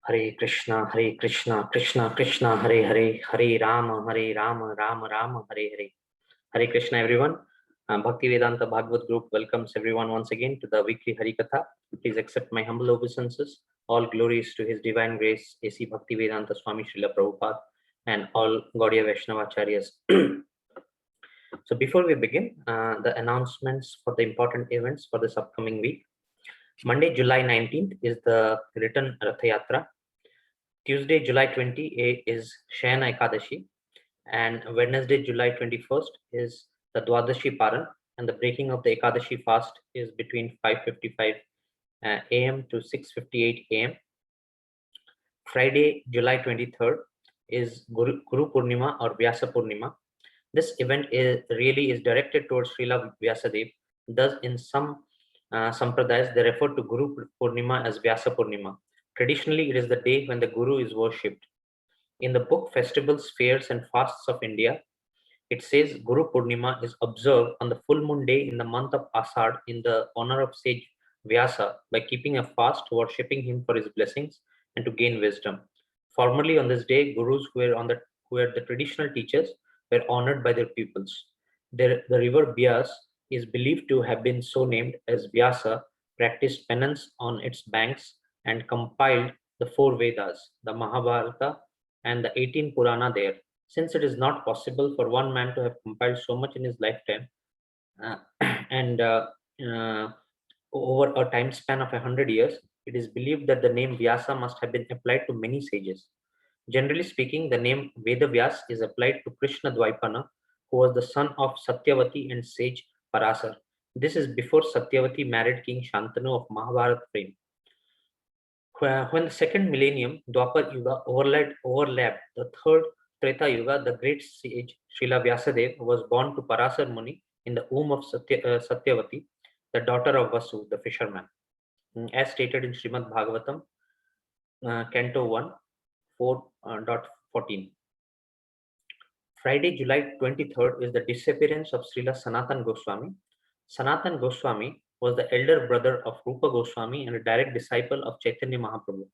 Hare Krishna, Hare Krishna, Krishna Krishna, Hare Hare, Hare Rama, Rama Rama, Hare Hare. Hare Krishna, everyone. Bhakti Vedanta Bhagavad Group welcomes everyone once again to the weekly Hari Katha. Please accept my humble obeisances. All glories to His Divine Grace, A.C. Bhakti Vedanta Swami Srila Prabhupada, and all Gaudiya Vaishnavacharyas. So before we begin, the announcements for the important events for this upcoming week. Monday, July 19th is the return Rath Yatra. Tuesday, July 20 is Shayana Ekadashi, and Wednesday, July 21st is the Dwadashi Paran, and the breaking of the Ekadashi fast is between 5:55 a.m. to 6:58 a.m. Friday, July 23rd is Guru Purnima or Vyasa Purnima. This event is directed towards Srila Vyasadev. Thus, in some sampradayas, they refer to Guru Purnima as Vyasa Purnima. Traditionally, it is the day when the Guru is worshipped. In the book Festivals, Fairs and Fasts of India, it says Guru Purnima is observed on the full moon day in the month of Asad in the honor of sage Vyasa by keeping a fast, worshipping him for his blessings and to gain wisdom. Formerly on this day, gurus who were the traditional teachers were honored by their pupils. The river Bias is believed to have been so named as Vyasa practiced penance on its banks and compiled the four Vedas, the Mahabharata, and the 18 Purana there. Since it is not possible for one man to have compiled so much in his lifetime, uh, and over a time span of 100 years, it is believed that the name Vyasa must have been applied to many sages. Generally speaking, the name Vedavyas is applied to Krishna Dvaipana, who was the son of Satyavati and sage Parasar. This is before Satyavati married King Shantanu of Mahabharata fame. When the second millennium, Dwapar Yuga, overlapped the third Treta Yuga, the great sage Srila Vyasadeva was born to Parasar Muni in the womb of Satyavati, the daughter of Vasu, the fisherman. As stated in Srimad Bhagavatam, Canto 1, 4.14. Friday, July 23rd is the disappearance of Srila Sanatan Goswami. Sanatan Goswami was the elder brother of Rupa Goswami and a direct disciple of Chaitanya Mahaprabhu.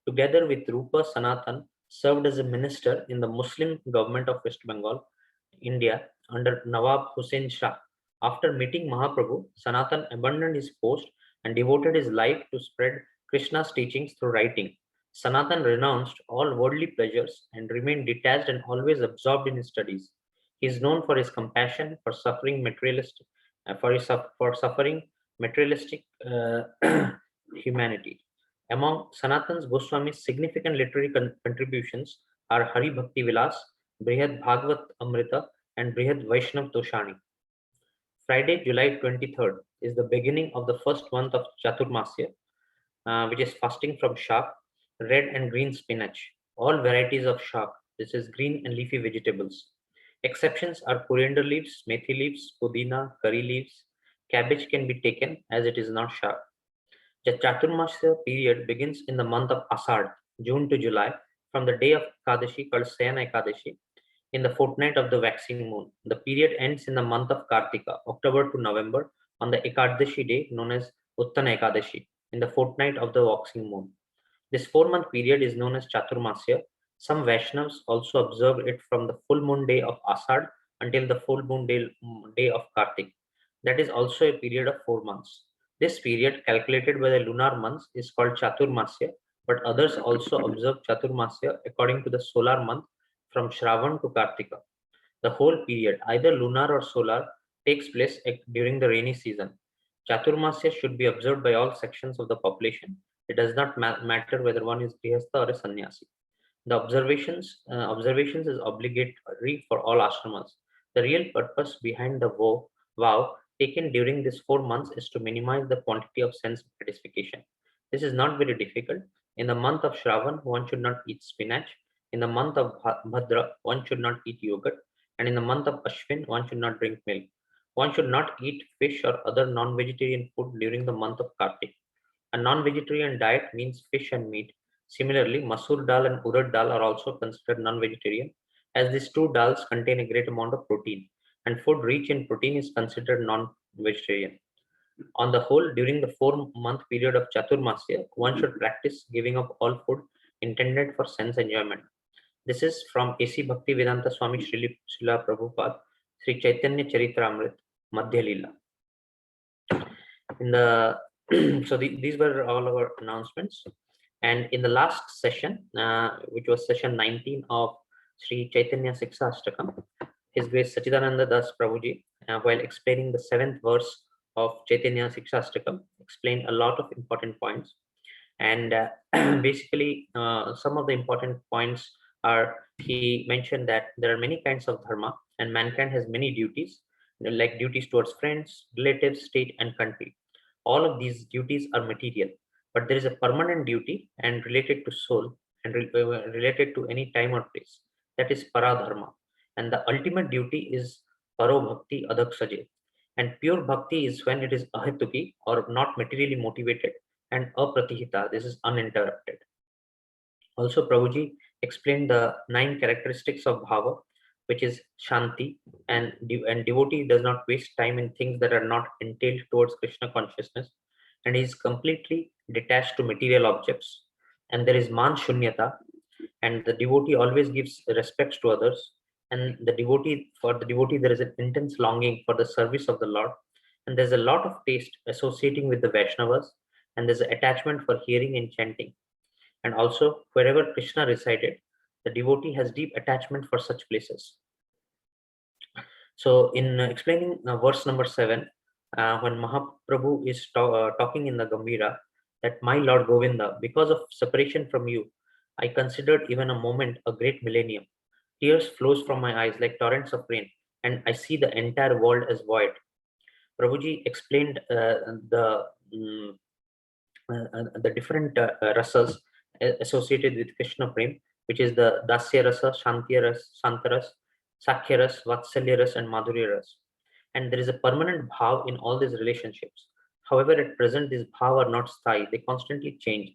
Together with Rupa, Sanatan served as a minister in the Muslim government of West Bengal, India, under Nawab Hussain Shah. After meeting Mahaprabhu, Sanatan abandoned his post and devoted his life to spread Krishna's teachings through writing. Sanatan renounced all worldly pleasures and remained detached and always absorbed in his studies. He is known for his compassion for suffering materialistic, humanity. Among Sanatan's Goswami's significant literary contributions are Hari Bhakti Vilas, Brihad Bhagavat Amrita, and Brihad Vaishnav Toshani. Friday, July 23rd is the beginning of the first month of Chaturmasya, which is fasting from shak, red and green spinach, all varieties of shak. This is green and leafy vegetables. Exceptions are coriander leaves, methi leaves, pudina, curry leaves. Cabbage can be taken as it is not shak. The Chaturmasya period begins in the month of Asad, June to July, from the day of Ekadashi called Sayana Ekadashi, in the fortnight of the waxing moon. The period ends in the month of Kartika, October to November, on the Ekadashi day known as Uttana Ekadashi, in the fortnight of the waxing moon. This 4-month period is known as Chaturmasya. Some Vaishnavas also observe it from the full moon day of Asad until the full moon day of Kartik. That is also a period of 4 months. This period, calculated by the lunar months, is called Chaturmasya, but others also observe Chaturmasya according to the solar month from Shravan to Kartika. The whole period, either lunar or solar, takes place during the rainy season. Chaturmasya should be observed by all sections of the population. It does not matter whether one is grihastha or a sannyasi. The observations is obligatory for all ashramas. The real purpose behind the vow taken during these 4 months is to minimize the quantity of sense gratification. This is not very difficult. In the month of Shravan, one should not eat spinach. In the month of Bhadra, one should not eat yogurt. And in the month of Ashwin, one should not drink milk. One should not eat fish or other non-vegetarian food during the month of Kartik. A non-vegetarian diet means fish and meat. Similarly, Masoor dal and Urad dal are also considered non-vegetarian, as these two dals contain a great amount of protein, and food rich in protein is considered non-vegetarian. On the whole, during the 4-month period of Chaturmasya, one should practice giving up all food intended for sense enjoyment. This is from A.C. Bhaktivedanta Swami Srila Prabhupada, Shri Chaitanya Charitamrita, Madhya Leela. In the these were all our announcements. And in the last session, which was session 19 of Shri Chaitanya Shikashtakam, His Grace Satchitananda Dasa Prabhuji, while explaining the 7th verse of Chaitanya Shikashtakam, explained a lot of important points. And basically, some of the important points are, he mentioned that there are many kinds of dharma, and mankind has many duties, like duties towards friends, relatives, state, and country. All of these duties are material, but there is a permanent duty and related to soul and related to any time or place. That is paradharma. And the ultimate duty is paro bhakti adaksaje. And pure bhakti is when it is ahituki, or not materially motivated, and apratihita, this is uninterrupted. Also, Prabhuji explained the 9 characteristics of bhava, which is shanti, and devotee does not waste time in things that are not entailed towards Krishna consciousness, and is completely detached to material objects. And there is man shunyata, and the devotee always gives respects to others. And for the devotee, there is an intense longing for the service of the Lord, and there's a lot of taste associating with the Vaishnavas, and there's an attachment for hearing and chanting. And also, wherever Krishna resided, the devotee has deep attachment for such places. So, in explaining verse number 7, when Mahaprabhu is talking in the Gambhira, that my Lord Govinda, because of separation from you, I considered even a moment a great millennium. Tears flows from my eyes like torrents of rain, and I see the entire world as void. Prabhuji explained mm, the different rasas associated with Krishna Prem, which is the Dasya Rasa, Shantya Rasa, Santaras, Sakhya Rasa, Vatsalya Rasa, and Madhurya Rasa. And there is a permanent bhav in all these relationships. However, at present, these bhav are not sthayi, they constantly change.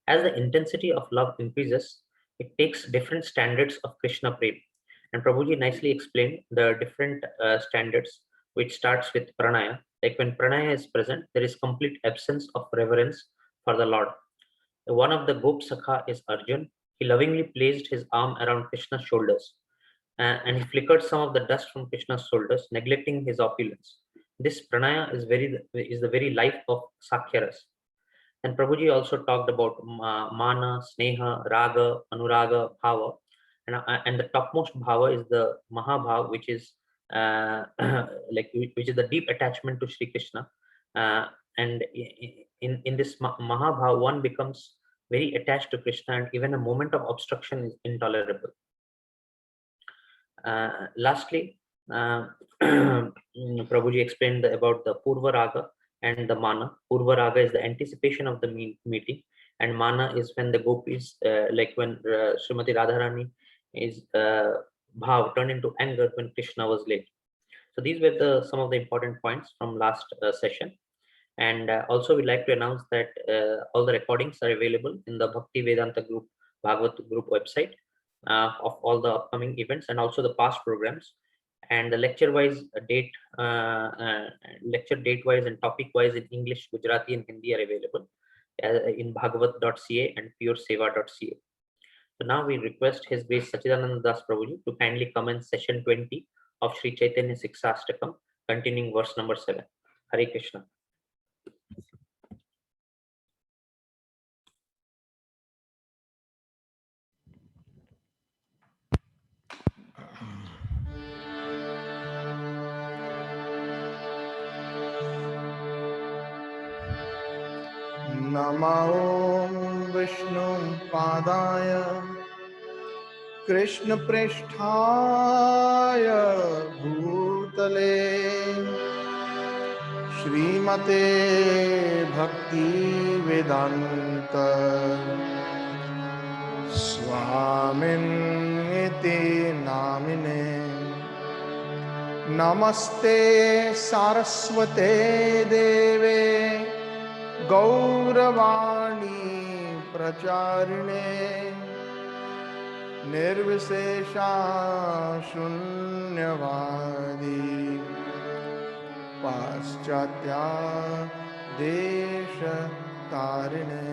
As the intensity of love increases, it takes different standards of Krishna Prem. And Prabhuji nicely explained the different standards, which starts with pranaya. Like when pranaya is present, there is complete absence of reverence for the Lord. One of the Gop Sakha is Arjun. He lovingly placed his arm around Krishna's shoulders, and he flickered some of the dust from Krishna's shoulders, neglecting his opulence. This pranaya is the very life of Sakhyaras. And Prabhuji also talked about mana, sneha, raga, anuraga, bhava, and the topmost bhava is the mahabhav, which is which is the deep attachment to Sri Krishna. And in this mahabhav, one becomes very attached to Krishna, and even a moment of obstruction is intolerable. Lastly, Prabhuji explained about the Purva Raga and the Mana. Purva Raga is the anticipation of the meeting, and Mana is when the gopis, like when Srimati Radharani is bhav turned into anger when Krishna was late. So these were some of the important points from last session. And also we'd like to announce that all the recordings are available in the Bhakti Vedanta group, Bhagavad group website, of all the upcoming events and also the past programs. And the lecture wise lecture date wise and topic wise in English, Gujarati, and Hindi are available in bhagavat.ca and pureseva.ca. So now we request His Grace Satchitananda Das Prabhuji to kindly commence session 20 of Shri Chaitanya Shikashtakam, continuing verse number 7. Hare Krishna. Namo Vishnu Padaya Krishna Pristhaya Bhutale Srimate Bhakti Vedanta Swaminiti Namine Namaste Saraswate Deve Gauravani Pracharine Nirvisesha Shunyavadi Paschatya Desha Tarine.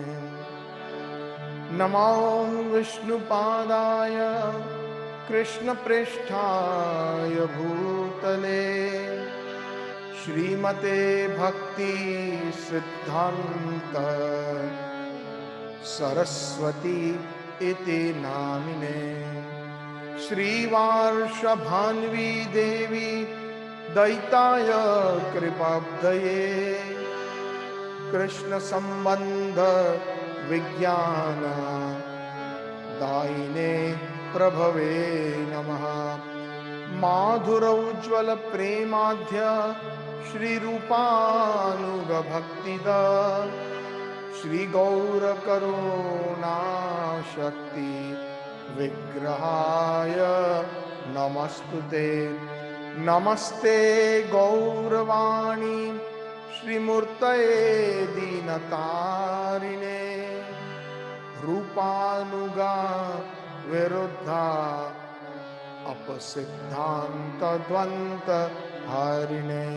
नमो विष्णुपादाय कृष्णप्रेष्ठाय भूतले श्रीमते भक्ति सिद्धांत सरस्वती इति नामिने श्रीवार्षभान्वी देवी दैताय कृपाब्धये कृष्ण संबंध विज्ञान दायिने प्रभवे नमः। माधुरौज्ज्वल प्रेमाध्य श्री रूपानुग भक्तिद श्री गौर करुणा शक्ति विग्रहाय नमस्तुते। नमस्ते गौरवाणी श्रीमूर्तये दीनतारिणे रूपानुगा विरुद्धा अपसिद्धांत द्वंत हारिणे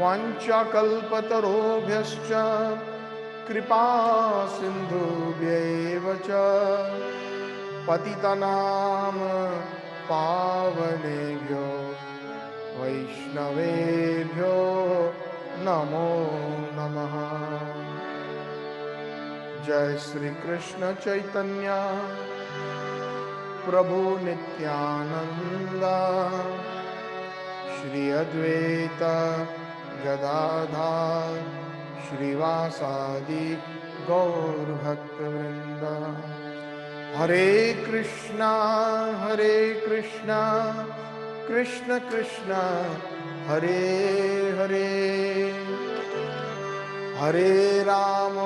वाञ्छाकल्पतरोभ्यश्च कृपा सिन्धुभ्यैव च पतितनां पावनेभ्यो वैष्णवेभ्यो नमो नमः। जय श्री कृष्ण चैतन्य प्रभु नित्यानंद श्री अद्वैत गदाधर श्रीवासादि गौर भक्तवृंद। हरे कृष्णा कृष्ण कृष्ण हरे हरे हरे राम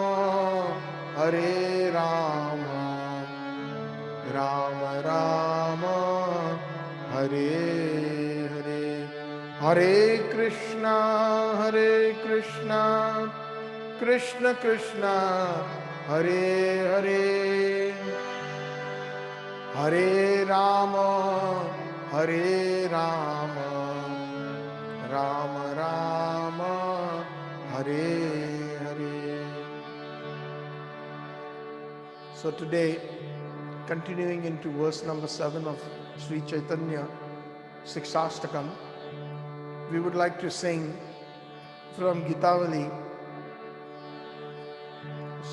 राम राम हरे हरे। हरे Krishna Krishna Krishna Hare Hare Hare Ram Ram Ram Hare Hare. So today, continuing into verse number 7 of Shri Chaitanya Shikashtakam, we would like to sing from Gitavali,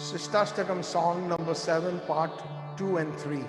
Shikashtakam song number 7, part 2 and 3.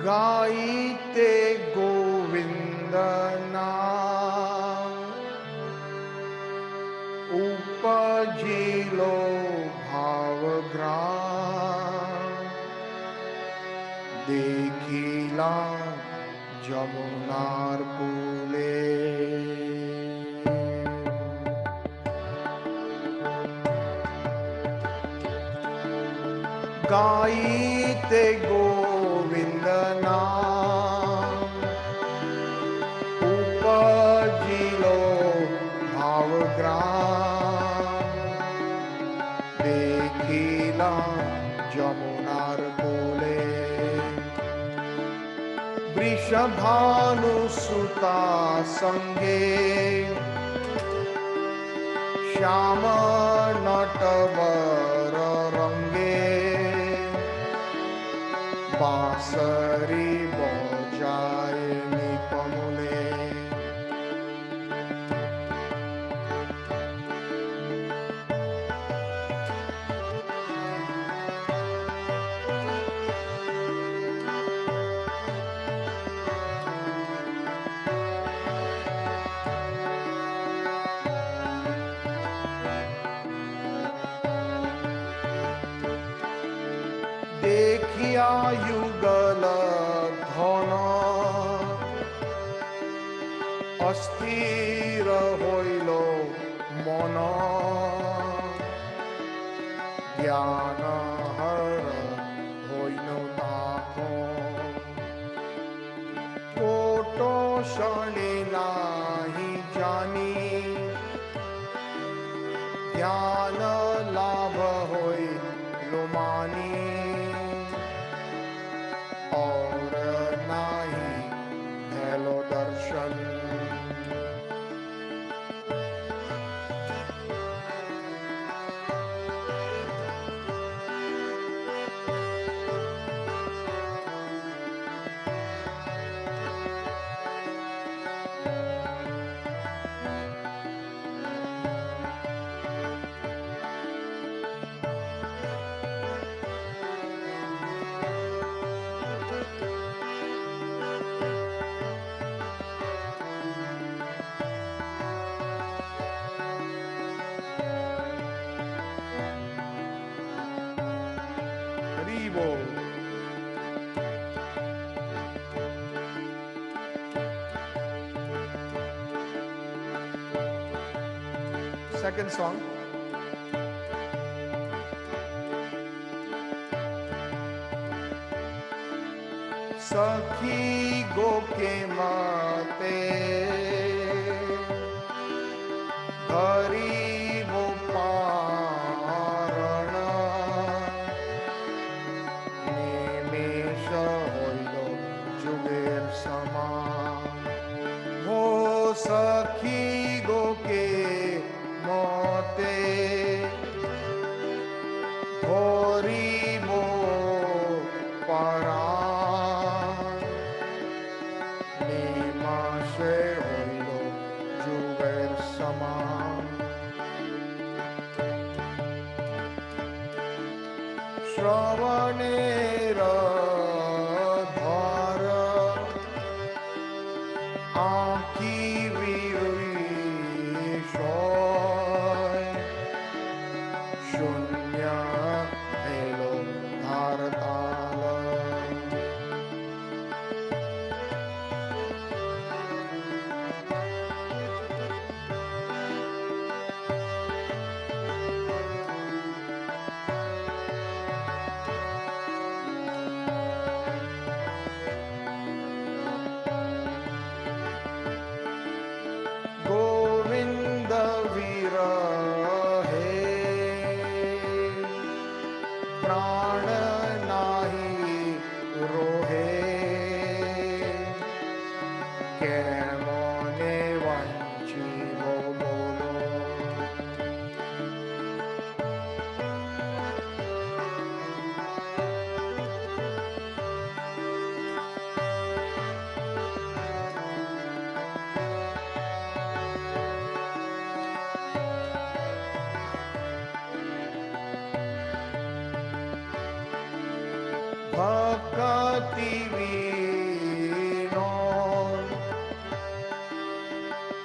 गाइते गोविंद-नाम उपजिलो भावग्राम देखिला जमुनार कूले। गाइते गोविंद-नाम उपजिलो भावग्राम देखिला जमुनार कूले। वृषभानुसुता संगे श्याम नटवर रंगे बांसुरी बजाए निपमुले। देखिया युगल धन अस्थिर হইল মন জ্ঞান হর হইল তখন কোট শনি নাহি জানি জ্ঞান লাভ হইল মানি और नाही हेलो दर्शन हरिबो second song सखी गो के माते हरिबो पारण निमेष হইল যুগের সমান हो सखी गो के মতে ধরিব পরাণ নিমাসে হইল যুগের সমান শ্রবণের ধর আঁখি বিষয় শূন্য এলো ধার তাল गोविंद विरहे प्राण नाही रोहे केमने वंचिब बोलो भक्ति वीनो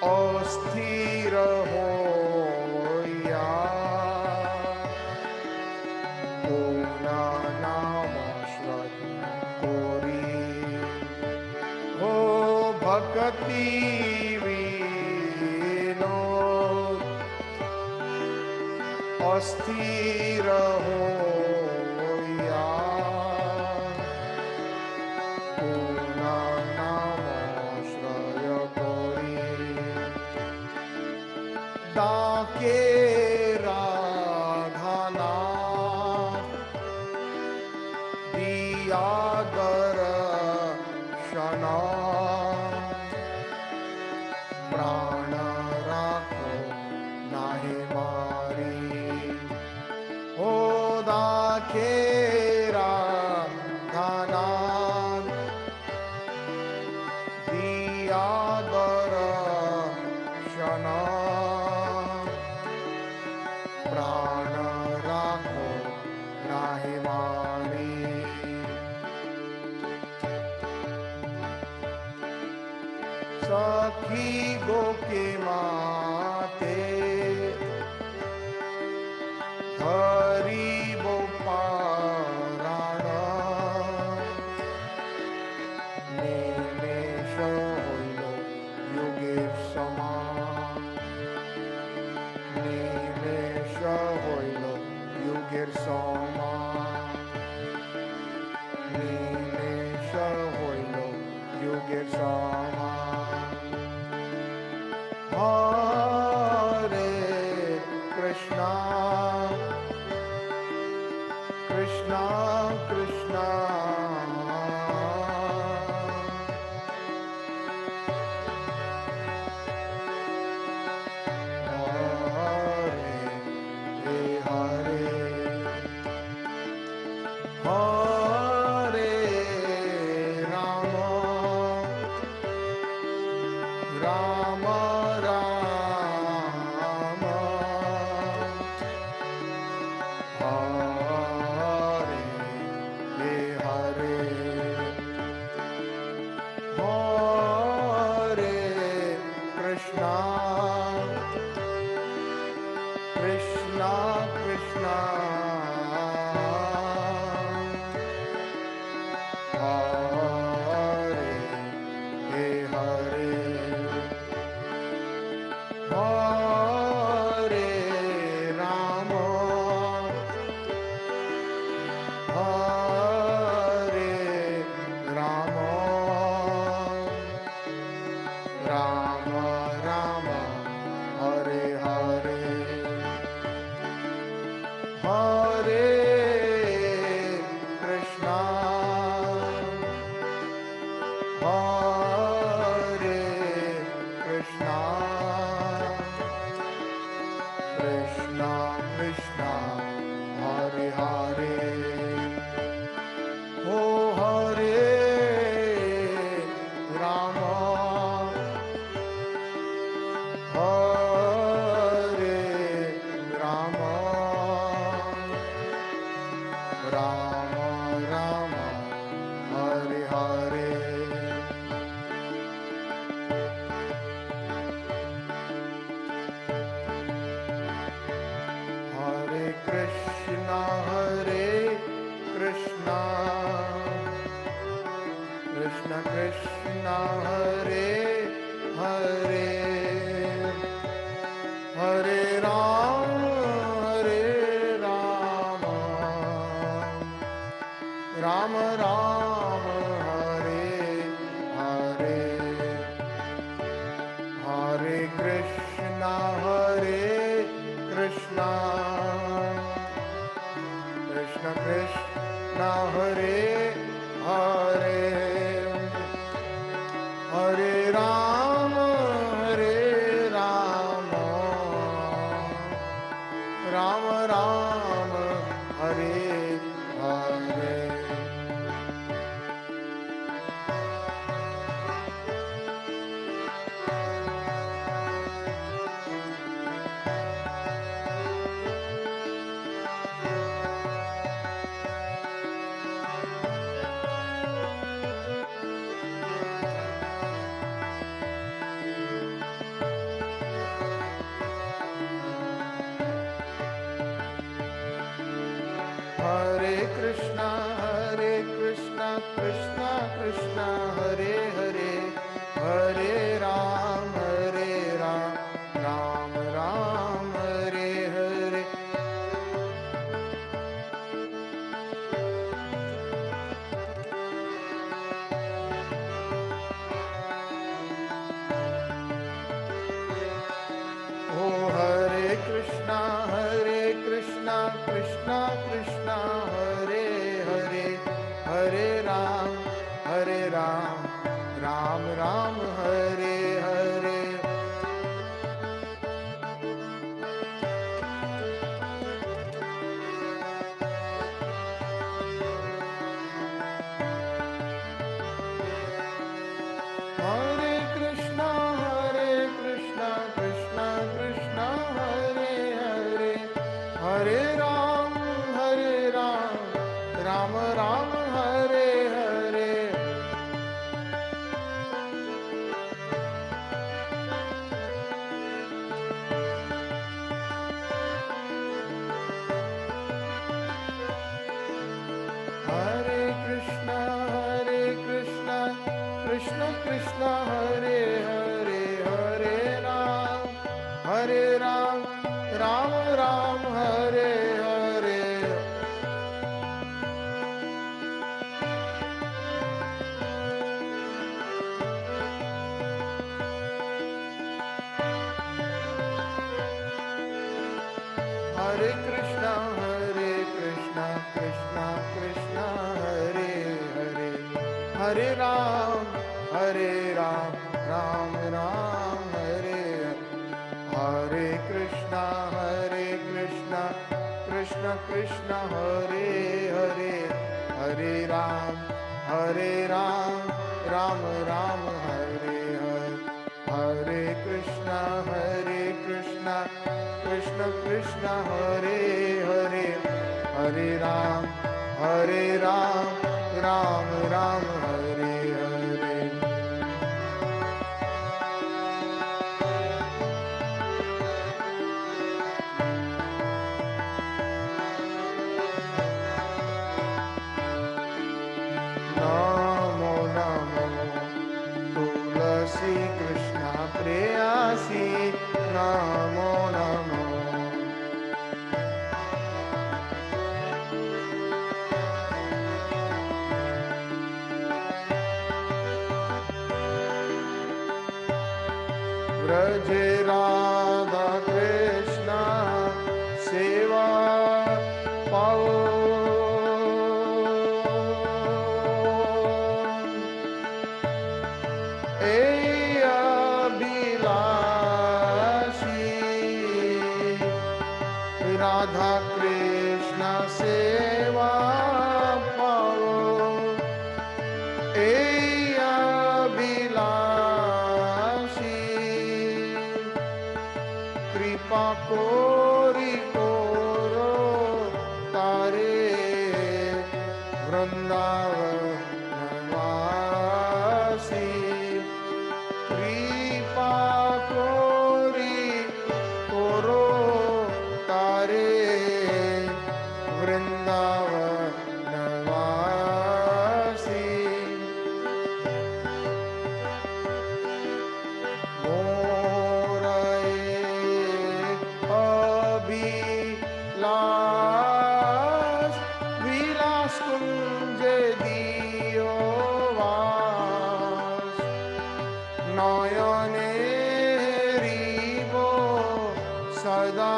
अस्थिर होया गोविंद-नाम श्रवण कोरी हो भक्ति वीनो अस्थिर होया डाके राधाना दिया दर्शना प्राण राखो नाहि मारी हो दाके राधाना दिया दर्शना प्राण राखो नाहि मारी सखी गो के माते हरिबो पारायण যুগের সমান, নিমেষ হইল যুগের সমান। হরে Krishna Krishna Krishna Hare Rama, Rama Rama, Hare Hare, Hare Krishna, Krishna Krishna, Hare Hare, Hare Rama, Hare Rama, Rama Rama, Hare Hare, Hare Krishna, Hare Krishna, Krishna Krishna, Hare Hare, Oh Hare Rama, Hare Rama, Rama Rama, Hare Hare, Hare Krishna, Krishna Krishna, Hare Hare, Hare Rama, Rama Rama, Hare Hare, Hare Krishna, Krishna Krishna, Hare Hare, Hare Rama, Rama Rama, Hare Hare. Hare Krishna, Krishna Krishna, Hare Hare, Hare Ram, Ram Ram, Hare Hare. Oh Hare Krishna, Krishna Krishna, Hare Hare, Hare Ram, Ram Ram, Hare Hare. Hare Krishna, Krishna Krishna, Hare Hare, Hare Ram, Ram Ram, Hare Hare. Hare Krishna, Krishna Krishna, Hare Hare, Hare Ram, Ram Ram, Hare Hare. Hare Krishna, Krishna Krishna, Hare Hare, Hare Ram, Ram Ram, Hare Hare, Hare Krishna, Krishna Krishna, Hare Hare, Hare Ram, Ram Ram, Hare Hare, Hare Krishna, Krishna Krishna, Hare Hare, Hare Ram, Ram Ram, Hare Hare. Namo Namo Tulasi Krishna Preyasi, Namo Namo. Vraje Radha Krishna Seva Pao, Radha Krishna Seva Pao, Abhilashi, Kripa Kori Koro Tare Vrindavanavasi, Kripa Kori Koro Tare Vrindavanavasi, Morae Abhilash, Vilas Kunje Diyo Vas, Nayane Rivo Sada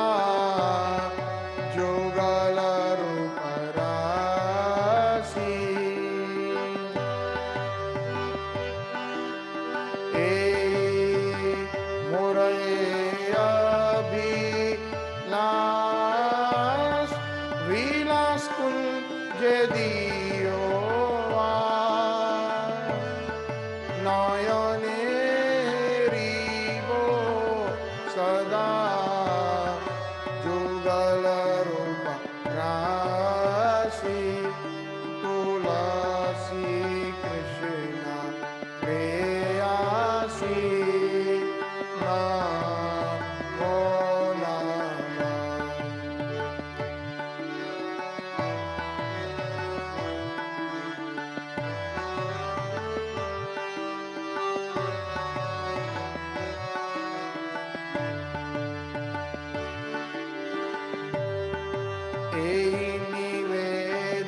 Jogala Ruparasi, Morae Abhilash, Vilas Kunje Diyo Vas, Nayane Rivo Sada Jogala Rupa Rasi, Tulasi Krishna Preyasi, Namo Namah.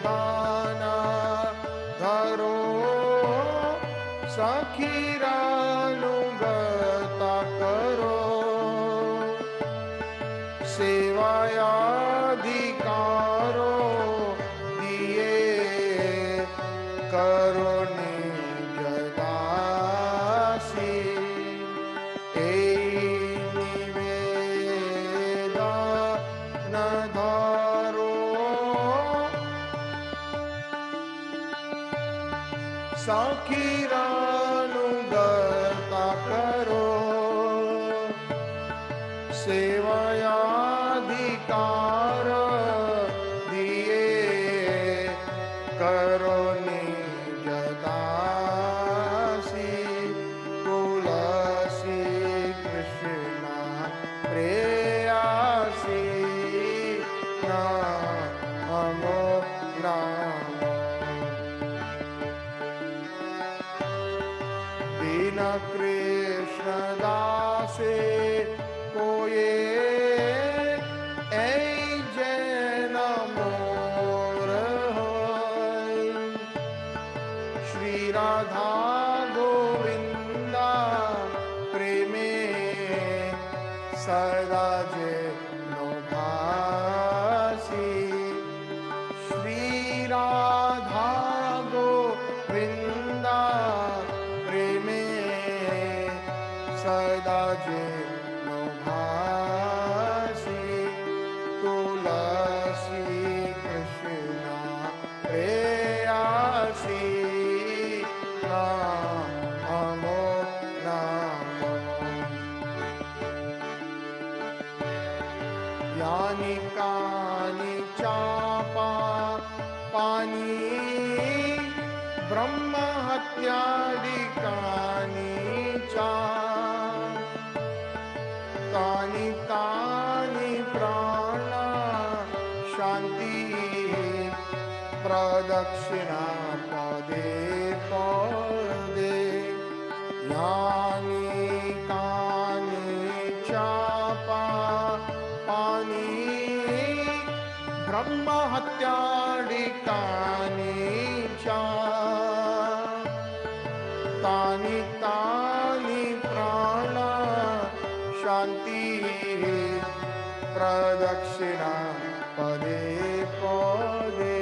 Nivedana dharo sakhirānugata karo, sevayadhikaro diye karo nijadasi, nivedana dharo sakhirānugata karo, sevayadhikara diye karo nijadasi, tulasi Krishna preyasi, Namo Namo. Dina Krishna Dase Koye यानि कानि चापा पानी ब्रह्म हत्यादिकानि च तानि तानि प्राण शांति प्रदक्षिणा पदे पदे यानि कानि चापा पानी ब्रह्म हत्यादिकानि च तानि तानि प्राण शांति प्रदक्षिणा पदे पदे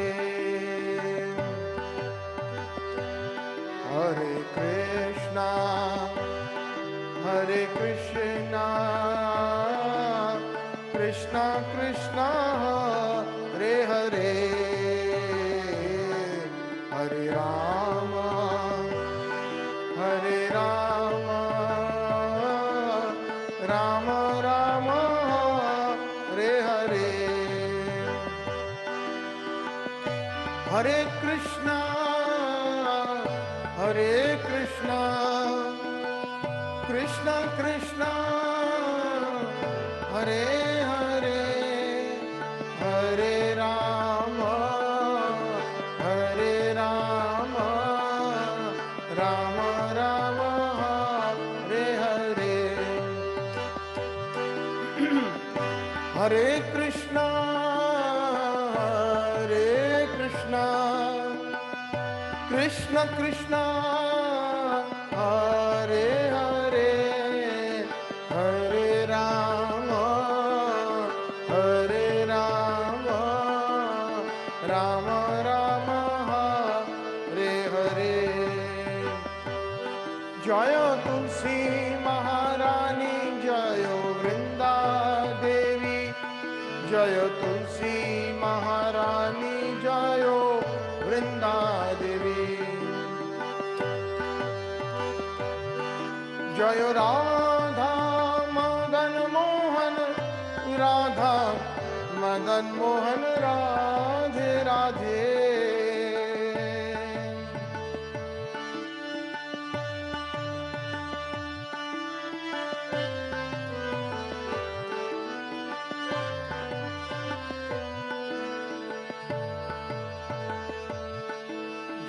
हरे कृष्णा कृष्णा कृष्णा हरे हरे हरे राम राम राम हरे हरे हरे कृष्णा कृष्णा कृष्णा हरे हरे हरे राम राम राम हरे हरे हरे कृष्णा कृष्णा कृष्णा हरे हरे हरे राम राम राम हरे हरे जय तुलसी महारानी जय वृंदा देवी जय तुलसी महारानी जय वृंदा देवी जय राधा मदन मोहन राधा मदन मोहन राधे राधे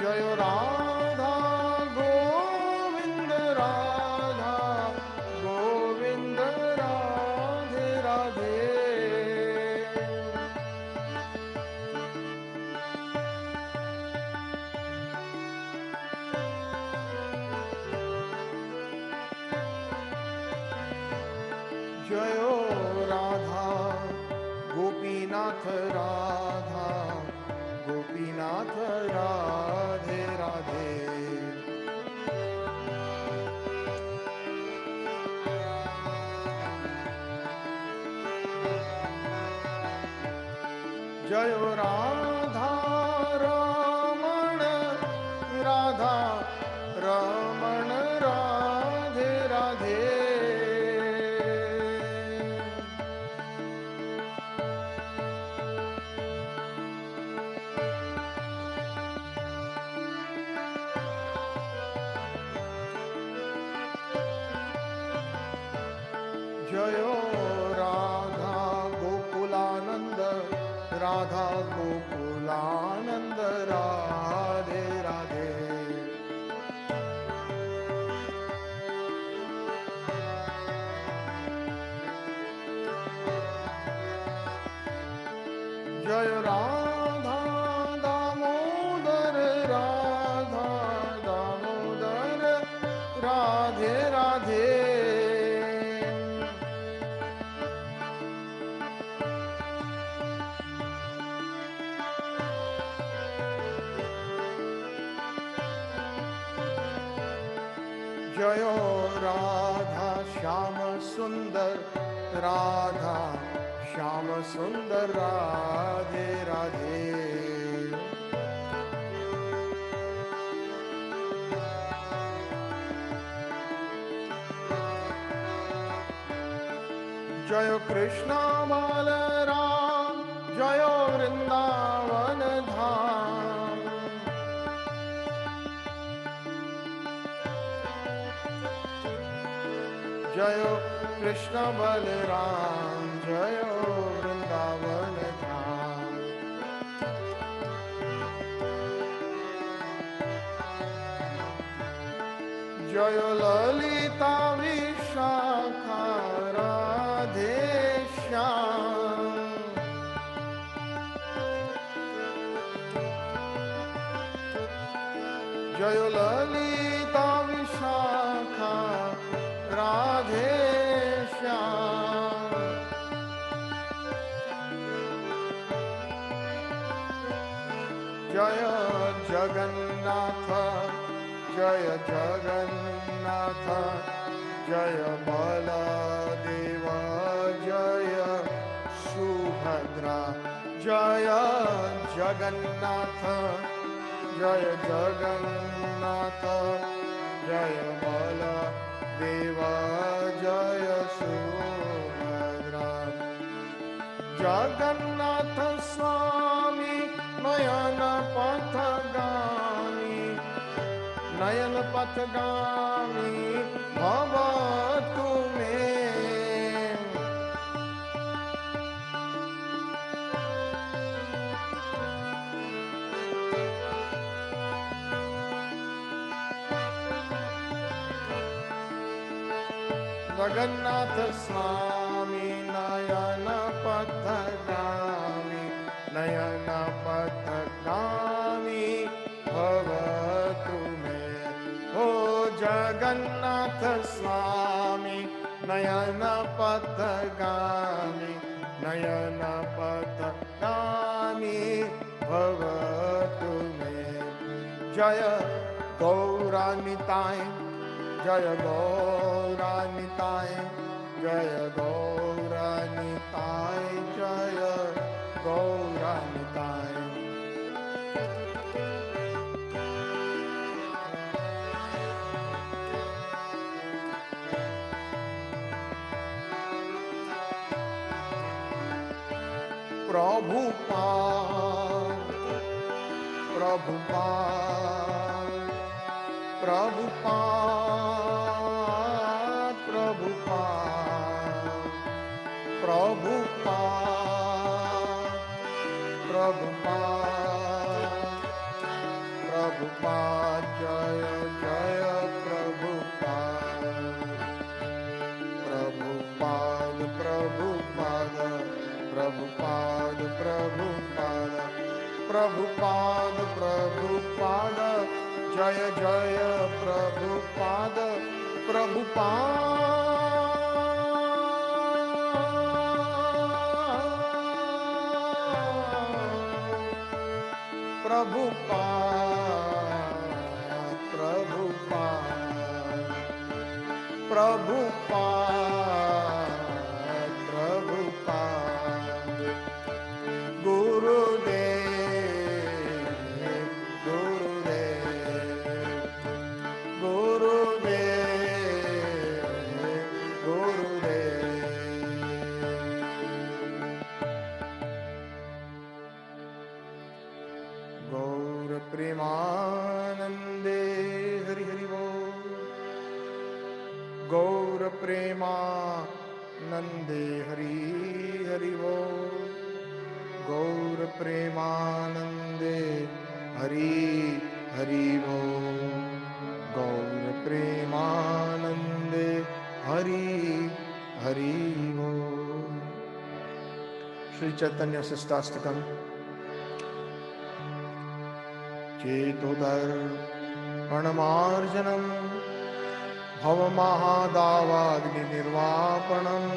जय राधा गोविंद राधा गोविंद राधे राधे जय राधा गोपीनाथ राधा गोपीनाथ राधे राधे जय राधा रमण राधा रमण राधे राधे जय राधा गोकुलानंद राधा गोकुलानंद राधे राधे जय राधा दामोदर राधा दामोदर राधे राधे जय राधा श्याम सुंदर राधा श्याम सुंदर राधे राधे जय कृष्ण बाल जय वृंदावन धाम। जय कृष्ण बलराम जय वृंदावन धाम। जय ललिता विशाखा राधे श्याम। जय ललिता विशाखा राधे श्याम। जय जगन्नाथ जय जगन्नाथ जय बलदेव जय सुभद्रा। जय जगन्नाथ जय जगन्नाथ जय बलदेव जय सुभद्रा। जगन्नाथ स्वामी नयन पथगामी नयन पथगामी भव तुमे। जगन्नाथ स्वामी नयन पथगामी नयन पथगामी भवतु मे। ओ जगन्नाथ स्वामी नयन पथगामी नयन पथगामी भवतु मे। जय गौरानिताय जय गौरानिताय जय गौरानिताय जय गौरानिताय। प्रभुपाद प्रभुपाद प्रभुपाद प्रभुपाद प्रभुपाद प्रभुपाद प्रभुपाद जय जय प्रभुपाद। प्रभुपाद प्रभुपाद प्रभुपाद प्रभुपाद प्रभुपाद प्रभुपाद जय जय प्रभुपाद। प्रभुपाद प्रभुपाद प्रभुपाद प्रभुपाद प्रभुपाद। गुरुदेव गुरुदेव गुरुदेव गुरुदेव। गौर प्रेमानंदे हरि हरि बोल। गौर प्रेमानंदे हरि हरि बोल। गौर प्रेमानंदे हरि हरि बोल। गौर प्रेमानंदे हरि हरि बोल। श्री चैतन्य शिष्टाष्टकम। चेतोदर्पणमार्जनम् भवमहादावाग्निर्वापणम्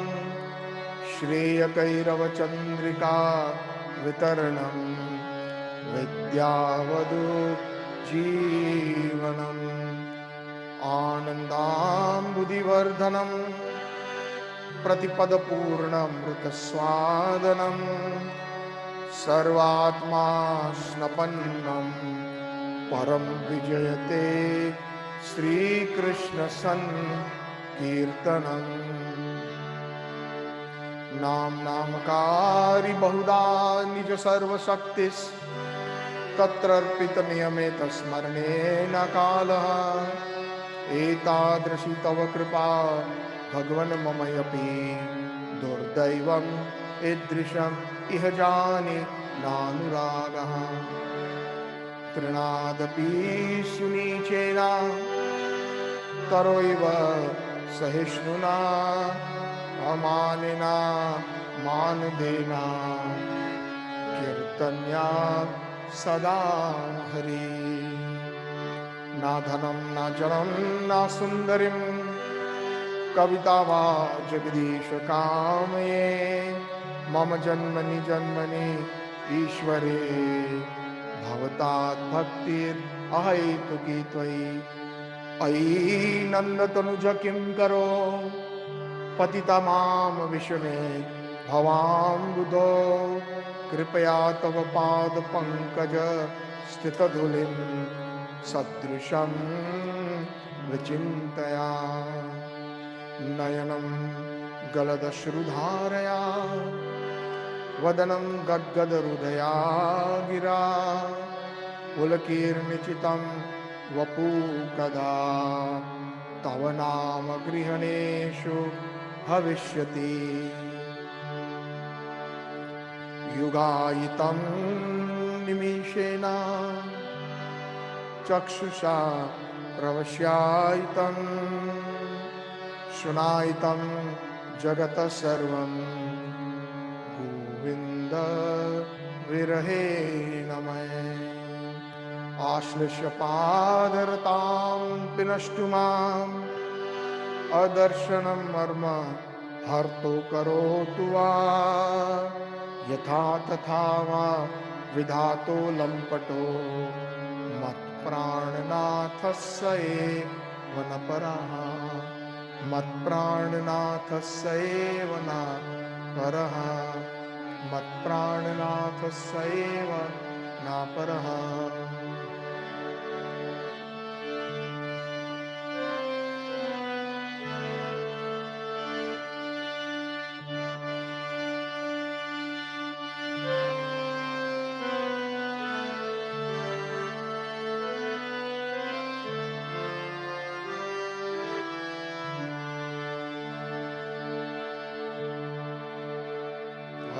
श्रेयकैरवचन्द्रिका वितरणम् विद्यावधूजीवनम् आनन्दाम्बुधिवर्धनम् प्रतिपदपूर्णमृतस्वादनम् सर्वात्मा स्नपन्नम् परम विजयते श्रीकृष्ण संकीर्तनम्। नाम नामकारी बहुधा निज सर्वशक्तिस् तत्रर्पित नियमेत स्मरणे न कालः एतादृशी तव कृपा भगवन् ममयपि दुर्दैवम् ईदृशम् इह जाने नानुरागः तृणादपि सुनीचेना तरोइव सहिष्णुना अमानिना मानदेना कीर्तन्या सदा हरि ना धनं ना जनं ना सुन्दरीं कविता वा जगदीश कामये मम जन्मनि जन्मनि ईश्वरे भवतात् भक्तिर् अहैतुकी त्वयि अयि नन्दतनुज किं करो पतिता माम विषमे भवाम्बुधो कृपया तव पाद पंकज स्थित धूलिं सदृशं विचिन्तया नयनं गलदश्रुधारया वदनं गद्गदहृदया गिरा पुलकीर्निचितं वपु कदा तव नाम गृहणेषु भविष्यति युगायितं निमिषेण चक्षुषा प्रवश्यायितं शुनायितं जगतः सर्वं गोविन्द विरहेण मे आश्लिष्य पादरतां पिनष्टु माम् अदर्शनं मर्म हर्तो करोतु वा यथा तथा वा विधातो लम्पटो मत्प्राणनाथस्य एव न परः मत्प्राणनाथस्य एव न परः मत्प्राणनाथस्य एव न परः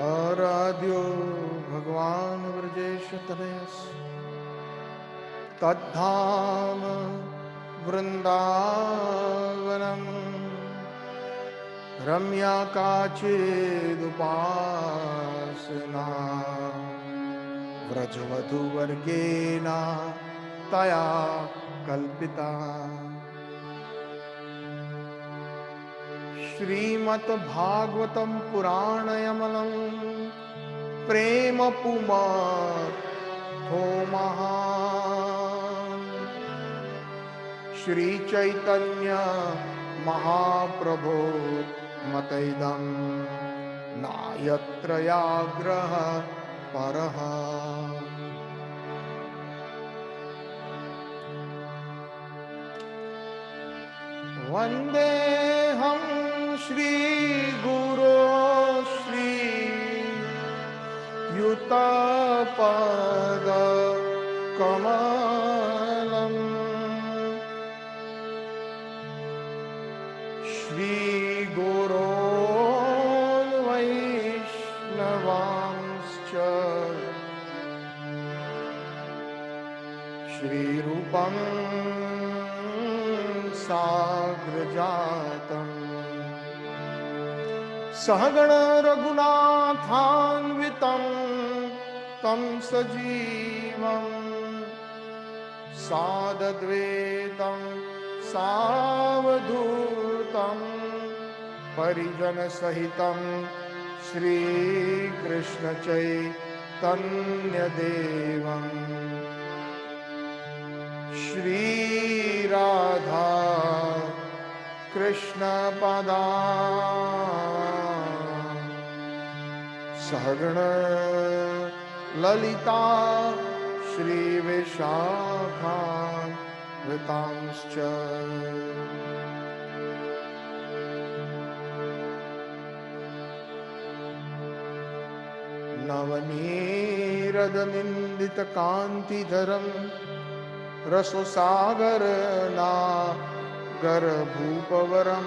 आराध्यो भगवान् व्रजेशतनयस् तद्धाम वृन्दावनम् रम्या काचिदुपासना व्रजवधूवर्गेण तया कल्पिता श्रीमद्भागवतं पुराणयमलं प्रेम पुमार्थो महान् श्री चैतन्य महाप्रभो मतैदं नायत्रयाग्रह परः वन्देऽहं श्री गुरो श्री युतपद कमलम् श्री गुरो वैष्णवांश्च श्री रूपं साग्रजातम् सहगण रघुनाथान्वितं तं सजीवं साद्वैतं सावधूतं परिजनसहितं श्रीकृष्ण चैतन्यदेवं श्री राधा कृष्ण पदा सहगण ललिता श्री विशाखान्वितांश्च नवनीरदनिन्दितकान्तिधरं रससागरनागरभूपवरं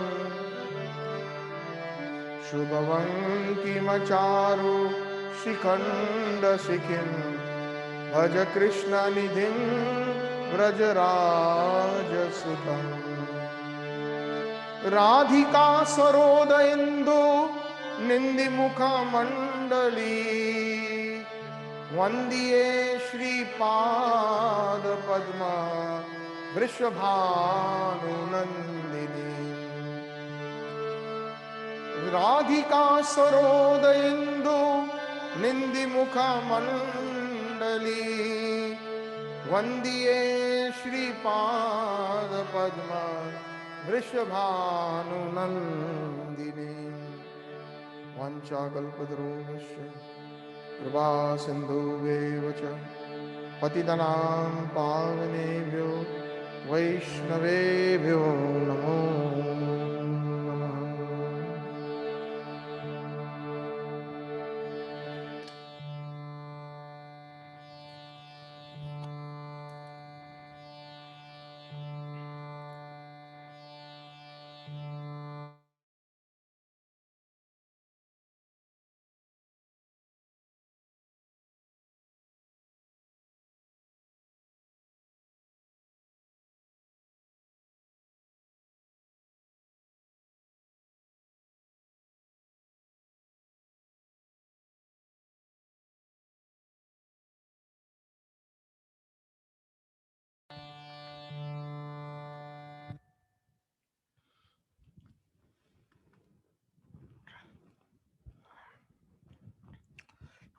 शुभवङ्किमचारु शिखण्डशिखिं भज कृष्णनिधिं व्रजराजसुतम् राधिका सरोदइन्दु निन्दिमुखमण्डली वन्दिये श्रीपादपद्म वृषभानुनन्दिनी राधिका सरोदइन्दु निन्दिमुखमण्डली वन्दिये श्रीपादपद्म वृषभानुनन्दिनी वाञ्छाकल्पतरुभ्यश्च कृपा सिन्धुभ्येव च पतितनां पावनेभ्यो वैष्णवेभ्यो नमो नमः।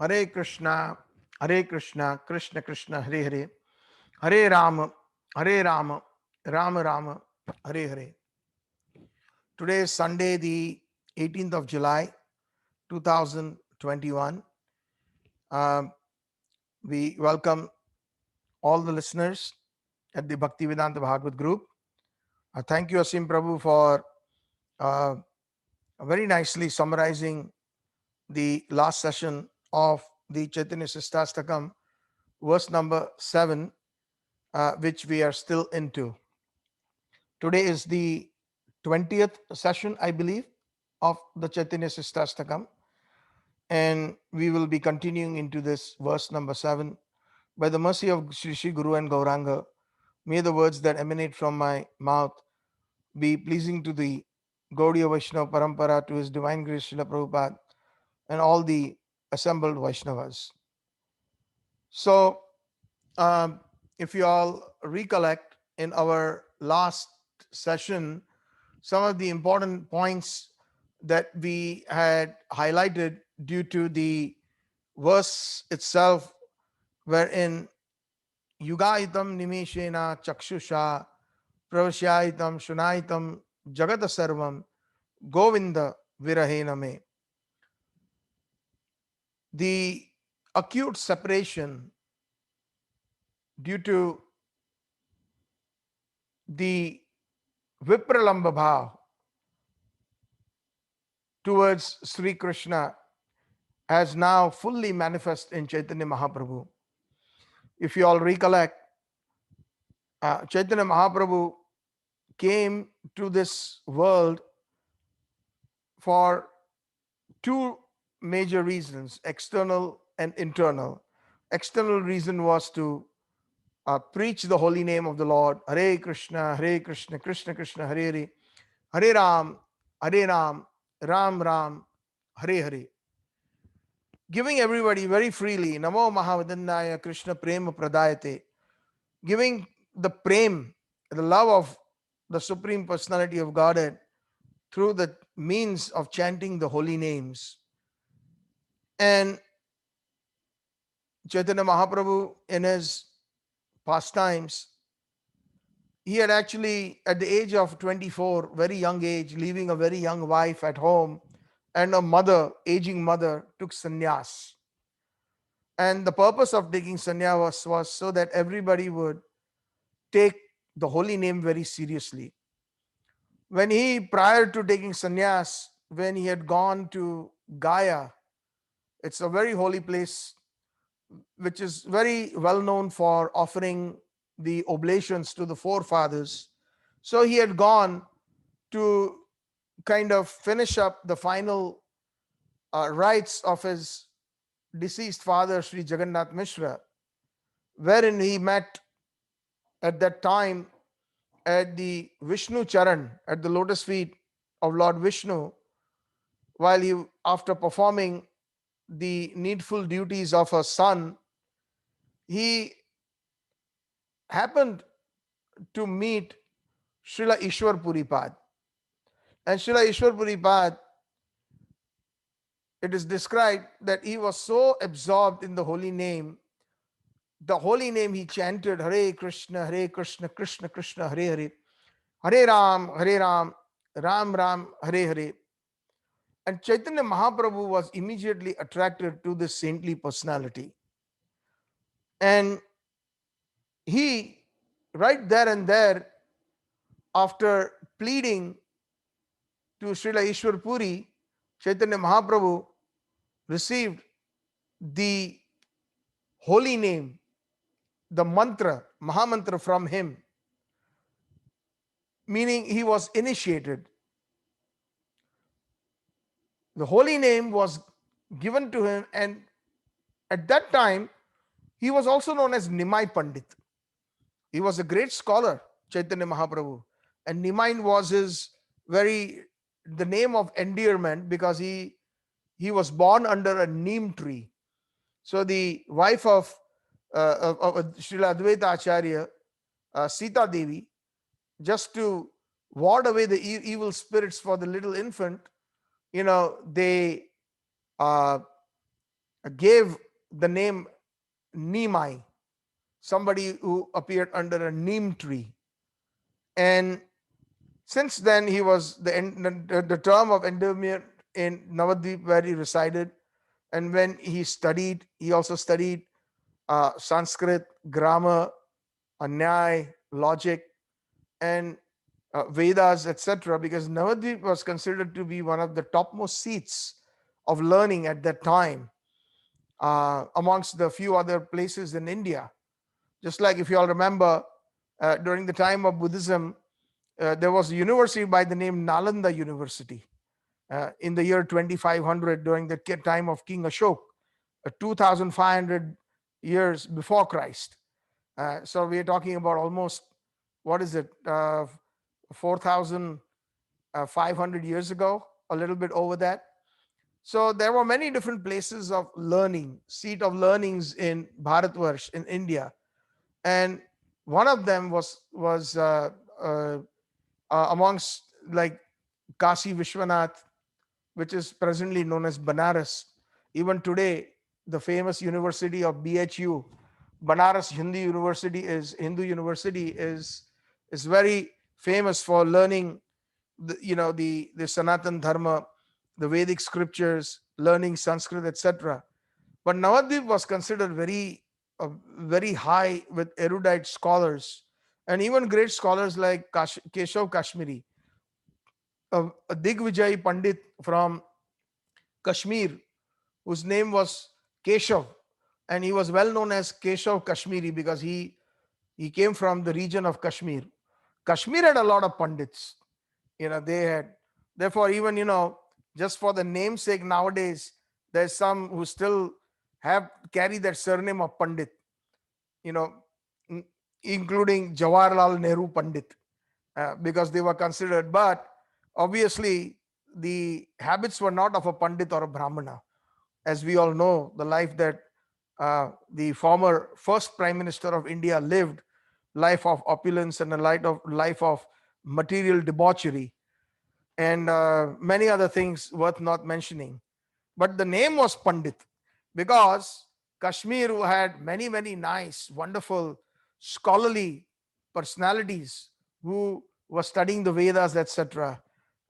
Hare Krishna, Krishna Krishna, Hare Hare, Hare Rama, Rama Rama, Hare Hare. Today is Sunday, the 18th of July, 2021. We welcome all the listeners at the Bhaktivedanta Bhagavad group. Thank you, Asim Prabhu, for very nicely summarizing the last session of the Chaitanya Shikashtakam, verse number 7, which we are still into. Today is the 20th session, I believe, of the Chaitanya Shikashtakam, and we will be continuing into this verse number 7. By the mercy of Shri Guru and Gauranga, may the words that emanate from my mouth be pleasing to the Gaudiya Vaishnava Parampara, to His Divine Grace Srila Prabhupada, and all the assembled Vaishnavas. So, if you all recollect, in our last session, some of the important points that we had highlighted due to the verse itself, wherein Yugaitam Nimeshena Chakshusha Pravashaitam Shunaitam Jagata Sarvam Govinda Virahena Me. The acute separation due to the Vipralamba Bhav towards Sri Krishna has now fully manifest in Chaitanya Mahaprabhu. If you all recollect, Chaitanya Mahaprabhu came to this world for two major reasons, external and internal. External reason was to preach the holy name of the Lord, Hare Krishna, Krishna Krishna, Hare Hare, Hare Ram, Ram Ram, Hare Hare. Giving everybody very freely, Namo Mahavadanyaya Krishna Prema Pradayate, giving the prem, the love of the Supreme Personality of Godhead through the means of chanting the holy names. And Chaitanya Mahaprabhu, in his pastimes, he had actually, at the age of 24, very young age, leaving a very young wife at home, and a mother, aging mother, took sannyas. And the purpose of taking sannyas was so that everybody would take the holy name very seriously. When he, prior to taking sannyas, when he had gone to Gaya It's a very holy place, which is very well known for offering the oblations to the forefathers. So he had gone to kind of finish up the final rites of his deceased father, Sri Jagannath Mishra, wherein he met at that time at the Vishnu Charan, at the lotus feet of Lord Vishnu, while he, after performing the needful duties of a son, he happened to meet Srila Ishwar Puripad. And Srila Ishwar Puripad, it is described that he was so absorbed in the holy name. The holy name he chanted, Hare Krishna, Krishna Krishna, Hare Hare, Hare Ram, Ram Ram, Hare Hare. And Chaitanya Mahaprabhu was immediately attracted to this saintly personality. And he, right there and there, after pleading to Srila Ishwar Puri, Chaitanya Mahaprabhu received the holy name, the mantra, Mahamantra from him, meaning he was initiated. The holy name was given to him, and at that time, he was also known as Nimai Pandit. He was a great scholar, Chaitanya Mahaprabhu, and Nimai was his the name of endearment, because he was born under a neem tree. So the wife of Srila Advaita Acharya, Sita Devi, just to ward away the evil spirits for the little infant, they gave the name Nimai, somebody who appeared under a neem tree. And since then, he was the term of endearment in Navadvip where he resided. And when he studied, he also studied Sanskrit, grammar, Nyaya, logic, and Vedas, etc., because Navadvip was considered to be one of the topmost seats of learning at that time, amongst the few other places in India. Just like, if you all remember, during the time of Buddhism, there was a university by the name Nalanda University in the year 2500, during the time of King Ashok, 2500 years before Christ. So we are talking about almost, 4,500 years ago, a little bit over that. So there were many different places of learning, seat of learnings in Bharatvarsh, in India. And one of them was amongst, like, Kashi Vishwanath, which is presently known as Banaras. Even today, the famous university of BHU, Banaras Hindu University, is very famous for learning the Sanatan Dharma, the Vedic scriptures, learning Sanskrit, etc. But Navadvip was considered very high with erudite scholars, and even great scholars like Keshav Kashmiri, a Digvijay Pandit from Kashmir, whose name was Keshav, and he was well known as Keshav Kashmiri because he came from the region of Kashmir. Kashmir had a lot of pandits. They had, therefore, even, just for the namesake nowadays, there's some who still carry that surname of Pandit, including Jawaharlal Nehru Pandit, because they were considered. But obviously, the habits were not of a Pandit or a Brahmana. As we all know, the life that the former first Prime Minister of India lived, life of opulence and a life of material debauchery, and many other things worth not mentioning. But the name was Pandit because Kashmir had many, many nice, wonderful, scholarly personalities who were studying the Vedas, etc.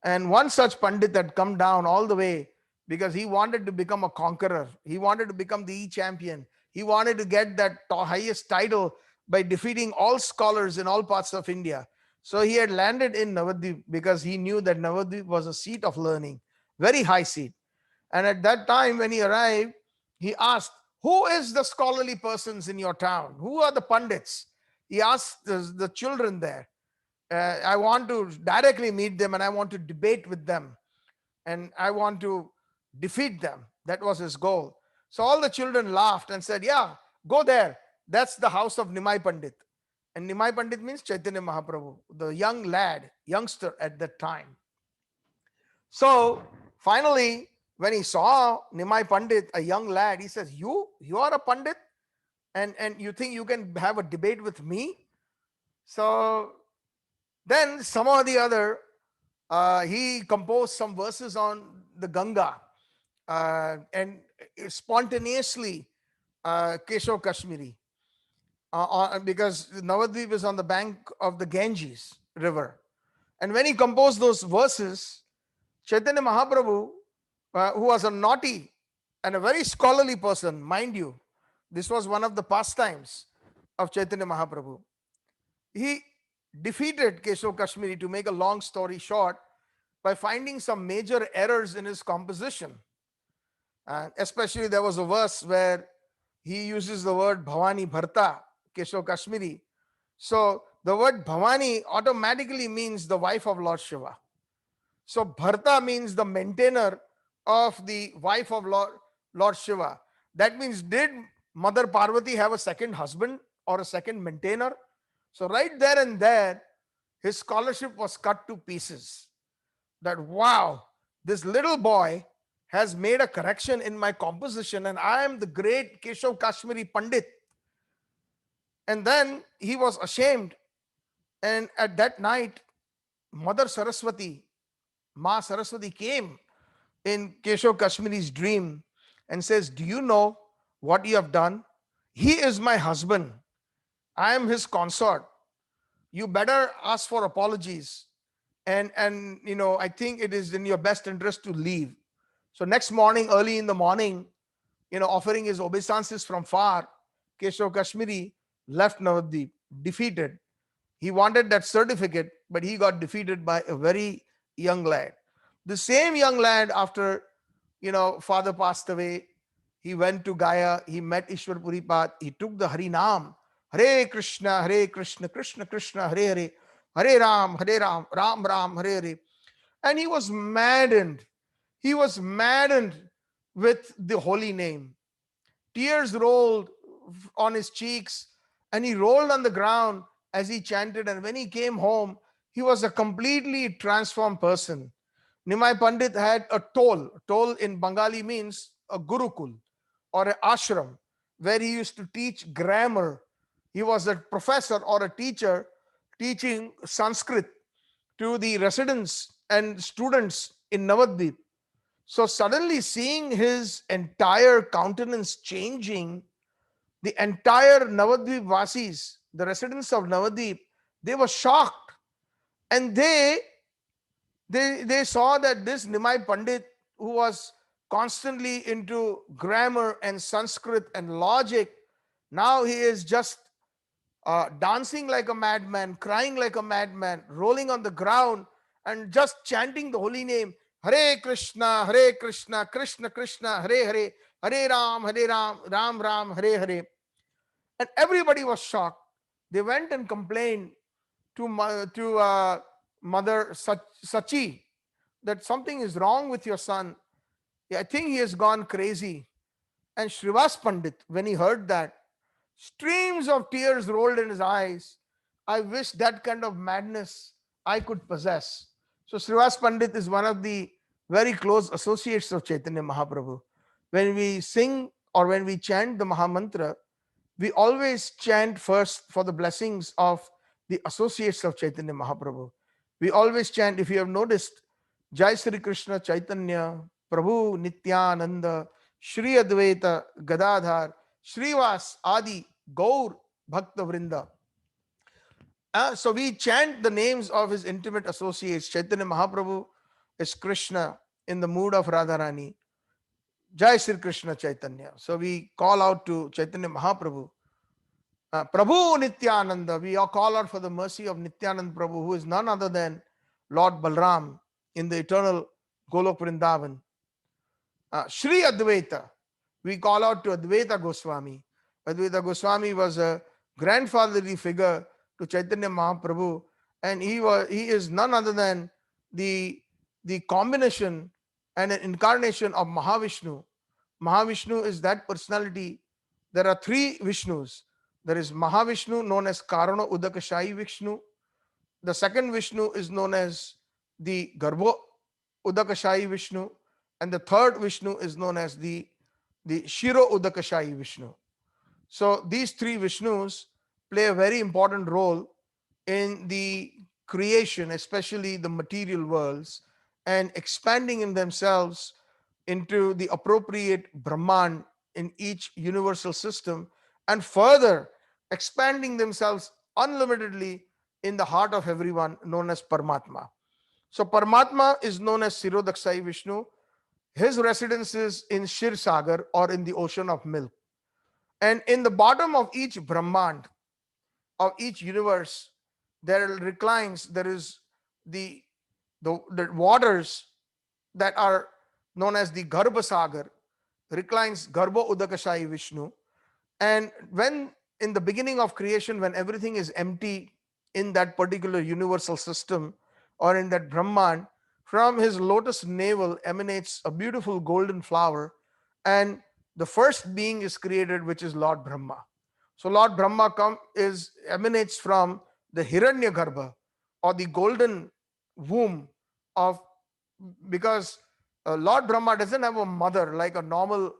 And one such Pandit had come down all the way because he wanted to become a conqueror. He wanted to become the champion. He wanted to get that highest title by defeating all scholars in all parts of India. So he had landed in Navadvip because he knew that Navadvip was a seat of learning, very high seat. And at that time, when he arrived, he asked, who is the scholarly persons in your town? Who are the pandits? He asked the children there. I want to directly meet them and I want to debate with them and I want to defeat them. That was his goal. So all the children laughed and said, yeah, go there. That's the house of Nimai Pandit. And Nimai Pandit means Chaitanya Mahaprabhu, the young lad, youngster at that time. So finally, when he saw Nimai Pandit, a young lad, he says, you are a Pandit? And you think you can have a debate with me? So then some or the other, he composed some verses on the Ganga, and spontaneously Keshav Kashmiri, because Navadvip is on the bank of the Ganges river. And when he composed those verses, Chaitanya Mahaprabhu, who was a naughty and a very scholarly person, mind you, this was one of the pastimes of Chaitanya Mahaprabhu. He defeated Keshav Kashmiri, to make a long story short, by finding some major errors in his composition. Especially there was a verse where he uses the word Bhavani Bharta, Keshav Kashmiri. So the word Bhavani automatically means the wife of Lord Shiva. So Bharta means the maintainer of the wife of Lord Shiva. That means, did Mother Parvati have a second husband or a second maintainer? So right there and there, his scholarship was cut to pieces. That, wow, this little boy has made a correction in my composition and I am the great Keshav Kashmiri Pandit. And then he was ashamed. And at that night, Mother Saraswati, Ma Saraswati, came in Keshav Kashmiri's dream and says, do you know what you have done? He is my husband. I am his consort. You better ask for apologies. And I think it is in your best interest to leave. So next morning, early in the morning, offering his obeisances from far, Keshav Kashmiri left Navadvip, defeated. He wanted that certificate, but he got defeated by a very young lad. The same young lad, after father passed away, he went to Gaya, he met Ishwar Puripad, he took the Harinam, Hare Krishna, Krishna Krishna, Hare Hare, Hare Ram, Ram Ram, Hare Hare. And he was maddened. He was maddened with the holy name. Tears rolled on his cheeks and he rolled on the ground as he chanted. And when he came home, he was a completely transformed person. Nimai Pandit had a toll. Toll in Bengali means a gurukul or an ashram, where he used to teach grammar. He was a professor or a teacher teaching Sanskrit to the residents and students in Navadvip. So suddenly seeing his entire countenance changing, the entire Navadvip Vasis, the residents of Navadvip, they were shocked. And they saw that this Nimai Pandit, who was constantly into grammar and Sanskrit and logic, now he is just dancing like a madman, crying like a madman, rolling on the ground and just chanting the holy name, Hare Krishna, Krishna Krishna, Hare Hare, Hare Ram, Ram Ram, Hare Hare. And everybody was shocked. They went and complained to Mother Sachi that something is wrong with your son. I think he has gone crazy. And Srivas Pandit, when he heard that, streams of tears rolled in his eyes. I wish that kind of madness I could possess. So Srivas Pandit is one of the very close associates of Chaitanya Mahaprabhu. When we sing or when we chant the Mahamantra, we always chant first for the blessings of the associates of Chaitanya Mahaprabhu. We always chant, if you have noticed, Jai Sri Krishna Chaitanya, Prabhu Nityananda, Shri Advaita Gadadhar, Srivas Adi Gaur Bhakta Vrinda. So we chant the names of his intimate associates. Chaitanya Mahaprabhu is Krishna in the mood of Radharani. Jai Sri Krishna Chaitanya. So we call out to Chaitanya Mahaprabhu. Prabhu Nityananda. We all call out for the mercy of Nityananda Prabhu, who is none other than Lord Balram in the eternal Golok Vrindavan. Shri Advaita. we call out to Advaita Goswami. Advaita Goswami was a grandfatherly figure to Chaitanya Mahaprabhu, and he is none other than the combination and an incarnation of Mahavishnu. Mahavishnu is that personality. There are three Vishnus. There is Mahavishnu, known as Karana Udakashayi Vishnu. The second Vishnu is known as the Garbho Udakashayi Vishnu, and the third Vishnu is known as the Shiro Udakashayi Vishnu. So these three Vishnus play a very important role in the creation, especially the material worlds, and expanding in themselves into the appropriate Brahman in each universal system, and further expanding themselves unlimitedly in the heart of everyone, known as Paramatma. So Paramatma is known as Sirodakshai Vishnu. His residence is in Shir Sagar, or in the ocean of milk. And in the bottom of each Brahmand, of each universe, there is the waters that are known as the Garbha Sagar, reclines Garbha Udakashayi Vishnu. And when in the beginning of creation, when everything is empty in that particular universal system or in that Brahman, from his lotus navel emanates a beautiful golden flower, and the first being is created, which is Lord Brahma. So Lord Brahma emanates from the Hiranya Garbha, or the golden womb of, because Lord Brahma doesn't have a mother like a normal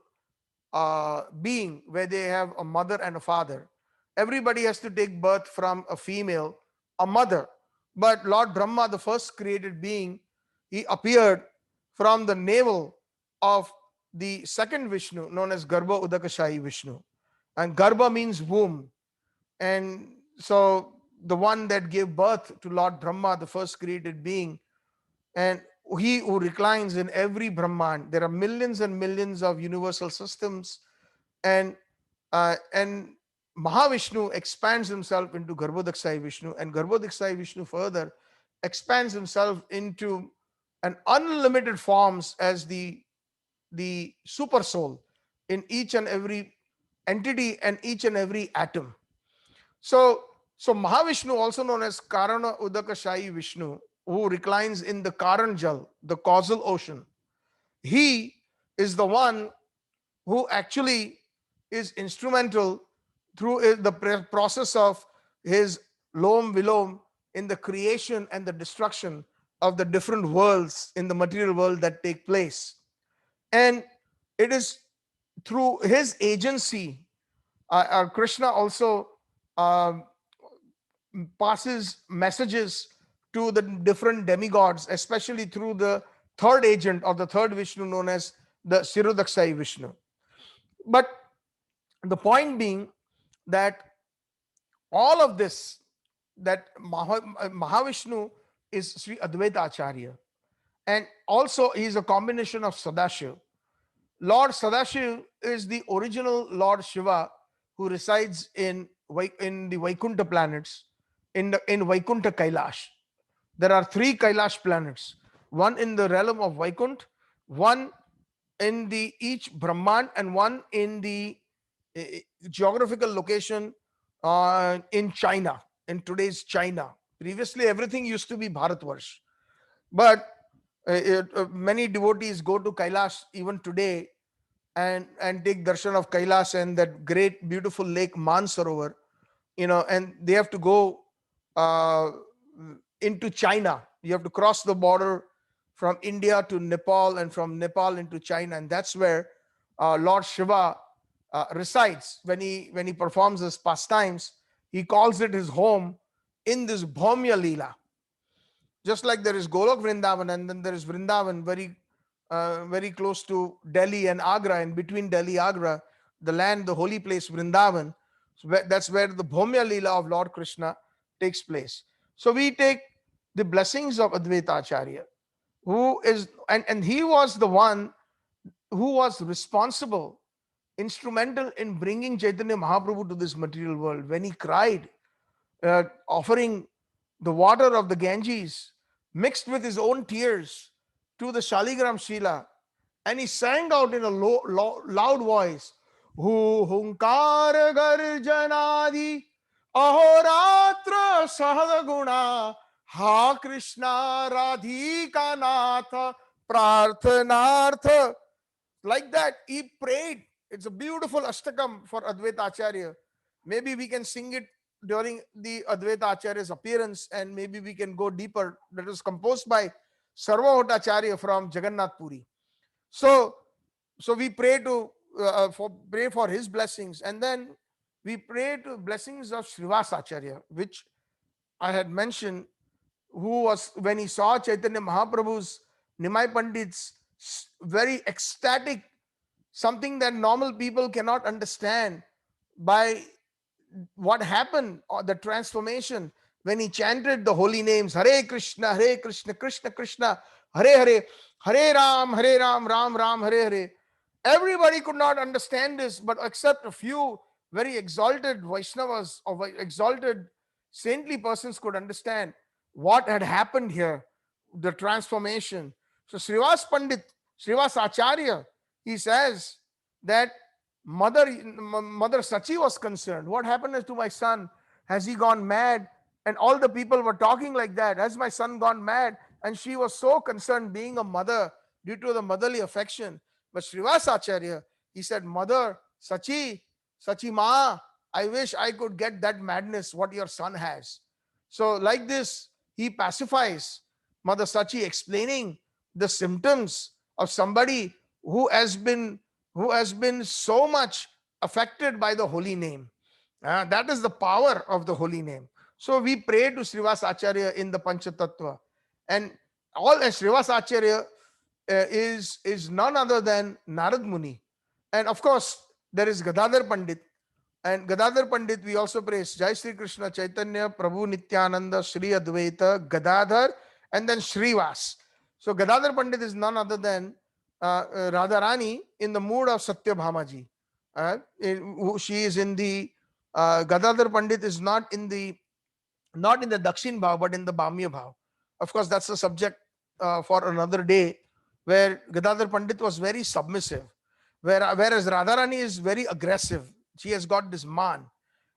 being where they have a mother and a father. Everybody has to take birth from a female, a mother. But Lord Brahma, the first created being, he appeared from the navel of the second Vishnu, known as Garbha Udakashayi Vishnu. And Garbha means womb. And so the one that gave birth to Lord Brahma, the first created being, and he who reclines in every Brahman. There are millions and millions of universal systems, and Mahavishnu expands himself into Garbhodakshai Vishnu, and Garbhodakshai Vishnu further expands himself into an unlimited forms as the super soul in each and every entity and each and every atom. So Mahavishnu, also known as Karana Udakashayi Vishnu, who reclines in the Karanjal, the causal ocean, he is the one who actually is instrumental through the process of his Lom Vilom in the creation and the destruction of the different worlds in the material world that take place. And it is through his agency, Krishna also passes messages to the different demigods, especially through the third agent or the third Vishnu, known as the Sirodakshai Vishnu. But the point being that all of this, that Mahavishnu is Sri Advaita Acharya, and also he is a combination of Sadashiv. Lord Sadashiv is the original Lord Shiva who resides in the Vaikuntha planets, in Vaikuntha Kailash. There are three Kailash planets, one in the realm of Vaikuntha, one in the each Brahman, and one in the geographical location in China, in today's China. Previously, everything used to be Bharatvarsh, but many devotees go to Kailash even today and take darshan of Kailash and that great beautiful lake Mansarovar, and they have to go into China. You have to cross the border from India to Nepal, and from Nepal into China, and that's where Lord Shiva resides when he performs his pastimes. He calls it his home in this Bhaumya Leela. Just like there is Golok Vrindavan, and then there is Vrindavan very close to Delhi and Agra, and between Delhi and Agra, the holy place Vrindavan. So that's where the Bhaumya Leela of Lord Krishna takes place. So we take the blessings of Advaita Acharya, who is, and he was the one who was responsible, instrumental in bringing Chaitanya Mahaprabhu to this material world. When he cried, offering the water of the Ganges mixed with his own tears to the Shaligram Shila, And he sang out in a loud voice, Hu hunkar garjanadi ahoratra sahaguna ha Krishna radhika natha prarthanartha. Like that, he prayed. It's a beautiful Ashtakam for Advaita Acharya. Maybe we can sing it during the Advaita Acharya's appearance, and maybe we can go deeper. That was composed by Sarvabhauma Acharya from Jagannath Puri. So we pray to pray for his blessings, and then we pray to blessings of Srivas Acharya, which I had mentioned, who was, when he saw Chaitanya Mahaprabhu's Nimai Pandit's very ecstatic, something that normal people cannot understand, by what happened, or the transformation, when he chanted the holy names, Hare Krishna, Krishna Krishna, Hare Hare, Hare Ram, Ram Ram, Hare Hare. Everybody could not understand this, but except a few very exalted Vaishnavas or exalted saintly persons could understand what had happened here, the transformation. So Srivas Pandit, Srivas Acharya, he says that Mother Sachi was concerned. What happened to my son? Has he gone mad? And all the people were talking like that. Has my son gone mad? And she was so concerned, being a mother, due to the motherly affection. But Srivas Acharya, he said, Mother Sachi, Sachi Ma, I wish I could get that madness what your son has. So like this, he pacifies Mother Sachi, explaining the symptoms of somebody who has been so much affected by the holy name. That is the power of the holy name. So we pray to Srivas Acharya in the Panchatattva. And all Srivas Acharya is none other than Narad Muni. And of course, there is Gadadhar Pandit. And Gadadhar Pandit, we also praise Jai Sri Krishna Chaitanya Prabhu Nityananda Sri Advaita Gadadhar, and then Srivas. So Gadadhar Pandit is none other than Radharani in the mood of Satyabhamaji. She is in the Gadadhar Pandit is not in the Dakshin Bhav, but in the Bamya Bhav. Of course, that's a subject for another day, where Gadadhar Pandit was very submissive, whereas Radharani is very aggressive. She has got this man.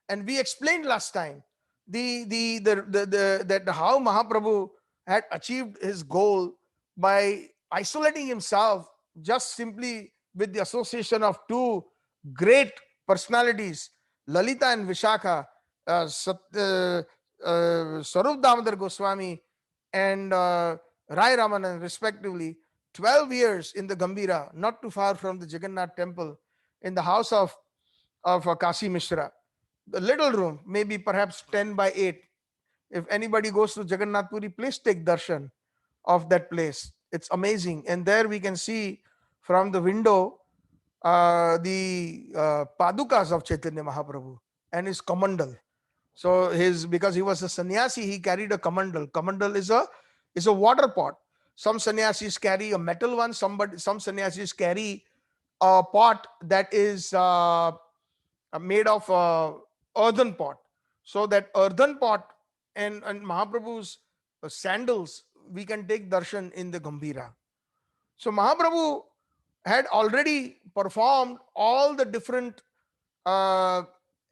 And we explained last time that how Mahaprabhu had achieved his goal by isolating himself just simply with the association of two great personalities, Lalita and Vishakha, Sarup Damodar Goswami and Rai Ramanan, respectively. 12 years in the Gambira, not too far from the Jagannath temple, in the house of Kasi Mishra. The little room, maybe perhaps 10 by 8. If anybody goes to Jagannath Puri, please take darshan of that place. It's amazing. And there we can see from the window the padukas of Chaitanya Mahaprabhu and his kamandal. So because he was a sannyasi, he carried a kamandal. Kamandal is a water pot. Some sannyasis carry a metal one. Some sannyasis carry a pot that is made of earthen pot. So that earthen pot and Mahaprabhu's sandals, we can take darshan in the Gambira. So Mahaprabhu had already performed all the different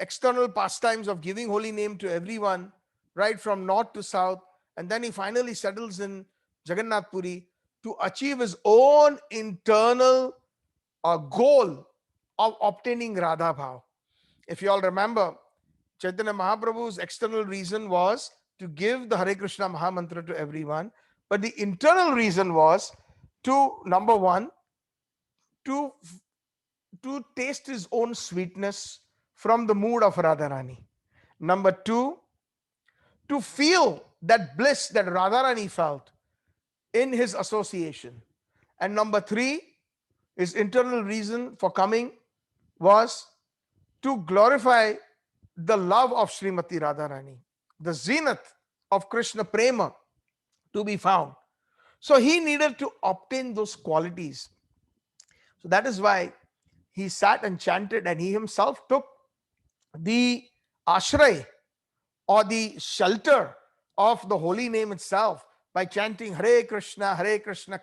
external pastimes of giving holy name to everyone, right from north to south. And then he finally settles in Jagannath Puri to achieve his own internal goal of obtaining Radha Bhav. If you all remember, Chaitanya Mahaprabhu's external reason was to give the Hare Krishna Mahamantra to everyone. But the internal reason was to, number one, to taste his own sweetness from the mood of Radharani. Number two, to feel that bliss that Radharani felt in his association. And number three, his internal reason for coming was to glorify the love of Srimati Radharani, the zenith of Krishna Prema to be found. So he needed to obtain those qualities. So that is why he sat and chanted, and he himself took the ashray or the shelter of the holy name itself by chanting Hare Krishna,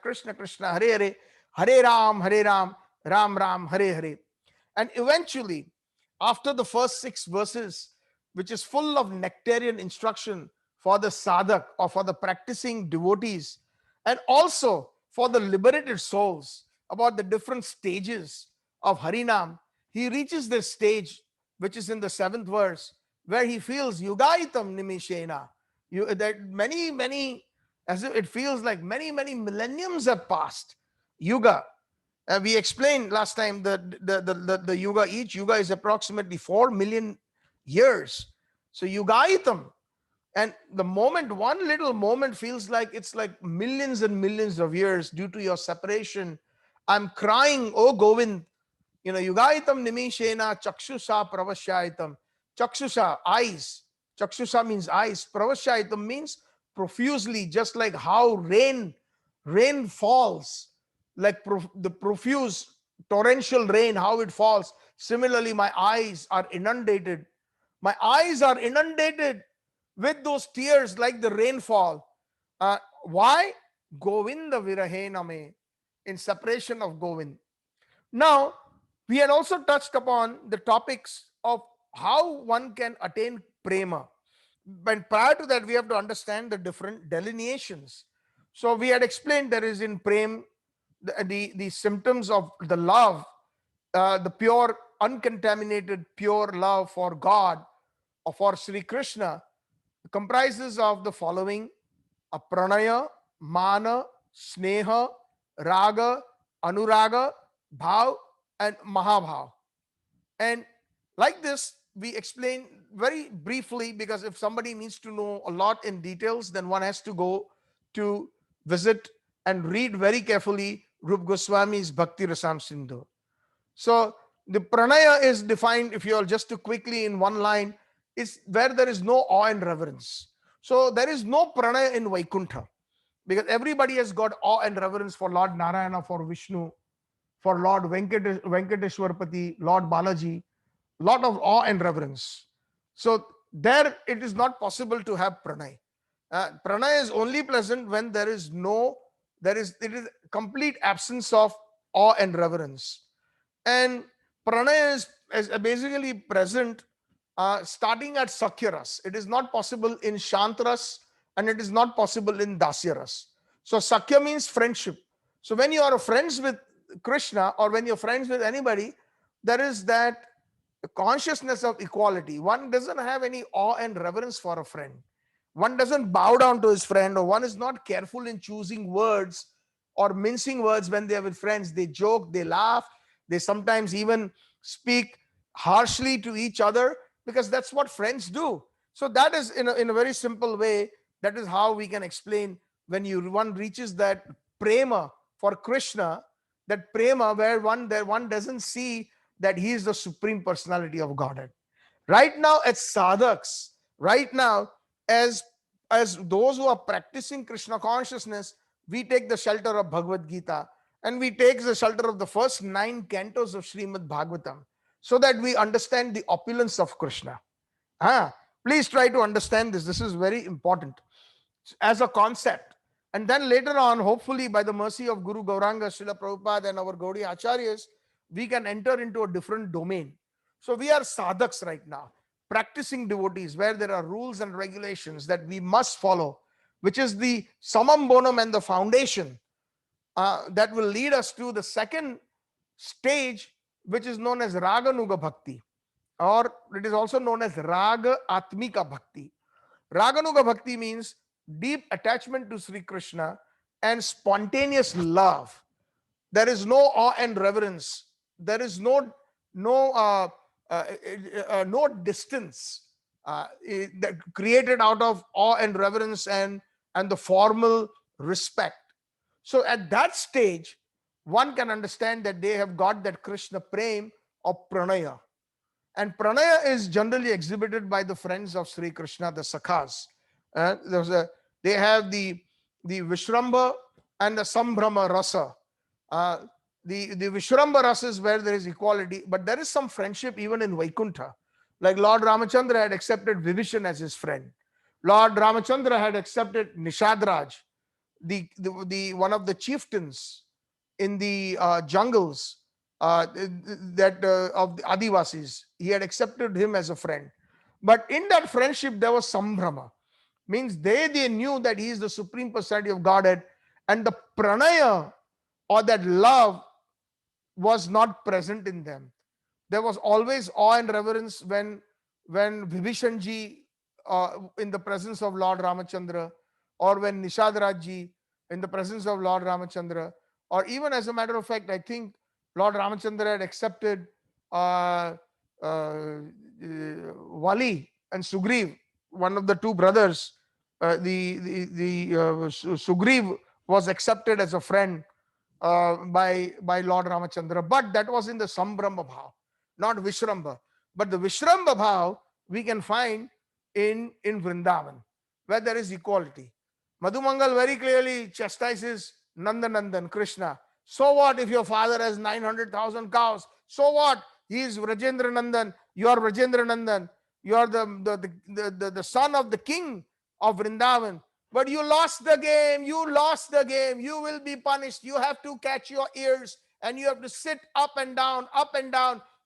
Krishna Krishna, Hare Hare, Hare Ram, Ram Ram, Hare Hare. And eventually, after the first 6 verses, which is full of nectarian instruction for the sadhak or for the practicing devotees, and also for the liberated souls about the different stages of Harinam, he reaches this stage, which is in the 7th verse, where he feels Yugaitam Nimishena. That many, as if it feels like many millenniums have passed. Yuga. We explained last time that the yuga, each yuga is approximately 4 million years. So Yugaitam. And the moment, one little moment feels like it's like millions and millions of years due to your separation. I'm crying, oh Govind, Yugaitam nimishena chakshusha pravashaitam. Chakshusha, eyes. Chakshusha means eyes. Pravashaitam means profusely, just like how rain falls, like the profuse torrential rain, how it falls. Similarly, my eyes are inundated. My eyes are inundated with those tears like the rainfall. Why? Govinda virahename, in separation of Govind. Now, we had also touched upon the topics of how one can attain prema. But prior to that, we have to understand the different delineations. So we had explained there is in prem the symptoms of the love, the pure, uncontaminated, pure love for God or for Sri Krishna comprises of the following: pranaya, mana, sneha, raga, anuraga, bhav, and mahabhav. And like this, we explain very briefly, because if somebody needs to know a lot in details, then one has to go to visit and read very carefully Rup Goswami's Bhakti Rasam Sindhu. So the pranaya is defined, if you are just to quickly in one line, is where there is no awe and reverence. So there is no pranaya in Vaikuntha, because everybody has got awe and reverence for Lord Narayana, for Vishnu, for Lord Venkateshwarpati, Lord Balaji, lot of awe and reverence. So there it is not possible to have pranay. Pranay is only present when it is complete absence of awe and reverence. And pranay is basically present starting at Sakyaras. It is not possible in Shantaras, and it is not possible in Dasyaras. So Sakya means friendship. So when you are friends with Krishna, or when you're friends with anybody, there is that consciousness of equality. One doesn't have any awe and reverence for a friend. One doesn't bow down to his friend, or one is not careful in choosing words or mincing words when they are with friends. They joke, they laugh, they sometimes even speak harshly to each other, because that's what friends do. So that is in a very simple way, that is how we can explain when one reaches that prema for Krishna, that prema where one doesn't see that he is the supreme personality of Godhead. Right now, as sadhaks, right now, as those who are practicing Krishna consciousness, we take the shelter of Bhagavad Gita, and we take the shelter of the first 9 cantos of Srimad Bhagavatam, so that we understand the opulence of Krishna. Please try to understand this. This is very important as a concept. And then later on, hopefully by the mercy of Guru Gauranga, Srila Prabhupada, and our Gaudiya Acharyas, we can enter into a different domain. So we are sadhaks right now, practicing devotees, where there are rules and regulations that we must follow, which is the summum bonum and the foundation that will lead us to the second stage, which is known as Raganuga Bhakti, or it is also known as Raga Atmika Bhakti. Raganuga Bhakti means deep attachment to Sri Krishna and spontaneous love. There is no awe and reverence. There is no distance created out of awe and reverence and the formal respect. So at that stage, one can understand that they have got that Krishna prem of pranaya. And pranaya is generally exhibited by the friends of Sri Krishna, the sakhas. They have the Vishramba and the Sambhrama rasa. The Vishramba rasa is where there is equality, but there is some friendship even in Vaikuntha. Like Lord Ramachandra had accepted Vibhishan as his friend. Lord Ramachandra had accepted Nishadraj, the one of the chieftains in the jungles that of the Adivasis. He had accepted him as a friend. But in that friendship, there was Sambhrama. Means they knew that he is the Supreme Personality of Godhead, and the pranaya or that love was not present in them. There was always awe and reverence when Vibhishanji in the presence of Lord Ramachandra, or when Nishadraji in the presence of Lord Ramachandra, or even as a matter of fact, I think Lord Ramachandra had accepted uh, Vali and Sugriv, one of the two brothers. Sugriv was accepted as a friend by Lord Ramachandra, but that was in the Sambrahma Bhav, not Vishramba. But the Vishramba Bhav we can find in Vrindavan, where there is equality. Madhumangal very clearly chastises Nandanandan, Krishna. So what if your father has 900,000 cows? So what? He is Vrajendra Nandan, you are Vrajendra Nandan, you are the son of the king of Vrindavan. But you lost the game, you lost the game, you will be punished. You have to catch your ears and you have to sit up and down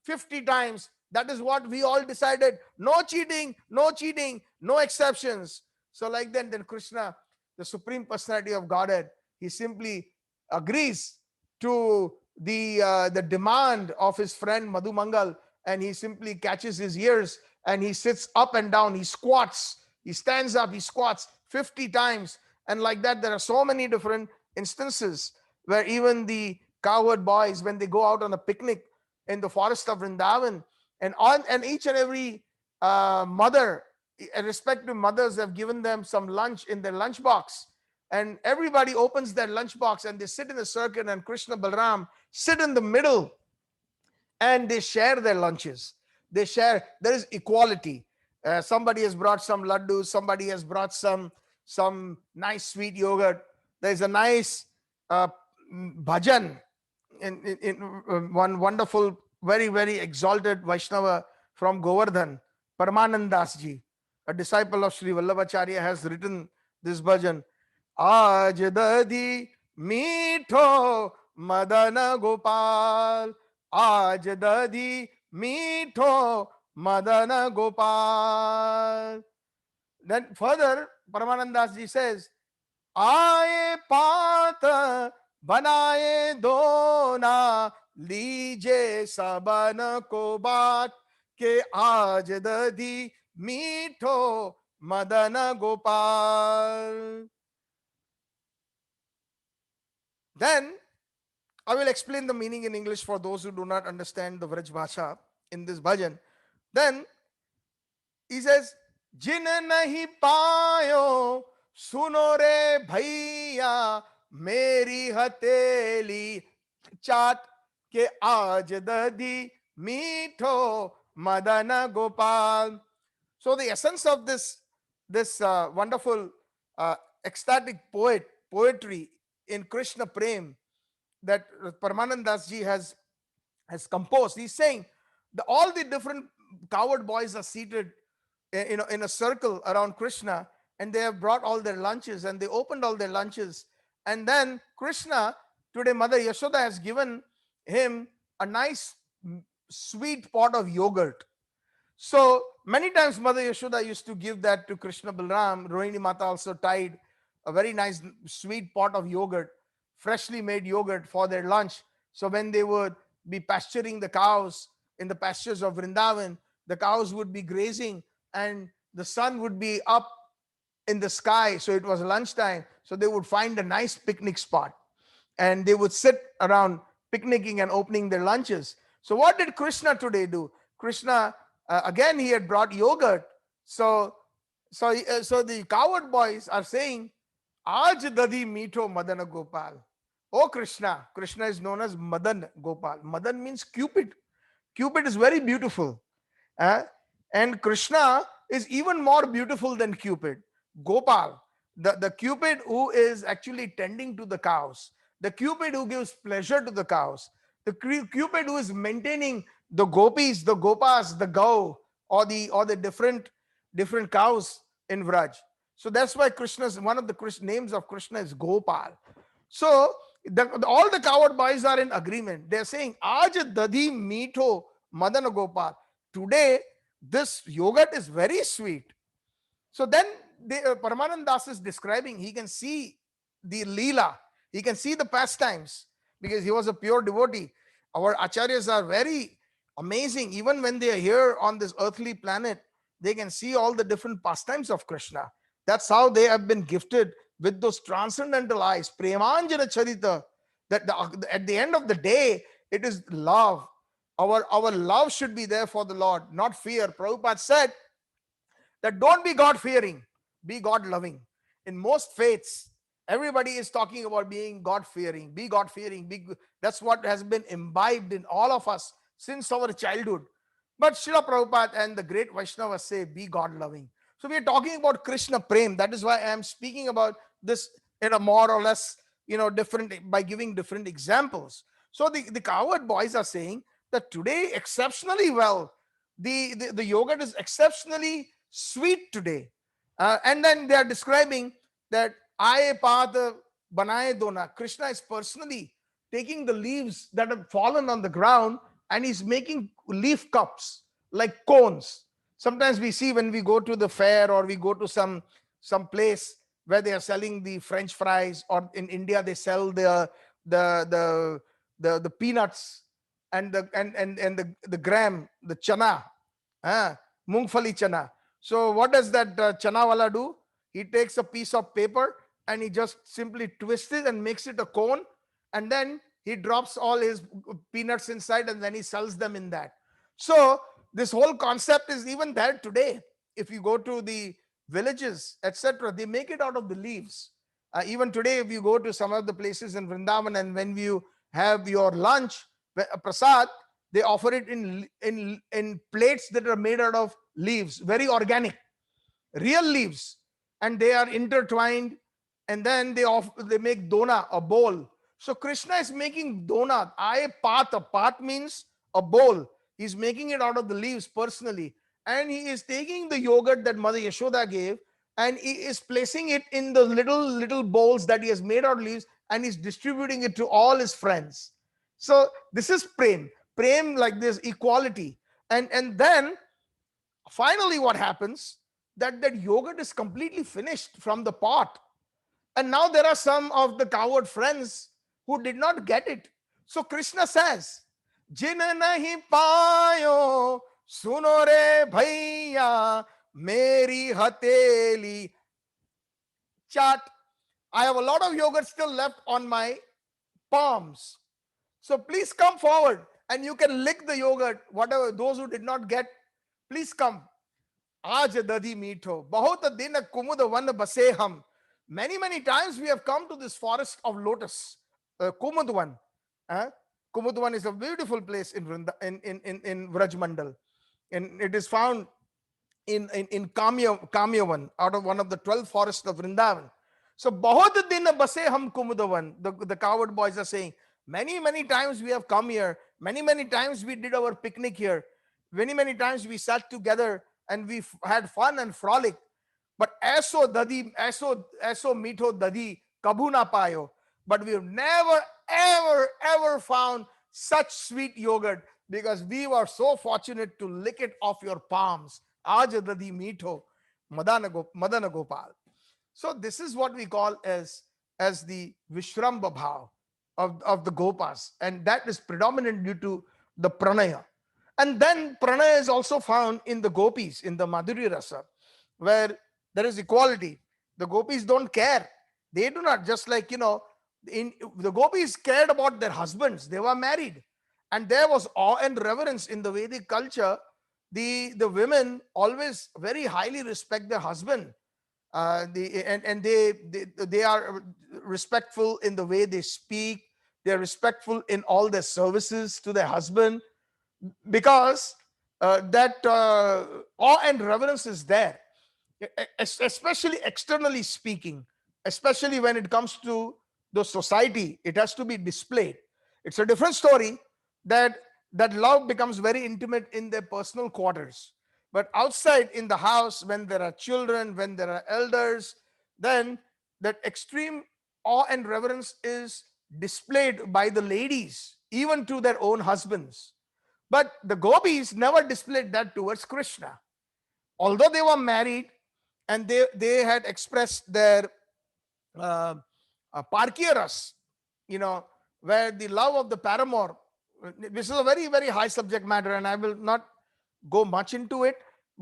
50 times. That is what we all decided. No cheating, no cheating, no exceptions. So like that, then Krishna, the Supreme Personality of Godhead, he simply agrees to the demand of his friend Madhu Mangal, and he simply catches his ears and he sits up and down, he squats, he stands up, he squats 50 times. And like that, there are so many different instances where even the cowherd boys, when they go out on a picnic in the forest of Vrindavan, and each and every mother, respective mothers, have given them some lunch in their lunch box, and everybody opens their lunch box and they sit in a circle, and Krishna Balram sit in the middle and they share their lunches. They share. There is equality. Somebody has brought some laddus, somebody has brought some nice sweet yogurt. There's a nice bhajan in one wonderful, very, very exalted Vaishnava from Govardhan, Paramanand Das ji, a disciple of Sri Vallabhacharya, has written this bhajan. Aaj dadi meetho Madana Gopal, Aaj dadi meetho Madana Gopal. Then further, Paramanand Das ji says, आए पात बनाए दोना लीजे सबन को बात के आज दधी मीठो Madan Gopal. Then I will explain the meaning in English for those who do not understand the Vraj Bhasha in this bhajan. Then he says, जिन नहीं पायो सुनो रे भैया मेरी हथेली चाट के आज दधी मीठो Madan gopal. So the essence of this wonderful ecstatic poetry in Krishna Prem that Paramanand Das ji has composed, he's saying that all the different cowherd boys are seated in a circle around Krishna, and they have brought all their lunches, and they opened all their lunches, and then Krishna, today Mother Yashoda has given him a nice sweet pot of yogurt. So many times Mother Yashoda used to give that to Krishna Balram. Rohini Mata also tied a very nice sweet pot of yogurt, freshly made yogurt, for their lunch. So when they would be pasturing the cows in the pastures of Vrindavan, the cows would be grazing and the sun would be up in the sky. So it was lunchtime. So they would find a nice picnic spot and they would sit around picnicking and opening their lunches. So what did Krishna today do? Krishna, again, he had brought yogurt. So the cowherd boys are saying, Aaj dadi meetho Madana Gopal. Oh Krishna. Krishna is known as Madan Gopal. Madan means Cupid. Cupid is very beautiful. And Krishna is even more beautiful than Cupid. Gopal, the Cupid who is actually tending to the cows, the Cupid who gives pleasure to the cows, the Cupid who is maintaining the gopis, the gopas, the gau, or the different cows in Vraj. So that's why Krishna's one of the names of Krishna is Gopal. So all the coward boys are in agreement. They're saying, Aaj dadi meetho Madana Gopal. Today, this yogurt is very sweet. So then Paramanand Das is describing, he can see the Leela, he can see the pastimes because he was a pure devotee. Our acharyas are very amazing. Even when they are here on this earthly planet, they can see all the different pastimes of Krishna. That's how they have been gifted with those transcendental eyes. Premanjana Charita. That at the end of the day, it is love. Our love should be there for the Lord, not fear. Prabhupada said that don't be God fearing, be God loving. In most faiths, everybody is talking about being God fearing, be God fearing. That's what has been imbibed in all of us since our childhood. But Srila Prabhupada and the great Vaishnavas say, be God loving. So we are talking about Krishna Prem. That is why I am speaking about this in a more or less, different, by giving different examples. So the coward boys are saying that today, exceptionally well, the yogurt is exceptionally sweet today. And then they are describing that Aaye path banaye dona. Krishna is personally taking the leaves that have fallen on the ground and he's making leaf cups like cones. Sometimes we see when we go to the fair or we go to some place where they are selling the French fries, or in India they sell the peanuts and the gram, the chana, mungfali chana. So what does that chana wala do? He takes a piece of paper and he just simply twists it and makes it a cone, and then he drops all his peanuts inside and then he sells them in that. So this whole concept is even there today. If you go to the villages, etc., they make it out of the leaves. Even today, if you go to some of the places in Vrindavan and when you have your lunch, prasad, they offer it in plates that are made out of leaves, very organic, real leaves, and they are intertwined, and then they make dona, a bowl. So Krishna is making dona. A path means a bowl. He's making it out of the leaves personally, and he is taking the yogurt that Mother Yashoda gave, and he is placing it in the little bowls that he has made out of leaves, and he's distributing it to all his friends. So this is prem, like this equality. And then finally what happens, that yogurt is completely finished from the pot, and now there are some of the coward friends who did not get it. So Krishna says, Jin nahi payo suno re bhaiya meri hateli chat. I have a lot of yogurt still left on my palms. So please come forward and you can lick the yogurt. Whatever, those who did not get, please come. Aaj dadi meetho, bahut din kumud van base hum. Many times we have come to this forest of lotus, Kumudvan. Kumudvan is a beautiful place in Vrajmandal, and it is found in Kamyavan, out of one of the 12 forests of Vrindavan. So bahut din base hum Kumudavan. The coward boys are saying, many times we have come here, many times we did our picnic here, many times we sat together and we had fun and frolic. But aso meetho dadi kabhu na payo. But we have never ever found such sweet yogurt, because we were so fortunate to lick it off your palms. Aaj dadi meetho Madana Gopal. So this is what we call as the Vishramba bhav of the Gopas, and that is predominant due to the pranaya. And then pranaya is also found in the gopis, in the Madhurya Rasa, where there is equality. The gopis don't care. They do not, just like, the gopis cared about their husbands. They were married. And there was awe and reverence in the Vedic culture. The women always very highly respect their husband. They are respectful in the way they speak. They are respectful in all their services to their husband, because that awe and reverence is there, especially externally speaking, especially when it comes to the society. It has to be displayed. It's a different story that love becomes very intimate in their personal quarters, but outside in the house, when there are children, when there are elders, then that extreme awe and reverence is displayed by the ladies, even to their own husbands. But the gopis never displayed that towards Krishna. Although they were married and they had expressed their uh, parkyaras, where the love of the paramour, this is a very, very high subject matter, and I will not go much into it,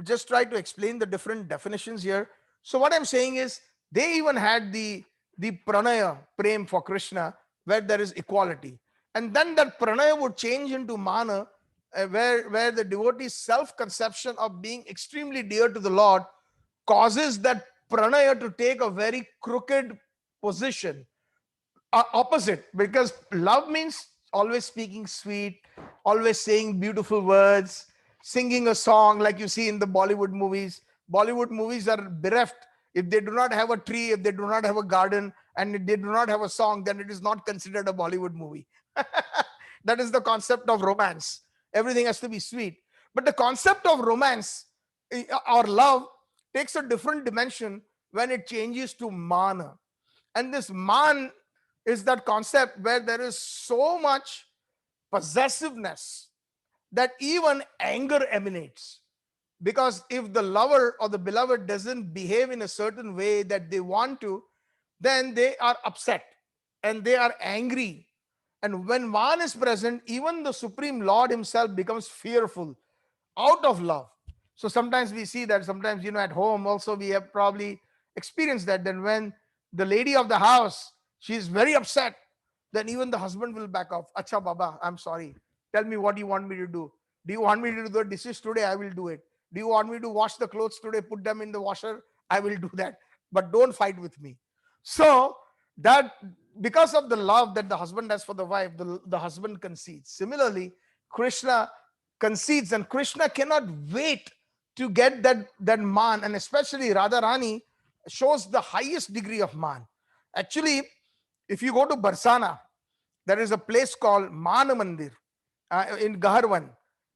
just try to explain the different definitions here. So what I'm saying is, they even had the pranaya, prem for Krishna, where there is equality. And then that pranaya would change into mana, where the devotee's self-conception of being extremely dear to the Lord causes that pranaya to take a very crooked position, opposite, because love means always speaking sweet, always saying beautiful words, singing a song like you see in the Bollywood movies. Bollywood movies are bereft. If they do not have a tree, if they do not have a garden, and if they do not have a song, then it is not considered a Bollywood movie. That is the concept of romance. Everything has to be sweet. But the concept of romance or love takes a different dimension when it changes to mana. And this man is that concept where there is so much possessiveness that even anger emanates. Because if the lover or the beloved doesn't behave in a certain way that they want to, then they are upset and they are angry. And when one is present, even the Supreme Lord himself becomes fearful out of love. So sometimes we see that, sometimes, at home also we have probably experienced that. Then when the lady of the house, she is very upset, then even the husband will back off. Acha Baba, I'm sorry. Tell me what you want me to do. Do you want me to do the dishes today? I will do it. Do you want me to wash the clothes today? Put them in the washer? I will do that. But don't fight with me. So that, because of the love that the husband has for the wife, the husband concedes. Similarly, Krishna concedes, and Krishna cannot wait to get that man, and especially Radharani shows the highest degree of man. Actually, if you go to Barsana, there is a place called Mana Mandir in Gaharwan.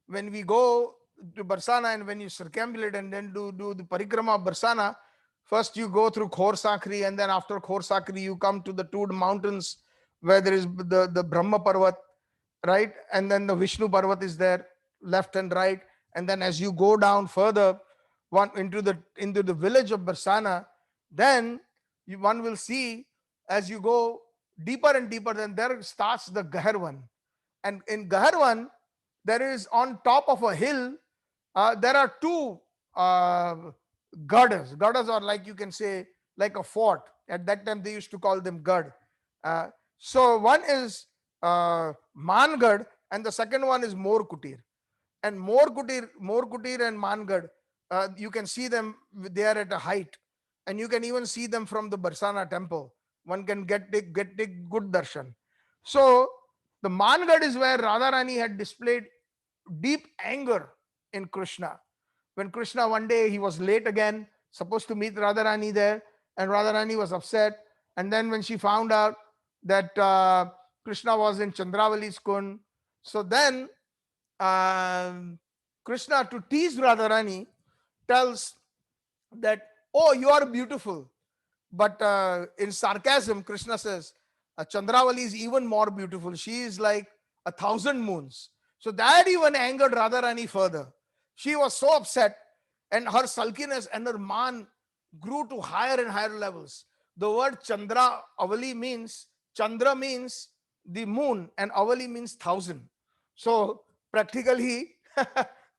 When we go to Barsana and when you circumambulate and then do the parikrama of Barsana, first you go through Khor Sakri, and then after Khor Sakri you come to the two mountains where there is the Brahma Parvat, right? And then the Vishnu Parvat is there, left and right. And then as you go down further into the village of Barsana, then one will see, as you go deeper and deeper, then there starts the Gaharwan. And in Gaharwan, there is, on top of a hill, there are two gardas. Gardas are, like you can say, like a fort. At that time, they used to call them gad. So one is Mangad, and the second one is Mor Kutir. And Mor Kutir and Mangad, you can see them, they are at a height. And you can even see them from the Barsana temple. One can get good darshan. So the Mangad is where Radharani had displayed deep anger in Krishna. When Krishna, one day he was late again, supposed to meet Radharani there, and Radharani was upset. And then when she found out that Krishna was in Chandravali's Kund, so then Krishna, to tease Radharani, tells that, oh, you are beautiful. But in sarcasm, Krishna says, Chandravali is even more beautiful. She is like 1,000 moons. So that even angered Radharani further. She was so upset, and her sulkiness and her man grew to higher and higher levels. The word Chandra, Avali means, Chandra means the moon, and Avali means 1,000. So practically,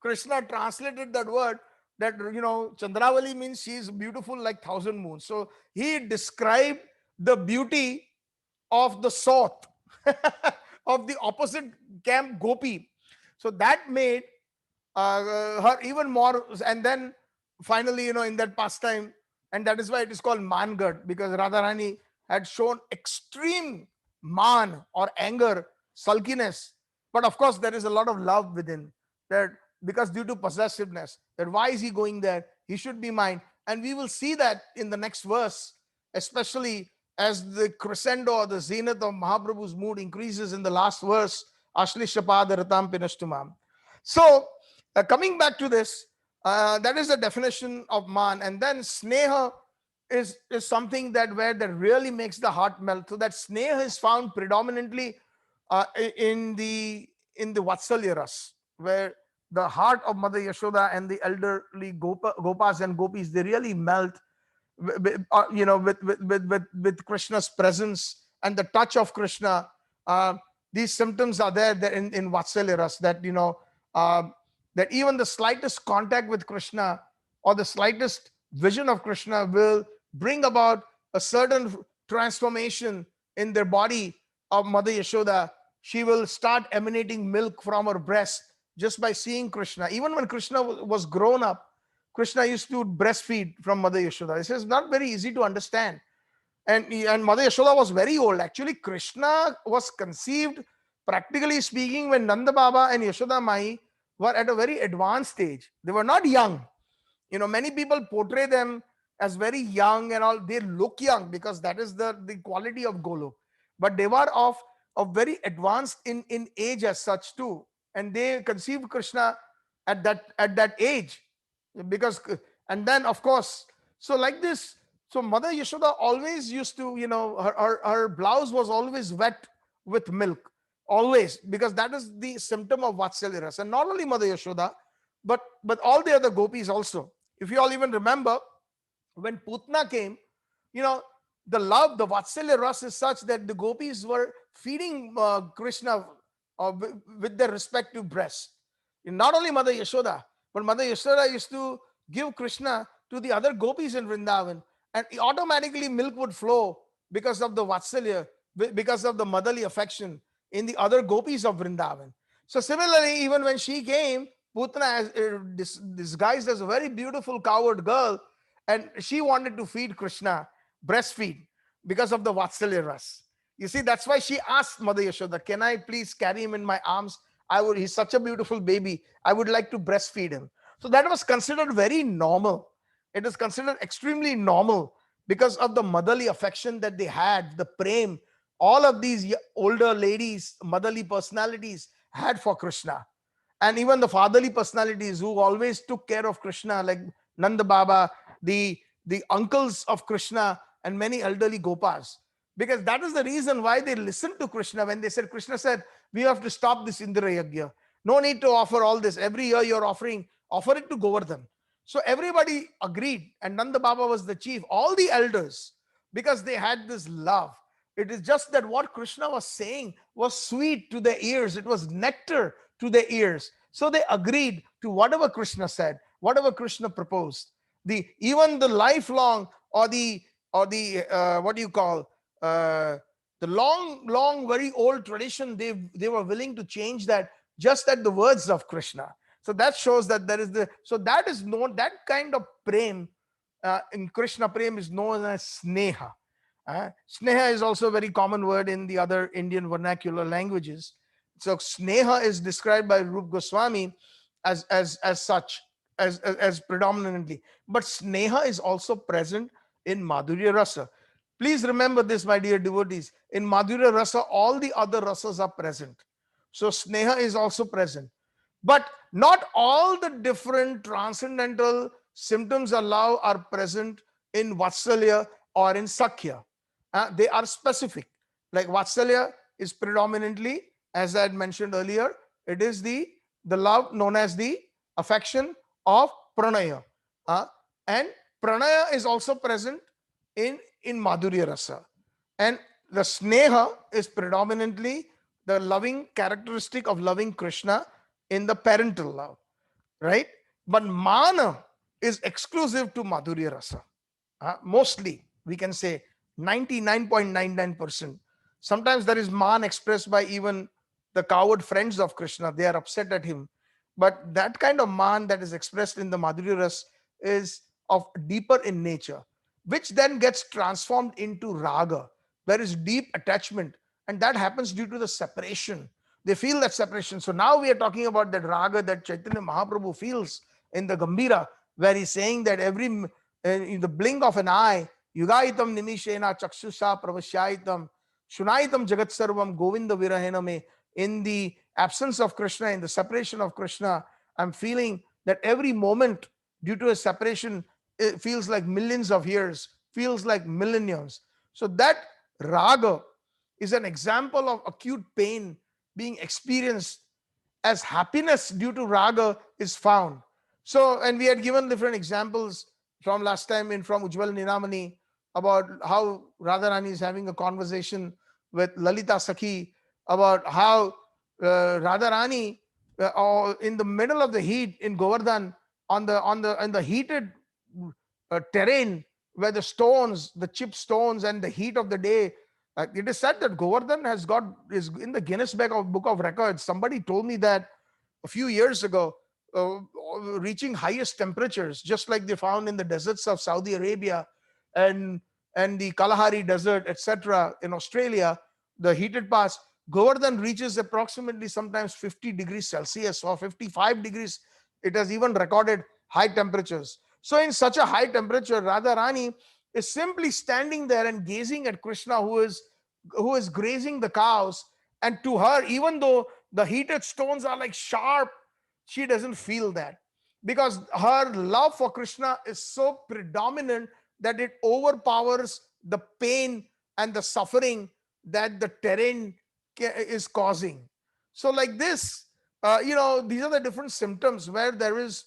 Krishna translated that word, that, Chandravali means she is beautiful like 1,000 moons. So he described the beauty of the south, of the opposite camp Gopi. So that made her even more. And then finally, in that pastime, and that is why it is called Mangad, because Radharani had shown extreme man or anger, sulkiness. But of course, there is a lot of love within that, because due to possessiveness, that why is he going there? He should be mine. And we will see that in the next verse, especially as the crescendo or the zenith of Mahaprabhu's mood increases in the last verse, Ashlishapada Ratam Pinashtumam. So coming back to this, that is the definition of man. And then Sneha is something that really makes the heart melt. So that sneha is found predominantly in the Vatsalya ras, where the heart of Mother Yashoda and the elderly Gopas and Gopis, they really melt with Krishna's presence and the touch of Krishna. uh, these symptoms are there in Vatsalya ras, that uh, that even the slightest contact with Krishna or the slightest vision of Krishna will bring about a certain transformation in their body of Mother Yashoda. She will start emanating milk from her breast just by seeing Krishna. Even when Krishna was grown up, Krishna used to breastfeed from Mother Yashoda. This is not very easy to understand. And Mother Yashoda was very old. Actually, Krishna was conceived, practically speaking, when Nanda Baba and Yashoda Mai were at a very advanced stage. They were not young. Many people portray them as very young and all. They look young because that is the quality of Golok. But they were of very advanced in age as such too. And they conceived Krishna at that age. Because and then of course, so like this, so Mother Yashoda always used to, her blouse was always wet with milk. Always, because that is the symptom of Vatsalya Rasa. And not only Mother Yashoda, but all the other gopis also. If you all even remember, when Putna came, you know, the love, the Vatsalya Ras is such that the gopis were feeding Krishna with their respective breasts. Not only Mother Yashoda, but Mother Yashoda used to give Krishna to the other gopis in Vrindavan, and automatically milk would flow because of the Vatsalya, because of the motherly affection in the other gopis of Vrindavan. So similarly, even when she came, Putna, disguised as a very beautiful coward girl, and she wanted to feed Krishna, breastfeed, because of the Vatsalya Ras. You see, that's why she asked Mother Yashoda, "Can I please carry him in my arms? He's such a beautiful baby. I would like to breastfeed him." So that was considered very normal. It is considered extremely normal because of the motherly affection that they had, the prem. All of these older ladies, motherly personalities had for Krishna. And even the fatherly personalities who always took care of Krishna, like Nanda Baba, the uncles of Krishna, and many elderly Gopas. Because that is the reason why they listened to Krishna when they said, Krishna said, we have to stop this Indra Yagya. No need to offer all this. Every year you're offering, offer it to Govardhan. So everybody agreed, and Nanda Baba was the chief, all the elders, because they had this love. It is just that what Krishna was saying was sweet to their ears. It was nectar to their ears. So they agreed to whatever Krishna said, whatever Krishna proposed. Even the lifelong, or the what do you call, the long, very old tradition, they were willing to change that just at the words of Krishna. So that shows that there is that is known, that kind of prem in Krishna prem is known as sneha. Sneha is also a very common word in the other Indian vernacular languages. So sneha is described by Rup Goswami as such, as predominantly. But sneha is also present in Madhurya Rasa. Please remember this, my dear devotees. In Madhurya Rasa, all the other rasas are present. So sneha is also present. But not all the different transcendental symptoms are present in Vatsalya or in Sakhya. They are specific. Like Vatsalya is predominantly, as I had mentioned earlier, it is the love known as the affection of Pranaya. And Pranaya is also present in Madhurya Rasa. And the Sneha is predominantly the loving characteristic of loving Krishna in the parental love, right? But Mana is exclusive to Madhurya Rasa. Mostly, we can say 99.99%. Sometimes there is man expressed by even the coward friends of Krishna. They are upset at him. But that kind of man that is expressed in the Madhurya Ras is of deeper in nature, which then gets transformed into raga. There is deep attachment, and that happens due to the separation. They feel that separation. So now we are talking about that raga that Chaitanya Mahaprabhu feels in the Gambhira, where he's saying that in the blink of an eye, yugaitam nimishena chakshusha pravashaitam shunaitam jagat sarvam govinda virahena me. In the absence of Krishna, in the separation of Krishna, I'm feeling that every moment due to a separation, it feels like millions of years feels like millenniums. So that raga is an example of acute pain being experienced as happiness due to raga is found. So, and we had given different examples from last time in from Ujjwal Niramani about how Radharani is having a conversation with Lalita Sakhi about how Radharani in the middle of the heat in Govardhan on the heated terrain where the stones, the chip stones, and the heat of the day. It is said that Govardhan is in the Guinness Book of Records. Somebody told me that a few years ago, reaching highest temperatures, just like they found in the deserts of Saudi Arabia and the Kalahari Desert, etc. in Australia, the heated parts. Govardhan reaches approximately sometimes 50 degrees Celsius or 55 degrees. It has even recorded high temperatures. So in such a high temperature, Radharani is simply standing there and gazing at Krishna, who is grazing the cows. And to her, even though the heated stones are like sharp, she doesn't feel that, because her love for Krishna is so predominant that it overpowers the pain and the suffering that the terrain is causing. So like this, these are the different symptoms where there is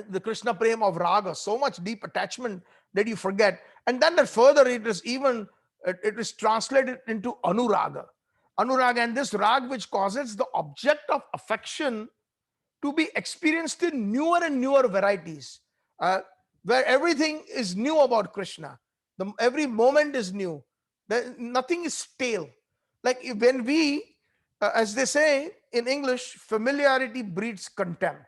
the Krishna prema of raga, so much deep attachment that you forget. And then that further it is translated into anuraga. Anuraga, and this rag which causes the object of affection to be experienced in newer and newer varieties, uh, where everything is new about Krishna. Every moment is new. Nothing is stale. Like when as they say in English, familiarity breeds contempt.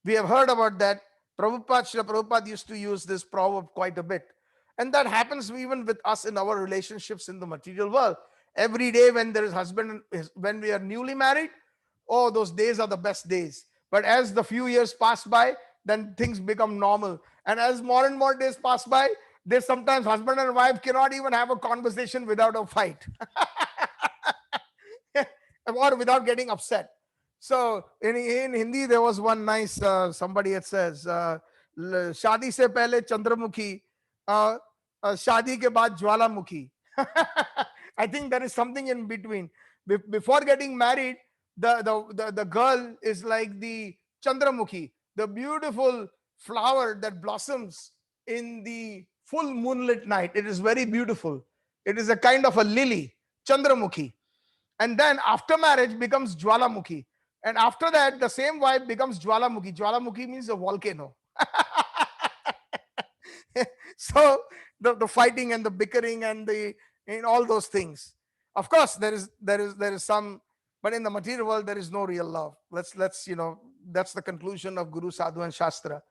We have heard about that. Srila Prabhupada used to use this proverb quite a bit. And that happens even with us in our relationships in the material world. Every day when there is when we are newly married, oh, those days are the best days. But as the few years pass by, then things become normal. And as more and more days pass by, there's sometimes husband and wife cannot even have a conversation without a fight or without getting upset. So in Hindi, there was one nice, somebody it says, Shadi se pehle Chandramukhi, Shadi ke baad Jwalamukhi. I think there is something in between. Before getting married, the girl is like the Chandramukhi, the beautiful flower that blossoms in the full moonlit night. It is very beautiful. It is a kind of a lily, Chandramukhi. And then after marriage becomes Jwalamukhi. And after that, the same wife becomes Jwalamukhi. Jwalamukhi means a volcano. So the fighting and the bickering and all those things. Of course, there is some, but in the material world there is no real love. Let's that's the conclusion of Guru, Sadhu, and Shastra.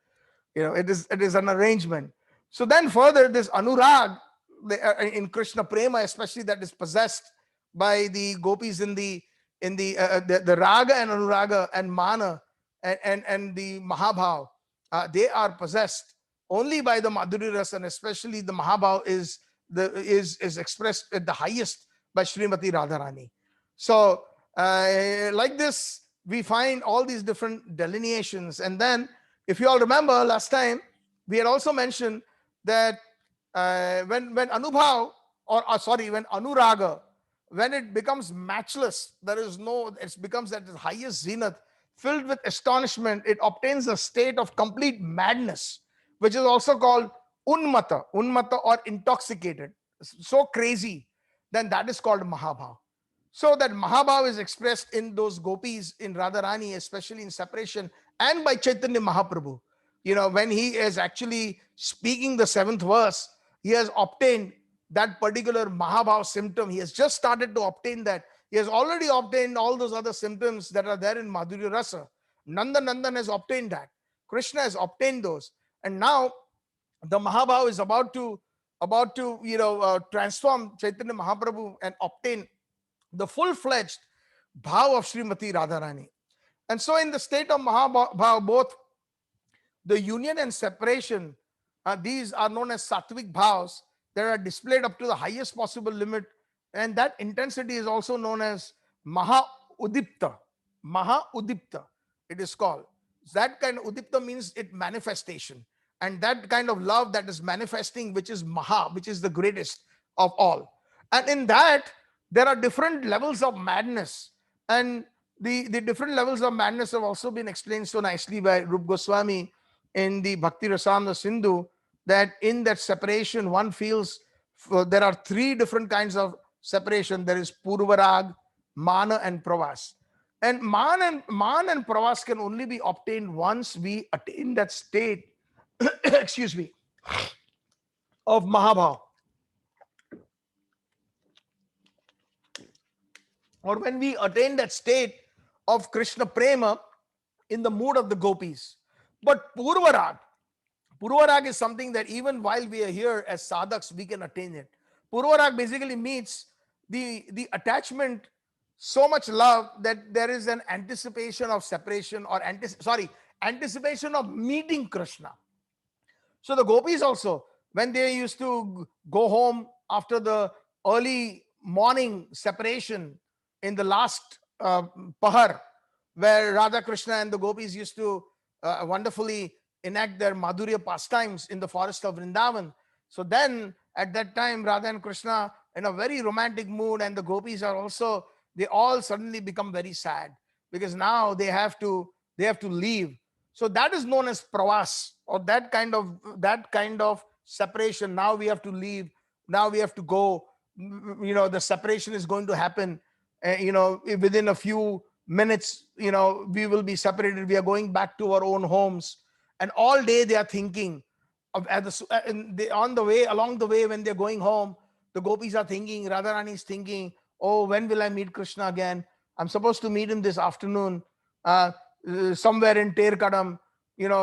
It is an arrangement. So then further, this anurag in Krishna prema, especially, that is possessed by the gopis in the raga and anuraga and mana and the mahabhav. They are possessed only by the madhuri rasa, and especially the mahabhav is expressed at the highest by Srimati Radharani. So like this, we find all these different delineations. And then, if you all remember last time, we had also mentioned that when anubhav, when anuraga, when it becomes matchless, it becomes at its highest zenith, filled with astonishment, it obtains a state of complete madness, which is also called unmata or intoxicated, so crazy, then that is called mahabhav. So that mahabhav is expressed in those gopis, in Radharani, especially in separation, and by Chaitanya Mahaprabhu. When he is actually speaking the seventh verse, he has obtained that particular mahabhav symptom. He has just started to obtain that. He has already obtained all those other symptoms that are there in Madhurya Rasa. Nandan has obtained that. Krishna has obtained those. And now the mahabhav is about to transform Chaitanya Mahaprabhu and obtain the full-fledged bhav of Srimati Radharani. And so in the state of mahabhav, both the union and separation, these are known as sattvic bhavs, that are displayed up to the highest possible limit. And that intensity is also known as maha udipta. Maha udipta, it is called. That kind of udipta means it manifestation. and that kind of love that is manifesting, which is Maha, which is the greatest of all. And in that, there are different levels of madness. And the different levels of madness have also been explained so nicely by Rup Goswami in the Bhakti Rasamrita Sindhu, that in that separation, one feels there are three different kinds of separation. There is Purvarag, Mana, and Pravas. And Man and Pravas can only be obtained once we attain that state, excuse me, of Mahabhav. Or when we attain that state of Krishna Prema in the mood of the gopis. But Purvarag is something that even while we are here as sadhaks, we can attain it. Purvarag basically means the attachment, so much love that there is an anticipation of separation, or anticipation of meeting Krishna. So the gopis also, when they used to go home after the early morning separation in the last pahar, where Radha Krishna and the gopis used to wonderfully enact their Madhurya pastimes in the forest of Vrindavan. So then at that time, Radha and Krishna in a very romantic mood, and the gopis are also, they all suddenly become very sad, because now they have to leave. So that is known as pravas, or that kind of separation. Now we have to leave. Now we have to go. The separation is going to happen. Within a few minutes, we will be separated. We are going back to our own homes, and all day they are thinking of along the way when they're going home. The gopis are thinking, Radharani is thinking, oh, when will I meet Krishna again? I'm supposed to meet him this afternoon. Somewhere in Terkadam,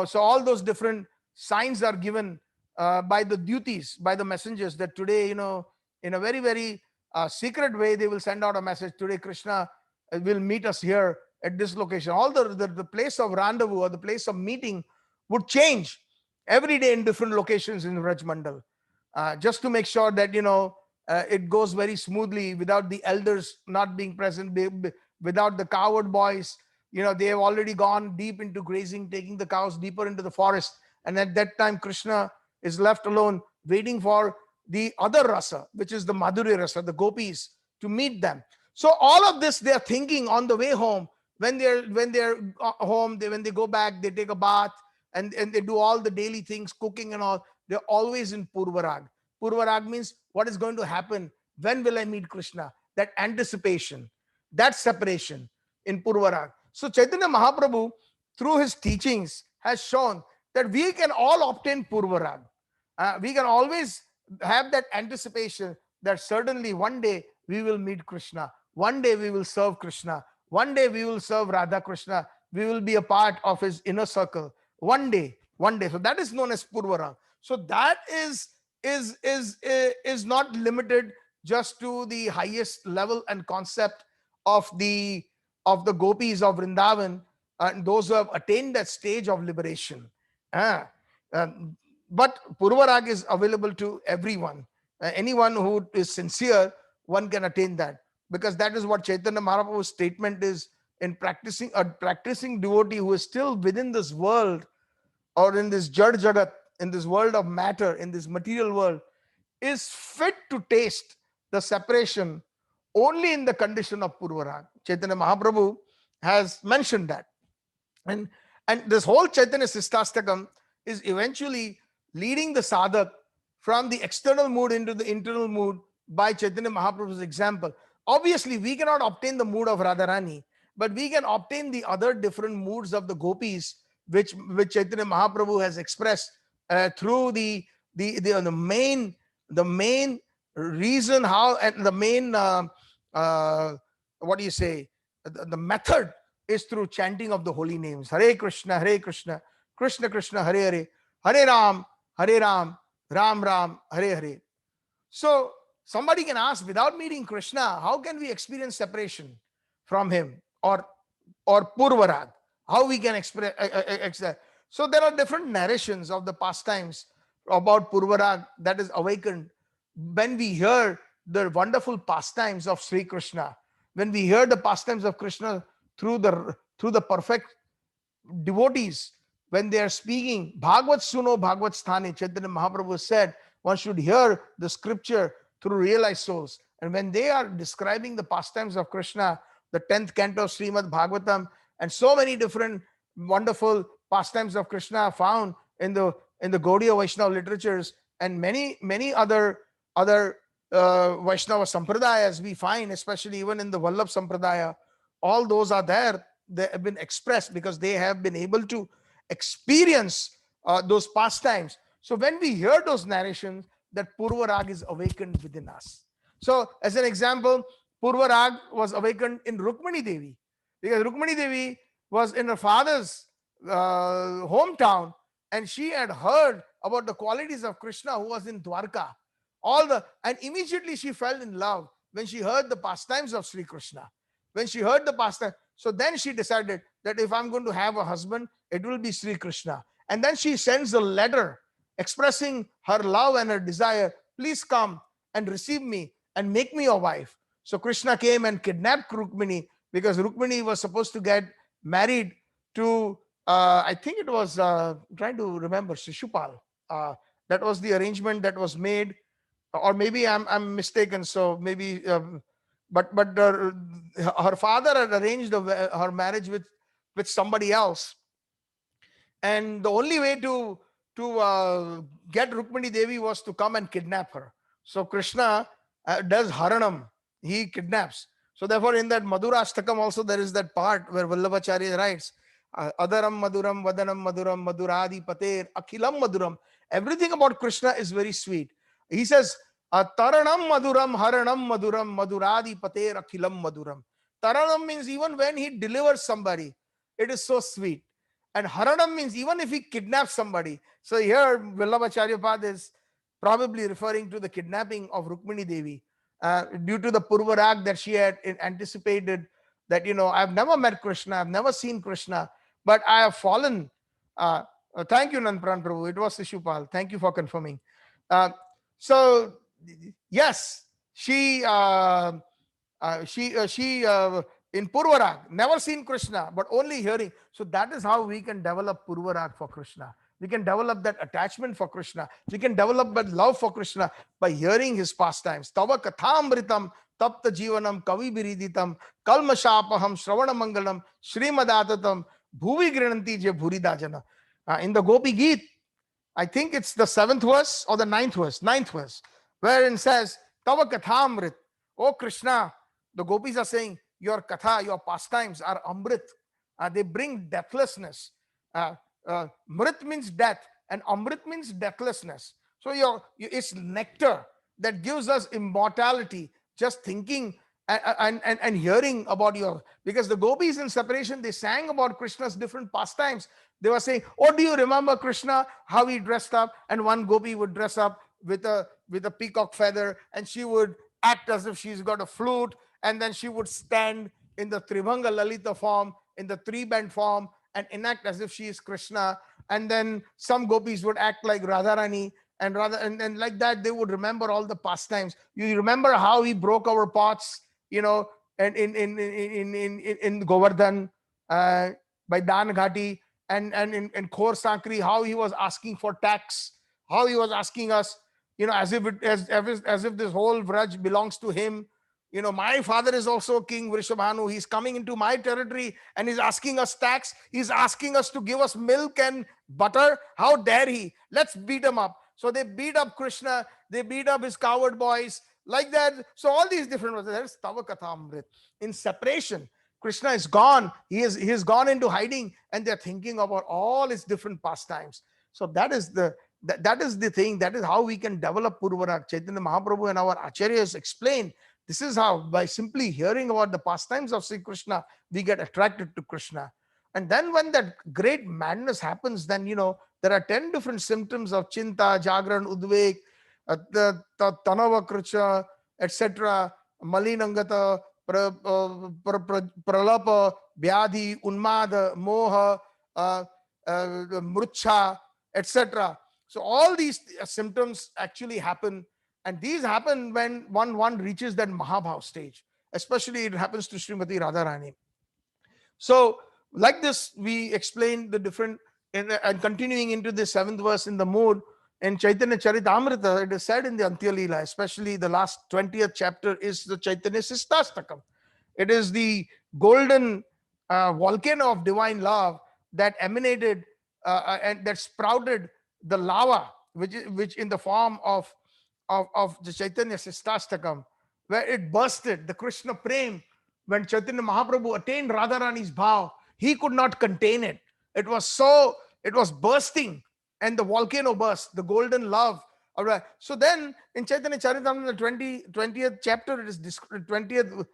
so all those different signs are given by the duties, by the messengers, that today, in a very, very secret way, they will send out a message. Today, Krishna will meet us here at this location. All the place of rendezvous or the place of meeting would change every day in different locations in Raj Mandal, just to make sure that, it goes very smoothly without the elders not being present, without the cowherd boys. They have already gone deep into grazing, taking the cows deeper into the forest. And at that time, Krishna is left alone, waiting for the other rasa, which is the Madhurya rasa, the gopis, to meet them. So all of this they are thinking on the way home. When they're home, when they go back, they take a bath, and they do all the daily things, cooking and all. They're always in Purvarag. Purvarag means what is going to happen. When will I meet Krishna? That anticipation, that separation in Purvarag. So Chaitanya Mahaprabhu, through his teachings, has shown that we can all obtain Purvarag. We can always have that anticipation that certainly one day we will meet Krishna. One day we will serve Krishna. One day we will serve Radha Krishna. We will be a part of his inner circle. One day. So that is known as Purvarag. So that is not limited just to the highest level and concept of the gopis of Vrindavan, and those who have attained that stage of liberation. But Purvarag is available to everyone. Anyone who is sincere, one can attain that, because that is what Chaitanya Mahaprabhu's statement is. In practicing, a practicing devotee who is still within this world, or in this Jad Jagat, in this world of matter, in this material world, is fit to taste the separation only in the condition of Purvarag. Chaitanya Mahaprabhu has mentioned that. And this whole Chaitanya Shikashtakam is eventually leading the sadhak from the external mood into the internal mood by Chaitanya Mahaprabhu's example. Obviously, we cannot obtain the mood of Radharani, but we can obtain the other different moods of the gopis, which Chaitanya Mahaprabhu has expressed through the main reason how, and the main what do you say, the method is through chanting of the holy names. Hare Krishna, Krishna Krishna, Hare Hare, Hare Ram, Ram Ram, Hare Hare. So somebody can ask, without meeting Krishna, how can we experience separation from him, or Purvarag? How we can express? So there are different narrations of the pastimes about Purvarag that is awakened when we hear the wonderful pastimes of Sri Krishna. When we hear the pastimes of Krishna through the perfect devotees, when they are speaking, Bhagavad Suno Bhagavad Sthane, Chaitanya Mahaprabhu said, one should hear the scripture through realized souls. And when they are describing the pastimes of Krishna, the 10th canto of Srimad Bhagavatam, and so many different wonderful pastimes of Krishna are found in the Gaudiya Vaishnava literatures, and many other Vaishnava Sampradayas we find, especially even in the Vallabh Sampradaya, all those are there. They have been expressed because they have been able to experience those pastimes. So when we hear those narrations, that Purva Rag is awakened within us. So as an example, Purva Rag was awakened in Rukmani Devi, because Rukmani Devi was in her father's hometown, and she had heard about the qualities of Krishna who was in Dwarka. And immediately she fell in love when she heard the pastimes of Sri Krishna. When she heard the pastime, so then she decided that if I'm going to have a husband, it will be Sri Krishna. And then she sends a letter expressing her love and her desire. Please come and receive me and make me your wife. So Krishna came and kidnapped Rukmini, because Rukmini was supposed to get married to, I think it was, trying to remember, Shishupal. That was the arrangement that was made, or maybe I'm mistaken. So maybe, but her father had arranged her marriage with somebody else, and the only way to get Rukmini Devi was to come and kidnap her. So Krishna does haranam, he kidnaps. So therefore, in that Madhurashtakam also there is that part where Vallabhacharya writes, Adaram Maduram Vadanam Maduram Madhuradi Pater Akhilam Maduram. Everything about Krishna is very sweet. He says, Taranam Maduram Haranam Maduram Madhuradi Pater Akhilam Maduram. Taranam means even when he delivers somebody, it is so sweet. And Haranam means even if he kidnaps somebody. So here Vallabhacharya Pad is probably referring to the kidnapping of Rukmini Devi, due to the Purva Rag that she had anticipated, that, I've never met Krishna, I've never seen Krishna, but I have fallen. Thank you, Nanpran Prabhu. It was Shishupal. Thank you for confirming. So yes, she in Purvarag, never seen Krishna, but only hearing. So that is how we can develop Purvarag for Krishna. We can develop that attachment for Krishna. We can develop that love for Krishna by hearing his pastimes. Tava kathamritam tapta jivanam kavi biriditam kalmashapaham shravana mangalam shrimadatatam bhuvi grinanti je bhuridajana. In the Gopi Geet, I think it's the 7th verse or the 9th verse, wherein says, Tava kathamrit, oh Krishna, the gopis are saying, your katha, your pastimes are amrit. They bring deathlessness. Mrit means death, and amrit means deathlessness. So it's nectar that gives us immortality, just thinking and hearing about because the gopis in separation, they sang about Krishna's different pastimes. They were saying, oh, do you remember Krishna, how he dressed up? And one gopi would dress up with a peacock feather, and she would act as if she's got a flute, and then she would stand in the Tribhanga Lalita form, in the three-band form, and enact as if she is Krishna. And then some gopis would act like Radharani, and like that they would remember all the pastimes. You remember how he broke our pots, and in Govardhan, by Dan Ghati, and in Khor Sankri, how he was asking for tax, how he was asking us, as if this whole Vraj belongs to him. My father is also King Vrishabhanu. He's coming into my territory and he's asking us tax. He's asking us to give us milk and butter. How dare he? Let's beat him up. So they beat up Krishna. They beat up his coward boys like that. So all these different ones. There's Tava Kathamrit. In separation, Krishna is gone. He has gone into hiding, and they're thinking about all his different pastimes. So that is the thing. That is how we can develop Purvarag. Chaitanya Mahaprabhu and our acharyas explain. This is how, by simply hearing about the pastimes of Sri Krishna, we get attracted to Krishna. And then when that great madness happens, then, there are 10 different symptoms of Chinta, Jagran, Udvek, the Tanava Krucha, etc., Malinangata, Pralapa, Vyadhi, Unmada, Moha, Mrucha, etc. So all these symptoms actually happen. And these happen when one reaches that Mahabhav stage. Especially it happens to Srimati Radharani. So like this, we explained the different and continuing into the 7th verse in the mood, in Chaitanya Charitamrita, it is said in the Antya Leela, especially the last 20th chapter, is the Chaitanya Shikashtakam. It is the golden volcano of divine love that emanated and that sprouted the lava, which in the form of the Chaitanya Shikashtakam, where it bursted the Krishna Prem. When Chaitanya Mahaprabhu attained Radharani's bhav, he could not contain it. It was bursting, and the volcano burst, the golden love. All right. So then in Chaitanya Charitamrita, the 20th chapter, it is 20th,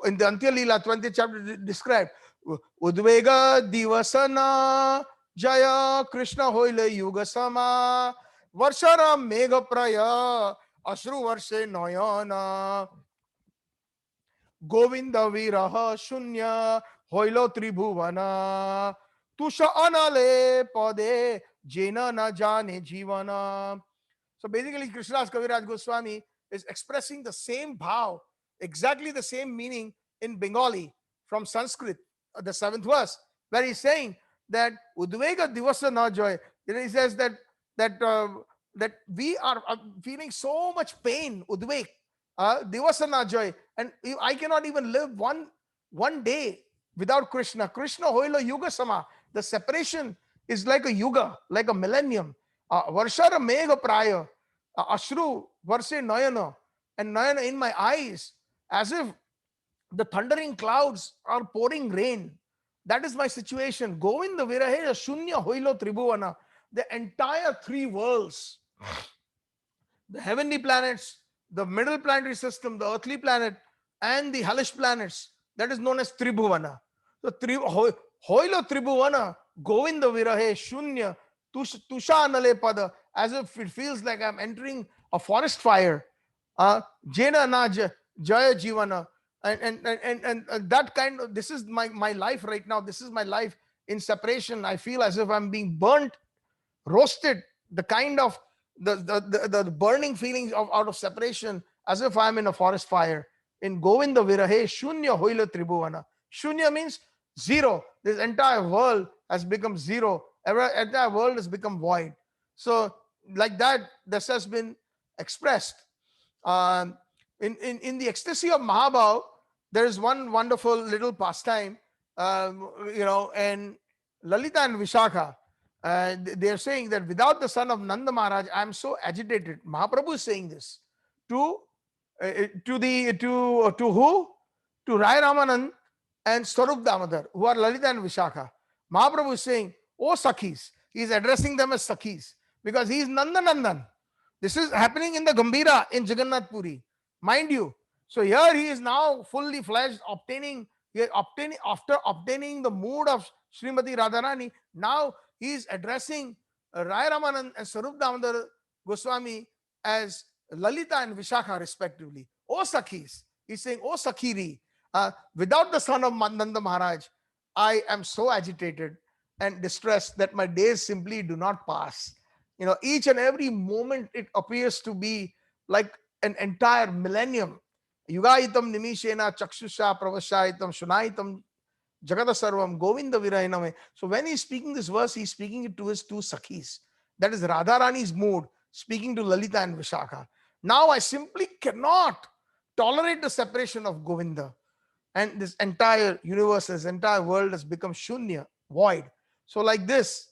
in the Antya Leela, 20th chapter, described Udvega Divasana Jaya Krishna Hoile Yuga Sama Varshara Mega Praya Ashru Varshe Noyana Govinda Viraha Shunya Hoilo Tribhuvana Tusha Anale Pade Jena Na Jane Jivana. So basically, Krishnadas Kaviraj Goswami is expressing the same bhav, exactly the same meaning in Bengali from Sanskrit, the 7th verse, where he's saying that Udvega Divasa Na Joy. He says that we are feeling so much pain, Udveg, Divasa Na Joy, and I cannot even live one day without Krishna. Krishna Hoila Yuga Sama. The separation is like a yuga, like a millennium. Varshara Mega Praya. Ashru Varse Nayana, and Nayana in my eyes, as if the thundering clouds are pouring rain. That is my situation. Govinda Virahe Shunya Hoilo Tribhuvana. The entire 3 worlds, the heavenly planets, the middle planetary system, the earthly planet, and the hellish planets, that is known as Tribhuvana. So Hoilo Tribhuvana, Govinda Virahe Shunya Tusha Anale Pada, as if it feels like I'm entering a forest fire. Jena Na Jaya Jivana. And that kind of, this is my life right now. This is my life in separation. I feel as if I'm being burnt, roasted, the kind of the burning feelings out of separation, as if I'm in a forest fire. In Govinda Virahe Shunya Hoila Tribhuvana. Shunya means zero. This entire world has become zero. Entire world has become void. So like that, this has been expressed. In the ecstasy of Mahabhav, there is one wonderful little pastime, and Lalita and Vishakha, they are saying that without the son of Nanda Maharaj, I am so agitated. Mahaprabhu is saying this to who? To Rai Ramanand and Swarup Damodar, who are Lalita and Vishakha. Mahaprabhu is saying, "Oh Sakhis," he is addressing them as Sakhis because he is Nanda Nandan. This is happening in the Gambhira in Jagannath Puri, mind you. So here he is now fully fledged, after obtaining the mood of Srimati Radharani. Now he is addressing Rai Ramanand and Swarup Damodar Goswami as Lalita and Vishakha respectively. Oh Sakhis, he's saying, "Oh Sakhiri, without the son of Nanda Maharaj, I am so agitated and distressed that my days simply do not pass." Each and every moment it appears to be like an entire millennium. Yugaitam nimishena chakshusha pravashaitam shunaitam jagata sarvam govinda virainame. So when he's speaking this verse, he's speaking it to his 2 Sakhis. That is Radharani's mood, speaking to Lalita and Vishakha. Now I simply cannot tolerate the separation of Govinda. And this entire universe, this entire world has become shunya, void. So like this.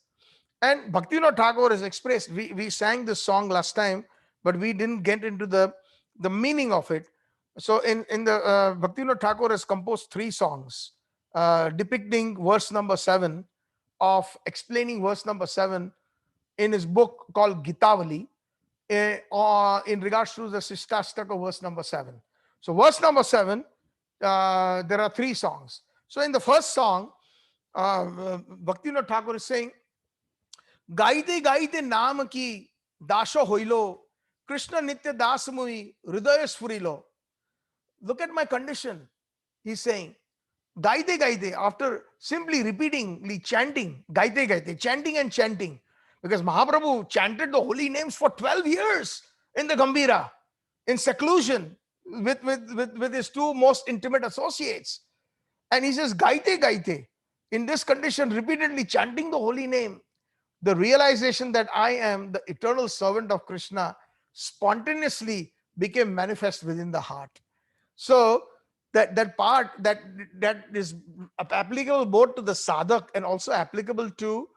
And Bhaktivinoda Thakur has expressed, we sang this song last time, but we didn't get into the meaning of it. So in the Bhaktivinoda Thakur has composed 3 songs depicting verse number 7, of explaining verse number 7 in his book called Gitavali, in regards to the Shikashtaka verse number 7. So verse number 7, there are 3 songs. So in the first song, Bhaktivinoda Thakur is saying, गाइते गाइते नाम की दासो होइलो कृष्ण नित्य दास मुई हृदय स्फुरिलो. Look at my condition, he's saying. Gaite gaite, after simply repeatedly chanting, gaite gaite, chanting and chanting, because Mahaprabhu chanted the holy names for 12 years in the Gambhira, in seclusion with his 2 most intimate associates. And he says, gaite gaite, in this condition, repeatedly chanting the holy name, the realization that I am the eternal servant of Krishna spontaneously became manifest within the heart. So that part that is applicable both to the sadhak and also applicable to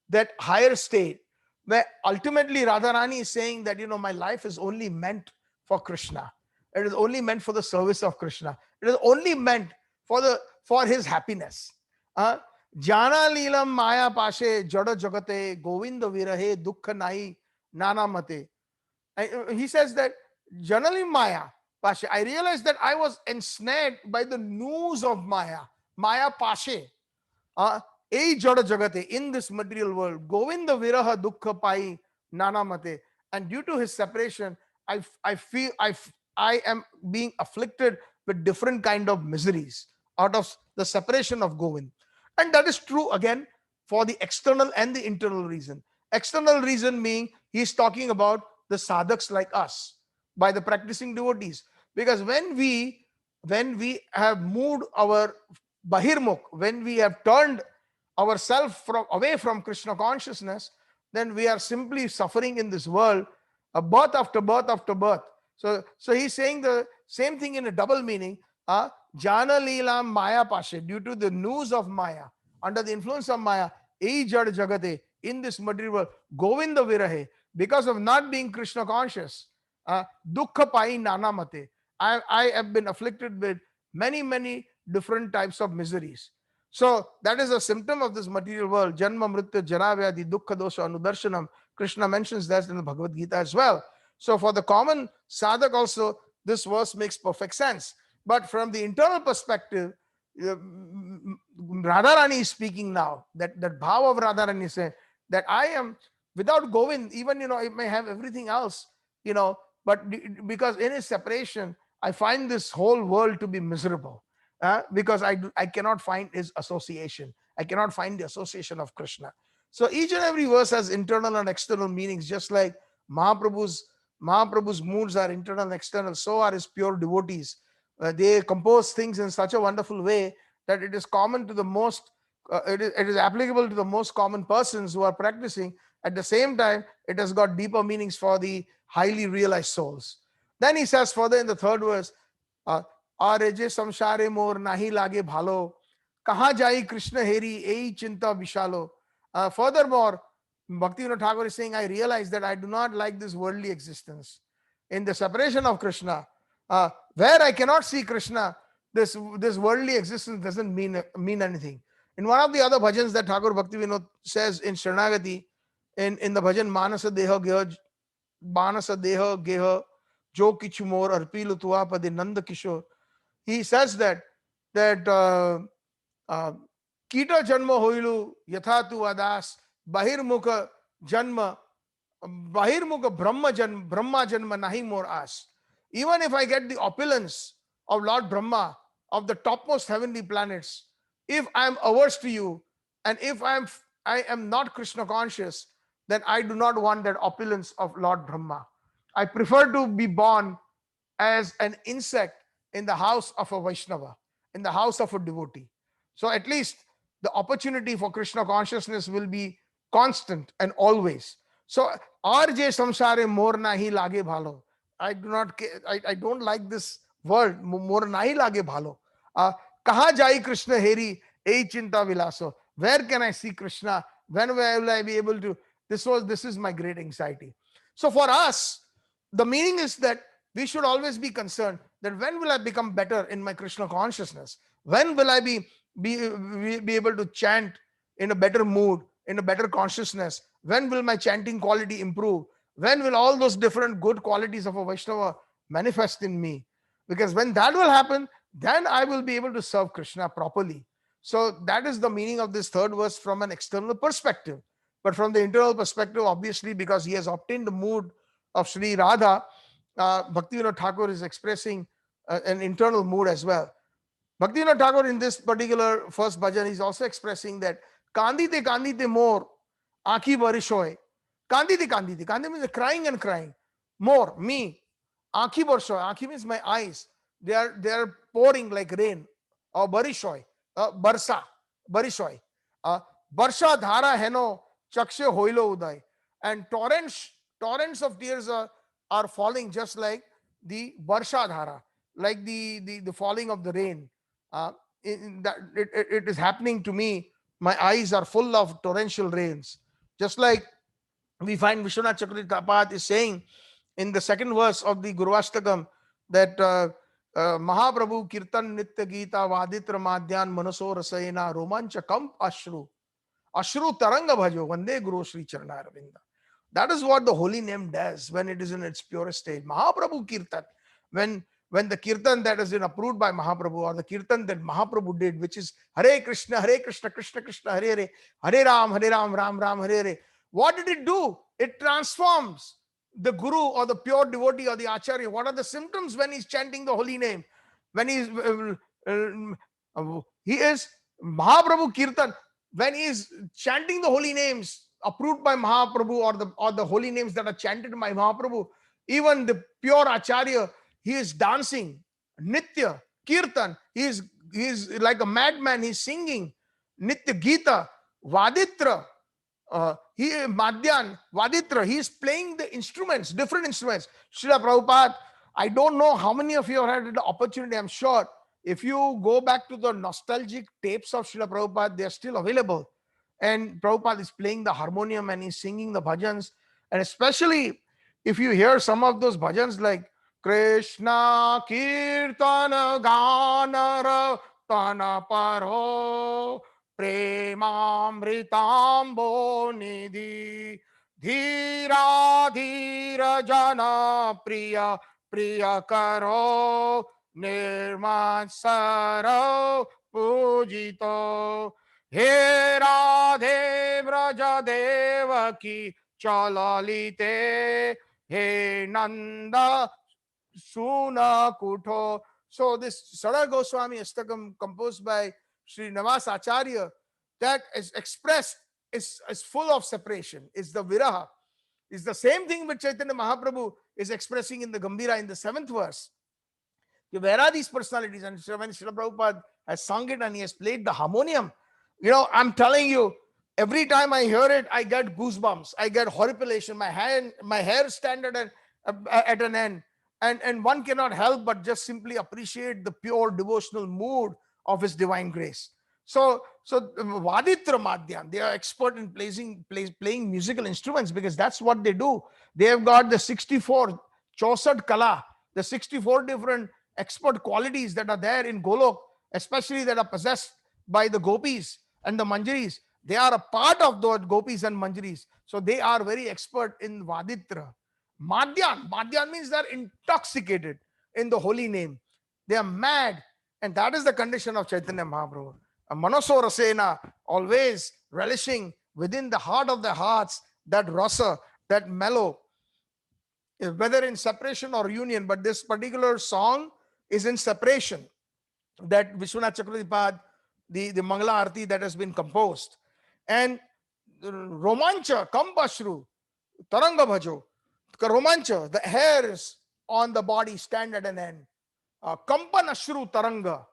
that higher state, where ultimately Radharani is saying that, my life is only meant for Krishna. It is only meant for the service of Krishna. It is only meant for his happiness. Jana Leelam Maya Pashe Jada Jagate Govinda Virahe Dukkha Nai Nana Mate. He says that generally Maya Pashe, I realized that I was ensnared by the noose of Maya Pashe. Ei Jada Jagate, in this material world, Govinda Viraha Dukkha Pai Nana Mate. And due to his separation, I feel I am being afflicted with different kind of miseries out of the separation of Govind. And that is true again for the external and the internal reason. External reason being he's talking about the sadhaks like us, by the practicing devotees. Because when we have moved our bahirmukh, when we have turned ourselves away from Krishna consciousness, then we are simply suffering in this world, birth after birth after birth. So he's saying the same thing in a double meaning. Jana Leela Maya Pashe, due to the noose of Maya, under the influence of Maya, Ei Jad Jagate, in this material world, Govinda Virahe, because of not being Krishna conscious, Dukkha Pai Nana Mate, I have been afflicted with many different types of miseries. So that is a symptom of this material world. Janma Mritya Jaravyadi Dukkha Dosha Anudarshanam. Krishna mentions that in the Bhagavad Gita as well. So for the common sadhak also, this verse makes perfect sense. But from the internal perspective, Radharani is speaking now. That bhava of Radharani is saying that I am without Govind, even I may have everything else, but because in his separation, I find this whole world to be miserable. Because I cannot find his association. I cannot find the association of Krishna. So each and every verse has internal and external meanings, just like Mahaprabhu's moods are internal and external, so are his pure devotees. They compose things in such a wonderful way that it is common to the most, it is applicable to the most common persons who are practicing. At the same time, it has got deeper meanings for the highly realized souls. Then he says further in the third verse, Areje samshare mor nahi lage bhalo, kaha jai Krishna heri ei chinta vishalo. Furthermore, Bhaktivinoda Thakur is saying, I realize that I do not like this worldly existence. In the separation of Krishna, where I cannot see Krishna, this worldly existence doesn't mean anything. In one of the other bhajans that Thakur Bhaktivinoda says in Sharanagati, in the bhajan Manasa Deha Geha Jo Kichu Mor Arpilu Tua Pade Nanda Kishore, he says that Kita Janma Hoilu Yathatu Adas Bahirmukha Janma Brahma Janma Nahi More As. Even if I get the opulence of Lord Brahma, of the topmost heavenly planets, if I am averse to you, and if I am not Krishna conscious, then I do not want that opulence of Lord Brahma. I prefer to be born as an insect in the house of a Vaishnava, in the house of a devotee. So at least the opportunity for Krishna consciousness will be constant and always. So RJ samsare mor nahi lage bhalo. I don't like this word, mor nahi lage bhalo. Kaha jai Krishna heri ei chinta vilaso. Where can I see Krishna? When will I be able to? This is my great anxiety. So for us, the meaning is that we should always be concerned that when will I become better in my Krishna consciousness? When will I be able to chant in a better mood, in a better consciousness? When will my chanting quality improve? When will all those different good qualities of a Vaishnava manifest in me? Because when that will happen, then I will be able to serve Krishna properly. So that is the meaning of this third verse from an external perspective. But from the internal perspective, obviously, because he has obtained the mood of Sri Radha, Bhaktivinoda Thakur is expressing an internal mood as well. Bhaktivinoda Thakur in this particular first bhajan is also expressing that Kandite more, Aki Barishoy. Kandite means crying and crying. More, me. Aki Barishoy. Aki means my eyes. They are pouring like rain. Or Barishoy. Barsa. Barishoy. Barsha Dhara Heno chakshe hoilo uday. And torrents of tears are falling, just like the Varsha Dhara, like the falling of the rain. It is happening to me. My eyes are full of torrential rains. Just like we find Vishwanath Chakravarti is saying in the second verse of the Gurvashtakam that Mahaprabhu Kirtan Nitya Gita Vaditra Madhyan Manaso Rasayana Romancha Kamp Ashru Ashru Taranga Bhajo Vande Guru Sri Charanavinda. That is what the holy name does when it is in its purest state. Mahaprabhu Kirtan, when the Kirtan that has been approved by Mahaprabhu, or the Kirtan that Mahaprabhu did, which is Hare Krishna, Krishna Krishna, Hare Hare, Hare Ram, Ram Ram, Hare Hare. What did it do? It transforms the Guru or the pure devotee or the Acharya. What are the symptoms when he's chanting the holy name? When he is Mahaprabhu Kirtan, when he is chanting the holy names approved by Mahaprabhu, or the holy names that are chanted by Mahaprabhu, even the pure Acharya, he is dancing, Nitya, Kirtan, he is like a madman, he's singing, Nitya Gita, Vaditra, Madhyan, Vaditra, he is playing the instruments, different instruments. Srila Prabhupada, I don't know how many of you have had the opportunity, I'm sure, if you go back to the nostalgic tapes of Srila Prabhupada, they are still available. And Prabhupada is playing the harmonium and he's singing the bhajans. And especially if you hear some of those bhajans like Krishna Kirtana Ganara Tana Paro Premamritambo Nidhi Dhira Dhira Jana Priya Priya Karo Nirmansaro Pujito He Radhe Vraja Devaki Chalalite He Nanda Suna Kuto. So this Sada Goswami Astakam, composed by Sri Navas Acharya, that is expressed, is full of separation. It's the viraha. It's the same thing which Chaitanya Mahaprabhu is expressing in the Gambhira in the 7th verse. Where are these personalities? And when Srila Prabhupada has sung it and he has played the harmonium, I'm telling you, every time I hear it, I get goosebumps. I get horripilation. My hair stand at an end. And one cannot help but just simply appreciate the pure devotional mood of his divine grace. So Vaditra Madhyan, they are expert in playing musical instruments, because that's what they do. They have got the 64 Chausad Kala, the 64 different expert qualities that are there in Golok, especially that are possessed by the gopis and the manjaris. They are a part of those gopis and manjaris. So they are very expert in Vaditra. Madhyan means they are intoxicated in the holy name. They are mad. And that is the condition of Chaitanya Mahaprabhu. A Manaso Rasena, always relishing within the heart of the hearts, that rasa, that mellow, whether in separation or union. But this particular song is in separation, that Vishwanath Chakravarti, the Mangala Arti that has been composed. And Romancha, Kampashru, Taranga Bhajo, Romancha, the hairs on the body stand at an end. Kampanashru Taranga,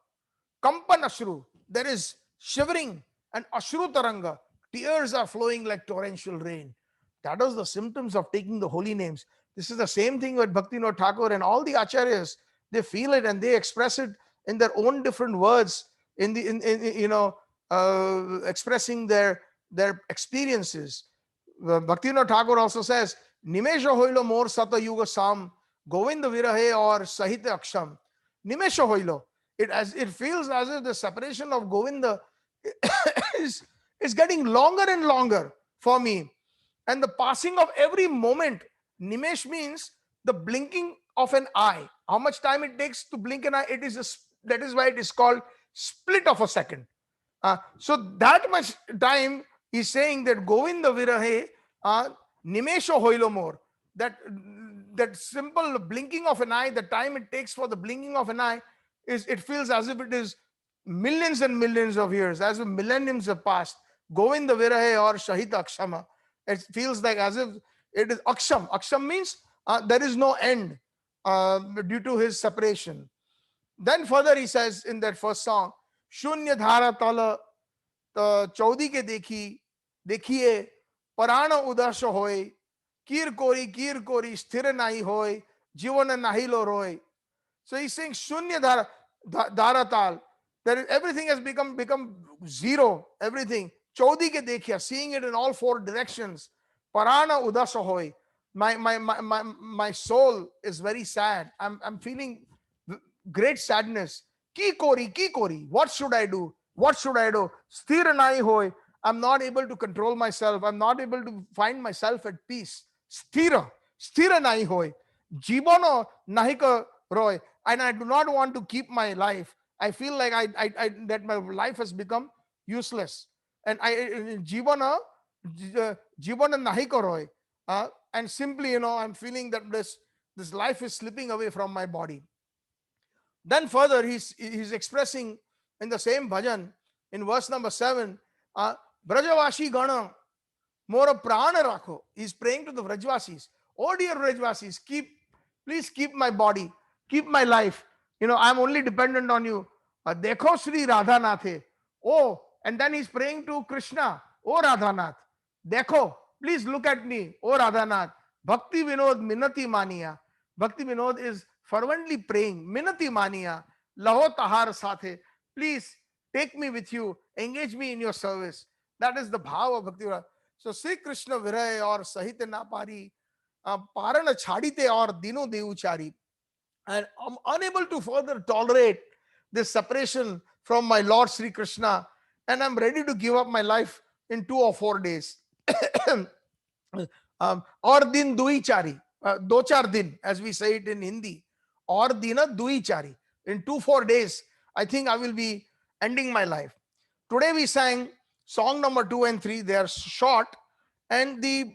Kampanashru, there is shivering, and Ashru Taranga, tears are flowing like torrential rain. That is the symptoms of taking the holy names. This is the same thing with Bhaktivinoda Thakur and all the acharyas. They feel it and they express it in their own different words, expressing their experiences. Bhaktivinoda Thakur also says, Nimesha hoilo mor sata yuga sam, govinda virahe or sahita aksham. Nimesha hoilo. It feels as if the separation of Govinda is getting longer and longer for me. And the passing of every moment, Nimesh means the blinking of an eye. How much time it takes to blink an eye? That is why it is called split of a second. So that much time he's saying that Govinda virahe nimesha hoilo more. That simple blinking of an eye, the time it takes for the blinking of an eye, it feels as if it is millions and millions of years, as if millenniums have passed. Govinda virahe or Shahita Akshama. It feels like as if it is Aksham. Aksham means there is no end due to his separation. Then further he says in that first song, Shunya Dhara Tala Chaudi ke dekhiye Parana udasha hoy, kir kori, sthira nahi hoy, jivana nahi lo roy. So he's saying Shunya Dharatal. Everything has become zero. Everything. Chaudi ke dekhya, seeing it in all four directions. Parana udasa hoy. My soul is very sad. I'm feeling great sadness. Ki kori. What should I do? What should I do? Sthira nahi hoy. I'm not able to control myself. I'm not able to find myself at peace. Sthira nahi hoy. Jibano nahi ka roy. And I do not want to keep my life. I feel like that my life has become useless. And jivana nahi ka roy. And simply, I'm feeling that this life is slipping away from my body. Then further, he's expressing in the same bhajan, in verse number 7, Brajavashi Gana, more prana rakho. He's praying to the Vrajvasis. Oh dear Vrajvasis, please keep my body, keep my life. I'm only dependent on you. Dekho Sri Radhanath. Oh, and then he's praying to Krishna. Oh Radhanath, dekho, please look at me. Oh Radhanath. Bhakti Vinod Minati Maniya. Bhakti Vinod is fervently praying. Minati Maniya. Laho Tahar Sathe. Please take me with you. Engage me in your service. That is the bhava of Bhakti Vinod. So Sri Krishna Viray or Sahitya Napari, Parana Chadite or Dino Devuchari. And I'm unable to further tolerate this separation from my Lord Sri Krishna, and I'm ready to give up my life in 2 or 4 days. Or din dui chari, do char din, as we say it in Hindi. Or dina dui chari. In 2-4 days, I think I will be ending my life. Today we sang song number 2 and 3. They are short, and the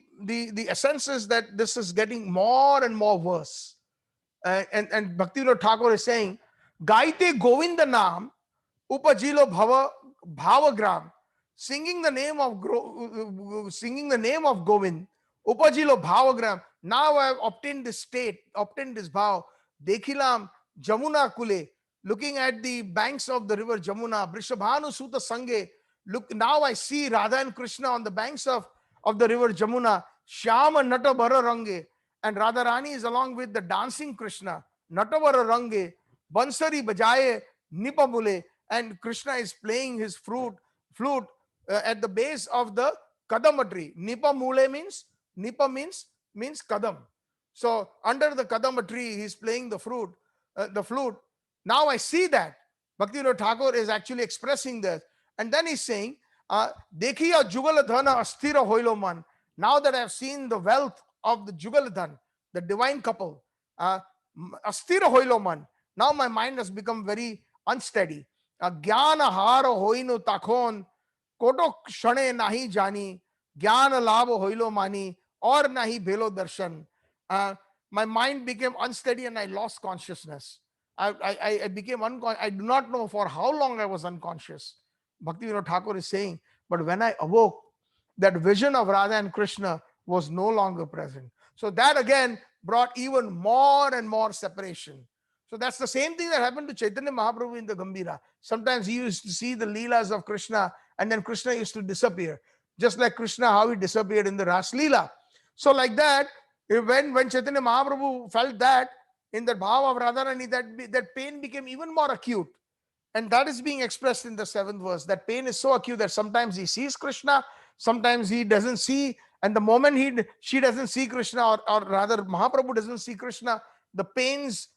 essence is that this is getting more and more worse. And Bhaktivinoda Thakur is saying, Gaite govinda-nām, upajilo bhavagram, singing the name of Govind, upajilo bhavagram. Now I have obtained this state, obtained this bhav. Dekhilam Jamuna kule, looking at the banks of the river Jamuna, Brishabhanu Suta Sange. Look, now I see Radha and Krishna on the banks of the river Jamuna. Shyama Nata Bara Range. And Radharani is along with the dancing Krishna. Natavara Range, Bansari Bajaye, Nipamule, and Krishna is playing his flute at the base of the Kadama tree. Nipamule means Kadam. So under the Kadama tree, he's playing the flute. Now I see that. Bhaktivinoda Thakur is actually expressing this. And then he's saying, Dekhiya Jugala Dhana Asthira Hoilo Man. Now that I have seen the wealth of the Jugaladhan, the divine couple, Asthira Hoilo Man. Now my mind has become very unsteady. Jnana hara hoinu takhon, koto kshane nahi jani, jnana labo hoilo mani, or nahi bhelo darshan. My mind became unsteady and I lost consciousness. I became unconscious. I do not know for how long I was unconscious. Bhaktivinoda Thakur is saying, but when I awoke, that vision of Radha and Krishna was no longer present. So that again brought even more and more separation. So that's the same thing that happened to Chaitanya Mahaprabhu in the Gambhira. Sometimes he used to see the Leelas of Krishna and then Krishna used to disappear. Just like Krishna, how he disappeared in the Ras Leela. So like that, when Chaitanya Mahaprabhu felt that in the bhava of Radharani, that pain became even more acute. And that is being expressed in the 7th verse. That pain is so acute that sometimes he sees Krishna, sometimes he doesn't see. And the moment she doesn't see Krishna, or rather Mahaprabhu doesn't see Krishna, the pains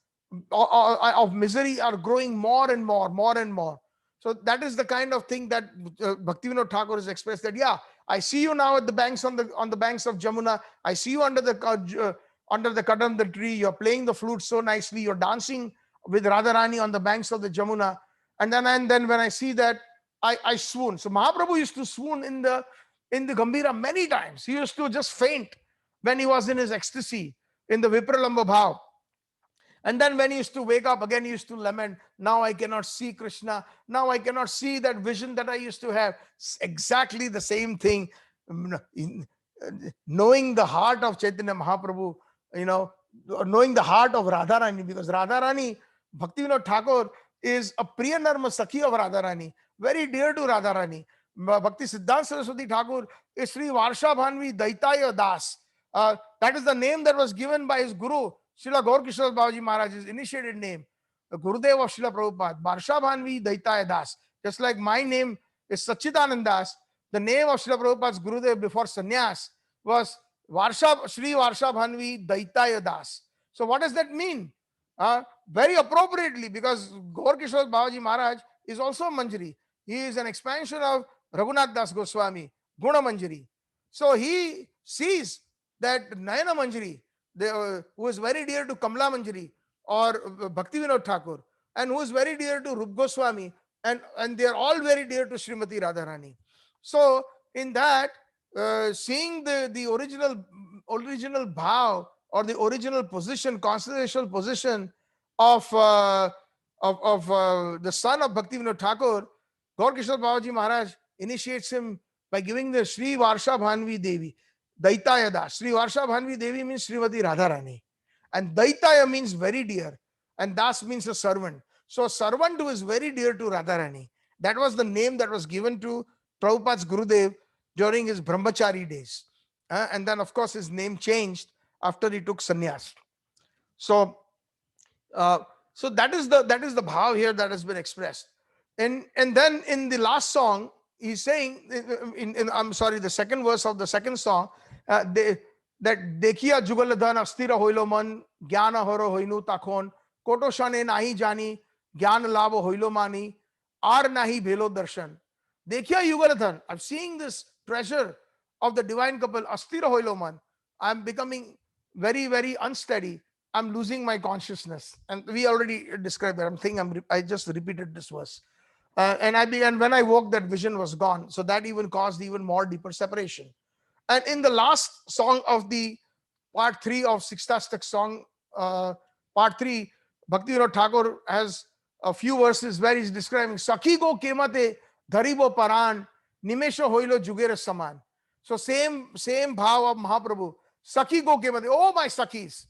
of misery are growing more and more. So that is the kind of thing that Bhaktivinoda Thakur has expressed, that yeah, I see you now at the banks on the banks of Jamuna. I see you under the Kadam tree. You're playing the flute so nicely. You're dancing with Radharani on the banks of the Jamuna. And then when I see that, I swoon. So Mahaprabhu used to swoon in the Gambhira many times. He used to just faint when he was in his ecstasy, in the Vipralamba Bhav. And then when he used to wake up again, he used to lament, now I cannot see Krishna. Now I cannot see that vision that I used to have. Exactly the same thing. Knowing the heart of Chaitanya Mahaprabhu, knowing the heart of Radharani, because Radharani, Bhaktivinoda Thakur is a Priyanarma Sakhi of Radharani, very dear to Radharani. Bhakti Siddhanta Saraswati Thakur is Sri Varsha Bhanvi Daitaya Das. That is the name that was given by his guru, Srila Gaur Kishore Babaji Maharaj's initiated name, the Gurudev of Srila Prabhupada, Varsha Bhanvi Daitaya Das. Just like my name is Satchitananda Das, the name of Srila Prabhupada's Gurudev before sannyas was Sri Varsha Bhanvi Daitaya Das. So what does that mean? Very appropriately, because Gaur Kishore Babaji Maharaj is also a Manjari. He is an expansion of Raghunath Das Goswami, Guna Manjari. So he sees that Nayana Manjari, who is very dear to Kamla Manjari or Bhakti Vinod Thakur, and who is very dear to Rup Goswami, and they are all very dear to Srimati Radharani. So in that, seeing the original bhav or the original position, constitutional position of the son of Bhakti Vinod Thakur, Gaur Kishore Babaji Maharaj initiates him by giving the Sri Varsha Bhanvi Devi, Daitaya Das. Sri Varsha Bhanvi Devi means Srimati Radharani. And Daitaya means very dear. And Das means a servant. So servant who is very dear to Radharani. That was the name that was given to Prabhupada's Gurudev during his brahmachari days. And then, of course, his name changed after he took sannyas. So that is the bhav here that has been expressed. And then in the last song, he's saying, the second verse of the second song, that Dekhiya Jugaladhan Astira Hoilo Man, Gyana Horo Hoinu Takhon, Koto Shane Nahi Jani, Gyan Lavo Hoilo Mani, Ar Nahi Bhelo Darshan. Dekhiya Yugaladhan, I'm seeing this treasure of the divine couple, Astira Hoilo Man. I'm becoming very, very unsteady. I'm losing my consciousness. And we already described that. I just repeated this verse. And when I woke, that vision was gone. So that even caused even more deeper separation. And in the last song of the part 3 of Shikashtakam song, part 3, Bhakti Vinod Thakur has a few verses where he's describing Sakhi go kemate dharibo paran nimesho hoilo jugera saman. So same bhav of Mahaprabhu. Sakhi go kemate, oh my Sakhis.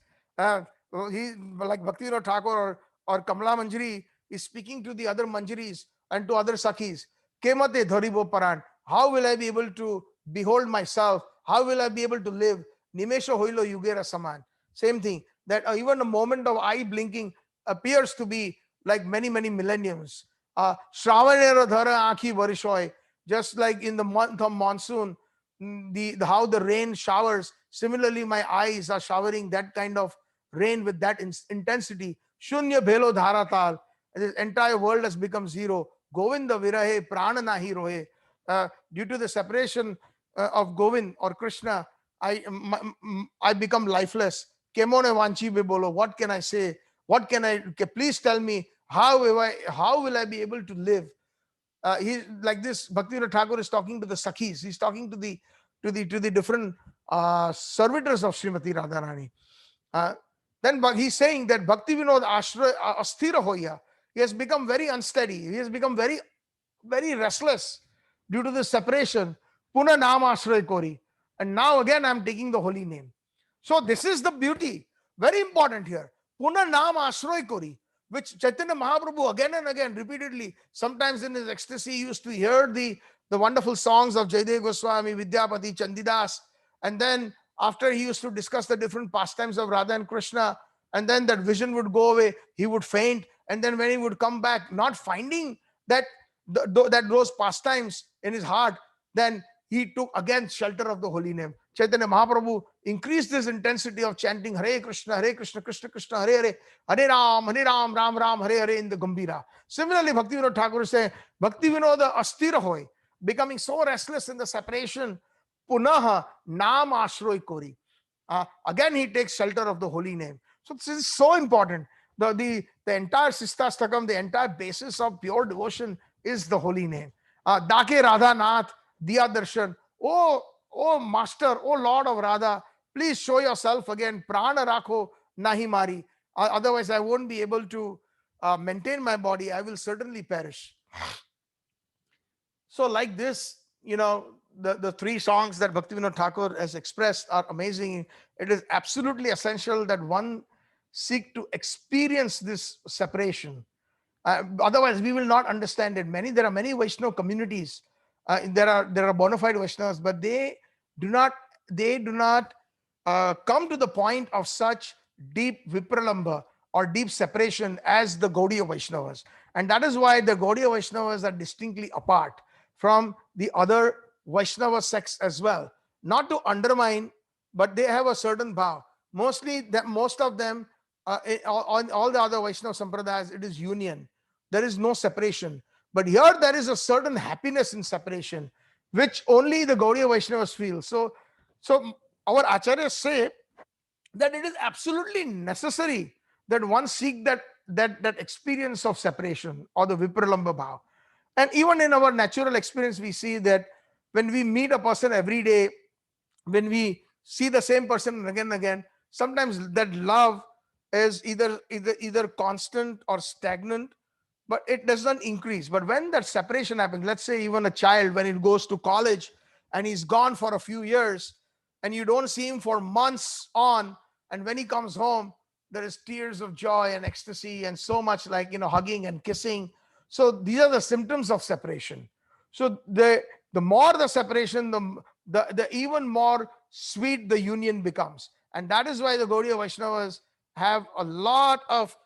He, like Bhakti Vinod Thakur or Kamala Manjari, is speaking to the other Manjaris and to other Sakhis. Kemate dharibo paran. How will I be able to behold myself? How will I be able to live? Nimesho hoilo yugera saman. Same thing, that even a moment of eye blinking appears to be like many, many millenniums. Shravanero dhara aakhi varishoy. Just like in the month of monsoon, how the rain showers, similarly my eyes are showering that kind of rain with that intensity. Shunya bhelo dharatal. This entire world has become zero. Govinda virahe prana nahi rohe. Due to the separation of Govind or Krishna, I become lifeless. Kemone vanchi be bolo. What can I say? What can I? Please tell me, how will I be able to live? He, like this, Bhakti Vinod Thakur is talking to the Sakhis. He's talking to the different servitors of Srimati Radharani. Then he's saying that Bhakti Vinod Asthira Hoya. He has become very unsteady. He has become very, very restless due to the separation. Puna Nam Ashray Kori. And now again I'm taking the holy name. So this is the beauty. Very important here. Puna Nam Ashray Kori, which Chaitanya Mahaprabhu again and again repeatedly, sometimes in his ecstasy, used to hear the wonderful songs of Jaidev Goswami, Vidyapati, Chandidas. And then after he used to discuss the different pastimes of Radha and Krishna, and then that vision would go away, he would faint. And then when he would come back, not finding that those pastimes in his heart, then he took again shelter of the holy name. Chaitanya Mahaprabhu increased this intensity of chanting Hare Krishna, Krishna Krishna, Hare Hare, Hare Ram, Ram Ram, Hare Hare in the Gambhira. Similarly, Bhakti Vinod Thakur is saying, Bhakti Vinoda Astira Hoy, becoming so restless in the separation, Punaha Nam Ashroy Kori. Again, he takes shelter of the holy name. So this is so important. The entire Shikashtakam, the entire basis of pure devotion is the holy name. Dake Radha Nath, Diya Darshan. Oh Master, oh Lord of Radha, please show yourself again. Prana Rakho Nahi Mari. Otherwise, I won't be able to maintain my body. I will certainly perish. So like this, the 3 songs that Bhakti Vinod Thakur has expressed are amazing. It is absolutely essential that one seek to experience this separation. Otherwise, we will not understand it. There are many Vaishnava communities There are bona fide Vaishnavas, but do not do not come to the point of such deep vipralamba or deep separation as the Gaudiya Vaishnavas. And that is why the Gaudiya Vaishnavas are distinctly apart from the other Vaishnava sects as well. Not to undermine, but they have a certain bhav. Most of them, on all the other Vaishnava sampradayas, it is union. There is no separation. But here there is a certain happiness in separation, which only the Gaudiya Vaishnavas feel. So our acharyas say that it is absolutely necessary that one seek that experience of separation or the vipralamba bhav. And even in our natural experience, we see that when we meet a person every day, when we see the same person again and again, sometimes that love is either constant or stagnant, but it does not increase. But when that separation happens, let's say even a child, when it goes to college and he's gone for a few years and you don't see him for months on, and when he comes home, there is tears of joy and ecstasy and so much, like, hugging and kissing. So these are the symptoms of separation. So the more the separation, the even more sweet the union becomes. And that is why the Gaudiya Vaishnavas have a lot of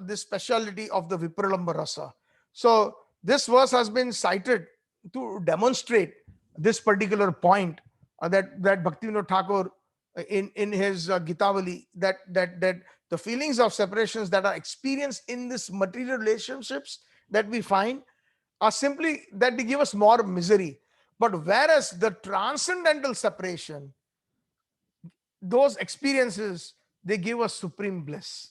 this speciality of the Vipralamba Rasa. So this verse has been cited to demonstrate this particular point, that Bhaktivinoda Thakur in his Gitavali, that the feelings of separations that are experienced in this material relationships that we find are simply that they give us more misery. But whereas the transcendental separation, those experiences, they give us supreme bliss,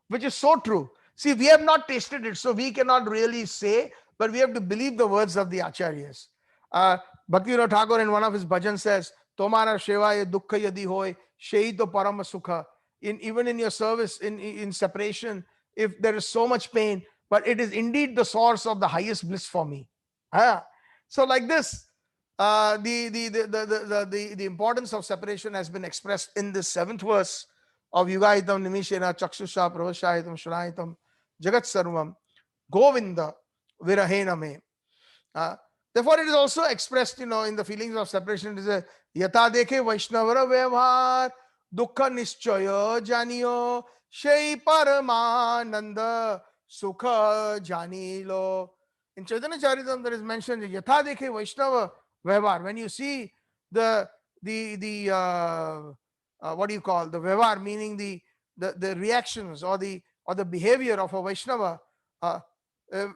which is so true. See, we have not tasted it, so we cannot really say, but we have to believe the words of the acharyas. Bhaktivinoda Thakur in one of his bhajans says, Tomara Shevaya Dukkha Yadi Hoy, Shei to Parama Sukha. Even in your service, in separation, if there is so much pain, but it is indeed the source of the highest bliss for me. So like this, the importance of separation has been expressed in this 7th verse of Yugayitam Nimishena Chakshusha Pravashayitam Shrayitam Jagat Sarvam Govinda Virahena Me. Therefore, it is also expressed, in the feelings of separation. It is a Yata Dekhe Vaishnavara Vyavhar Dukkha Nischaya Janiyo Shai Paramananda Sukha Janilo. In Chaitanya Charitam, there is mentioned Yatha Dekhe Vaishnava Vyavhar. When you see the what do you call the Vyavhar, meaning the reactions or the behavior of a Vaishnava,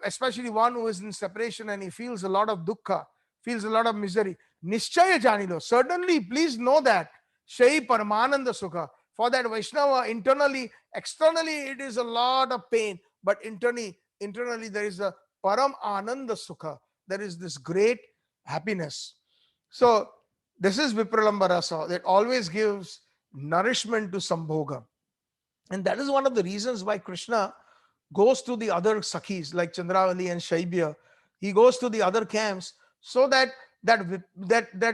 especially one who is in separation and he feels a lot of dukkha, feels a lot of misery. Nischaya Janilo. Certainly, please know that Shai Paramananda Sukha. For that Vaishnava, internally, externally, it is a lot of pain, but internally there is a Param Ananda Sukha. There is this great happiness. So this is Vipralamba Rasa that always gives nourishment to Sambhoga. And that is one of the reasons why Krishna goes to the other Sakhis like Chandravali and Shaibya. He goes to the other camps so that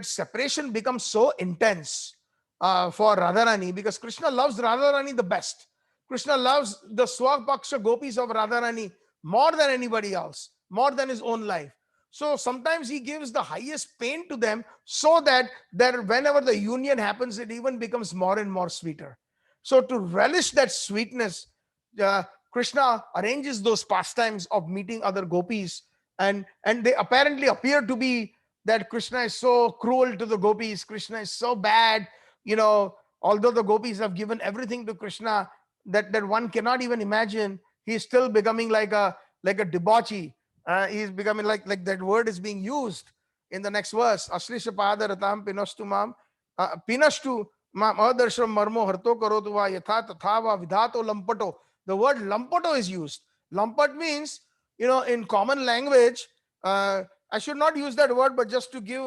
separation becomes so intense for Radharani, because Krishna loves Radharani the best. Krishna loves the Swapaksha gopis of Radharani more than anybody else, more than his own life. So sometimes he gives the highest pain to them so that whenever the union happens, it even becomes more and more sweeter. So to relish that sweetness, Krishna arranges those pastimes of meeting other gopis, and they apparently appear to be that Krishna is so cruel to the gopis, Krishna is so bad, although the gopis have given everything to Krishna that one cannot even imagine, he's still becoming like a debauchee. He's becoming like that word is being used in the next verse. Ashlisha pada ratam pinastu mam pinashtu mam adarsham marmo harto karotu va yatha tatha va vidhato lampato. The word lampato is used. Lampat means, in common language, I should not use that word, but just to give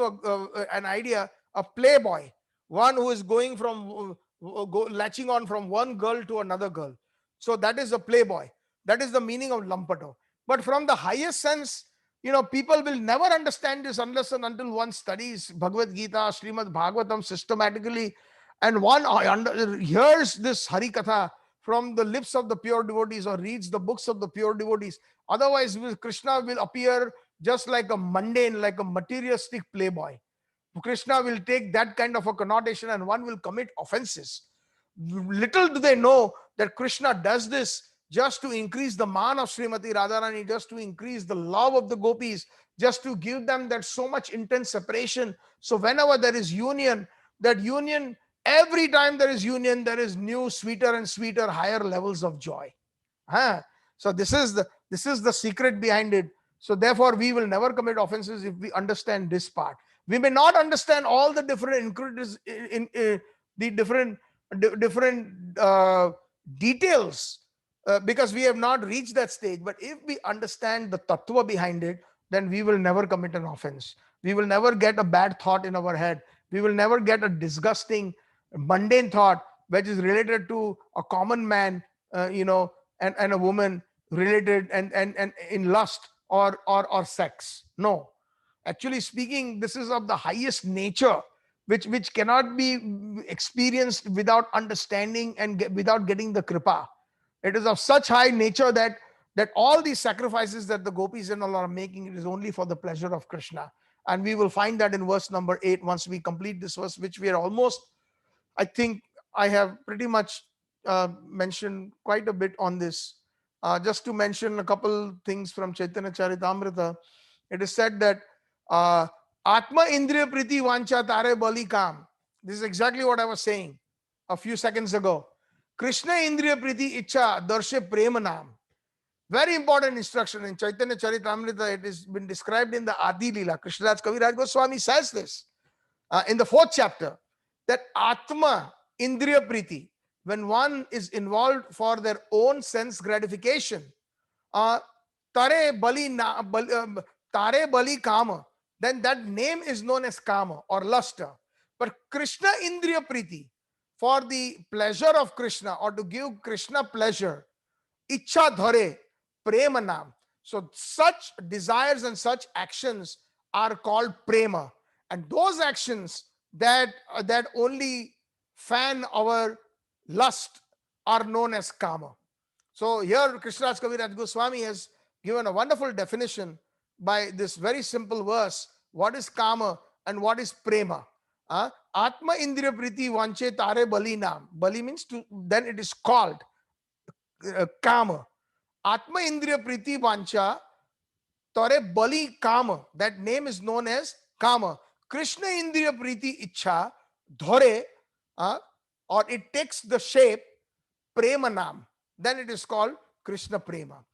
an idea, a playboy, one who is going from latching on from one girl to another girl. So that is a playboy. That is the meaning of lampato. But from the highest sense, people will never understand this unless and until one studies Bhagavad Gita, Srimad Bhagavatam systematically, and one hears this Hari Katha from the lips of the pure devotees or reads the books of the pure devotees. Otherwise, Krishna will appear just like a mundane, like a materialistic playboy. Krishna will take that kind of a connotation and one will commit offenses. Little do they know that Krishna does this just to increase the man of Srimati Radharani, just to increase the love of the gopis, just to give them that so much intense separation. So whenever there is union, that union, every time there is union, there is new, sweeter and sweeter, higher levels of joy. Huh? So this is the secret behind it. So therefore, we will never commit offenses if we understand this part. We may not understand all the different the different details because we have not reached that stage. But if we understand the tattva behind it, then we will never commit an offense. We will never get a bad thought in our head. We will never get a disgusting, mundane thought which is related to a common man, and a woman related and in lust or sex. No, actually speaking, this is of the highest nature, which cannot be experienced without understanding and without getting the kripa. It is of such high nature that all these sacrifices that the gopis and all are making, it is only for the pleasure of Krishna. And we will find that in verse number 8 once we complete this verse, which we are almost, I think I have pretty much mentioned quite a bit on this. Just to mention a couple things from Chaitanya Charitamrita, it is said that Atma Indriya Priti Vancha Tare Bali Kam. This is exactly what I was saying a few seconds ago. Krishna Indriya Priti Icha Darshe Premanam. Very important instruction in Chaitanya Charitamrita. It has been described in the Adi Leela. Krishnadas Kaviraj Goswami says this in the 4th chapter, that Atma Indriya Priti, when one is involved for their own sense gratification, Tare Bali Kama, then that name is known as Kama or luster. But Krishna Indriya Priti, for the pleasure of Krishna or to give Krishna pleasure, Icha Dhare Premanam. So such desires and such actions are called prema. And those actions that only fan our lust are known as kama. So here Krishnadas Kaviraj Goswami has given a wonderful definition by this very simple verse. What is kama and what is prema? Atma Indriya Priti Vanche Tare Bali Nam. Bali means to, then it is called kama. Atma Indriya Priti Vancha Tare Bali Kama. That name is known as Kama. Krishna Indriya Priti Icha Dhore, or it takes the shape Premanam. Then it is called Krishna Prema.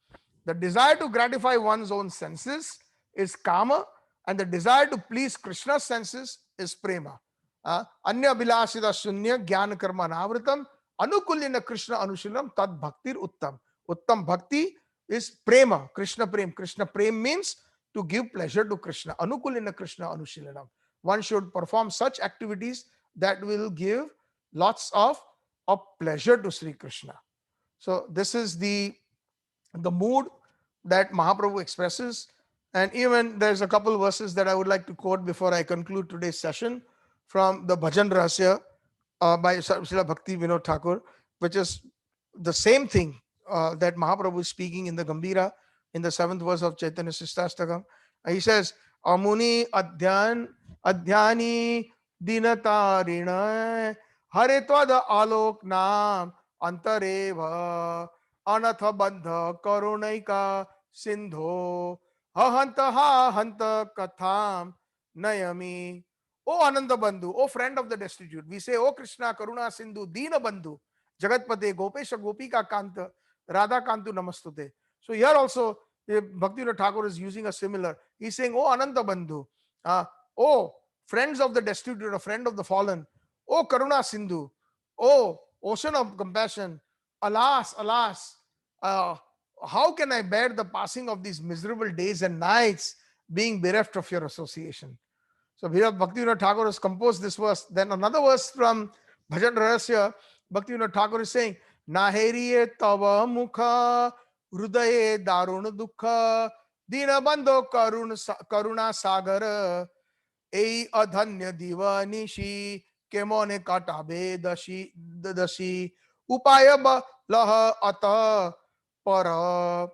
The desire to gratify one's own senses is Kama, and the desire to please Krishna's senses is Prema. Anya Bilashida Shunya Jnana Karma Navritam Anukulyana Krishna Anushilam Tad Bhaktir Uttam. Uttam Bhakti is Prema, Krishna Prem. Krishna Prem means to give pleasure to Krishna. Anukulina Krishna Anushilanam. One should perform such activities that will give lots of pleasure to Sri Krishna. So this is the mood that Mahaprabhu expresses. And even there's a couple verses that I would like to quote before I conclude today's session from the Bhajan Rahasya by Srila Bhakti Vinod Thakur, which is the same thing that Mahaprabhu is speaking in the Gambhira in the 7th verse of Chaitanya Shikashtakam. He says, Amuni Adhyani Dinatarina Hare Tvada Alok Nam Antareva Anatha Bandha Karunaika Sindho Hahanta Hanta Katham Nayami. O Ananda Bandhu, O friend of the destitute. We say, O Krishna Karuna Sindhu Dina Bandhu Jagatpate Gopesha Gopika Kanta Radha Kantu Namastute. So here also Bhaktivinoda Thakur is using a similar. He's saying, Oh Ananta Bandhu, oh friends of the destitute, a friend of the fallen, oh Karuna Sindhu, oh ocean of compassion, alas, alas, how can I bear the passing of these miserable days and nights being bereft of your association? So here Bhaktivinoda Thakur has composed this verse. Then another verse from Bhajan Rahasya, Bhaktivinoda Thakur is saying, Naheriye tava mukha hrudaye darun dukha dinabandho karuna sagar ei adhanya divanishi kemone katabe dashi upaya laha ata para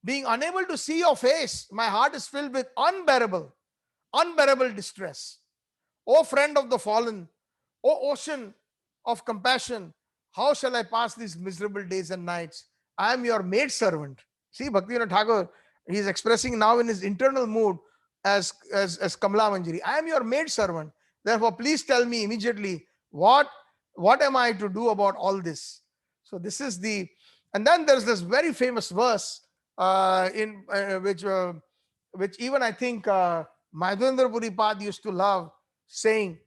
being unable to see your face, my heart is filled with unbearable distress. O friend of the fallen, O ocean of compassion, how shall I pass these miserable days and nights? I am your maid servant. See, Bhaktivinoda Thakur, he is expressing now in his internal mood as Kamala Manjari. I am your maid servant. Therefore, please tell me immediately what am I to do about all this? So this is the, and then there's this very famous verse in which even I think Madhavendra Puri Pad used to love, saying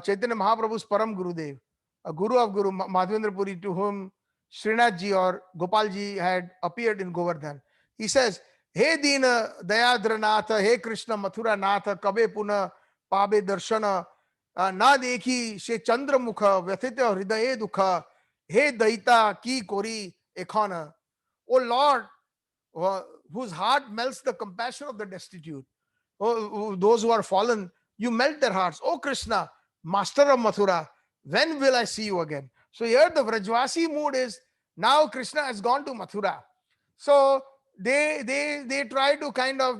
Chaitanya Mahaprabhu's Param Gurudev, a guru of Guru Madhavendra Puri, to whom Srinath ji or Gopal ji had appeared in Govardhan. He says, He Dina Dayadranatha, He Krishna Mathura Natha, Kabe Puna Pabe Darshana, Na Dekhi She Chandra Mukha, Vyathita Hridaye Dukha, He Daita Ki Kori Ekhana. O Lord, whose heart melts the compassion of the destitute. Oh, those who are fallen, you melt their hearts. Oh Krishna, master of Mathura, when will I see you again? So here the Vrajvasi mood is, now Krishna has gone to Mathura. So they try to kind of,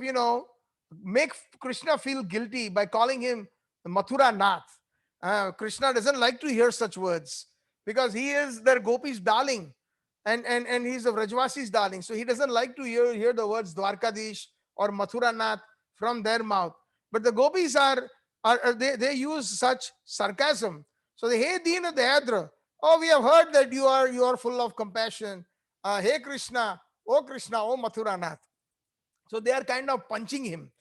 make Krishna feel guilty by calling him Mathura Nath. Krishna doesn't like to hear such words because he is their gopis' darling, and he's the Vrajvasi's darling. So he doesn't like to hear the words Dwarkadish or Mathura Nath from their mouth. But the gopis they use such sarcasm. So they, Hey Dina Dayadra, oh, we have heard that you are full of compassion. Hey Krishna, oh Mathura Nath. So they are kind of punching him.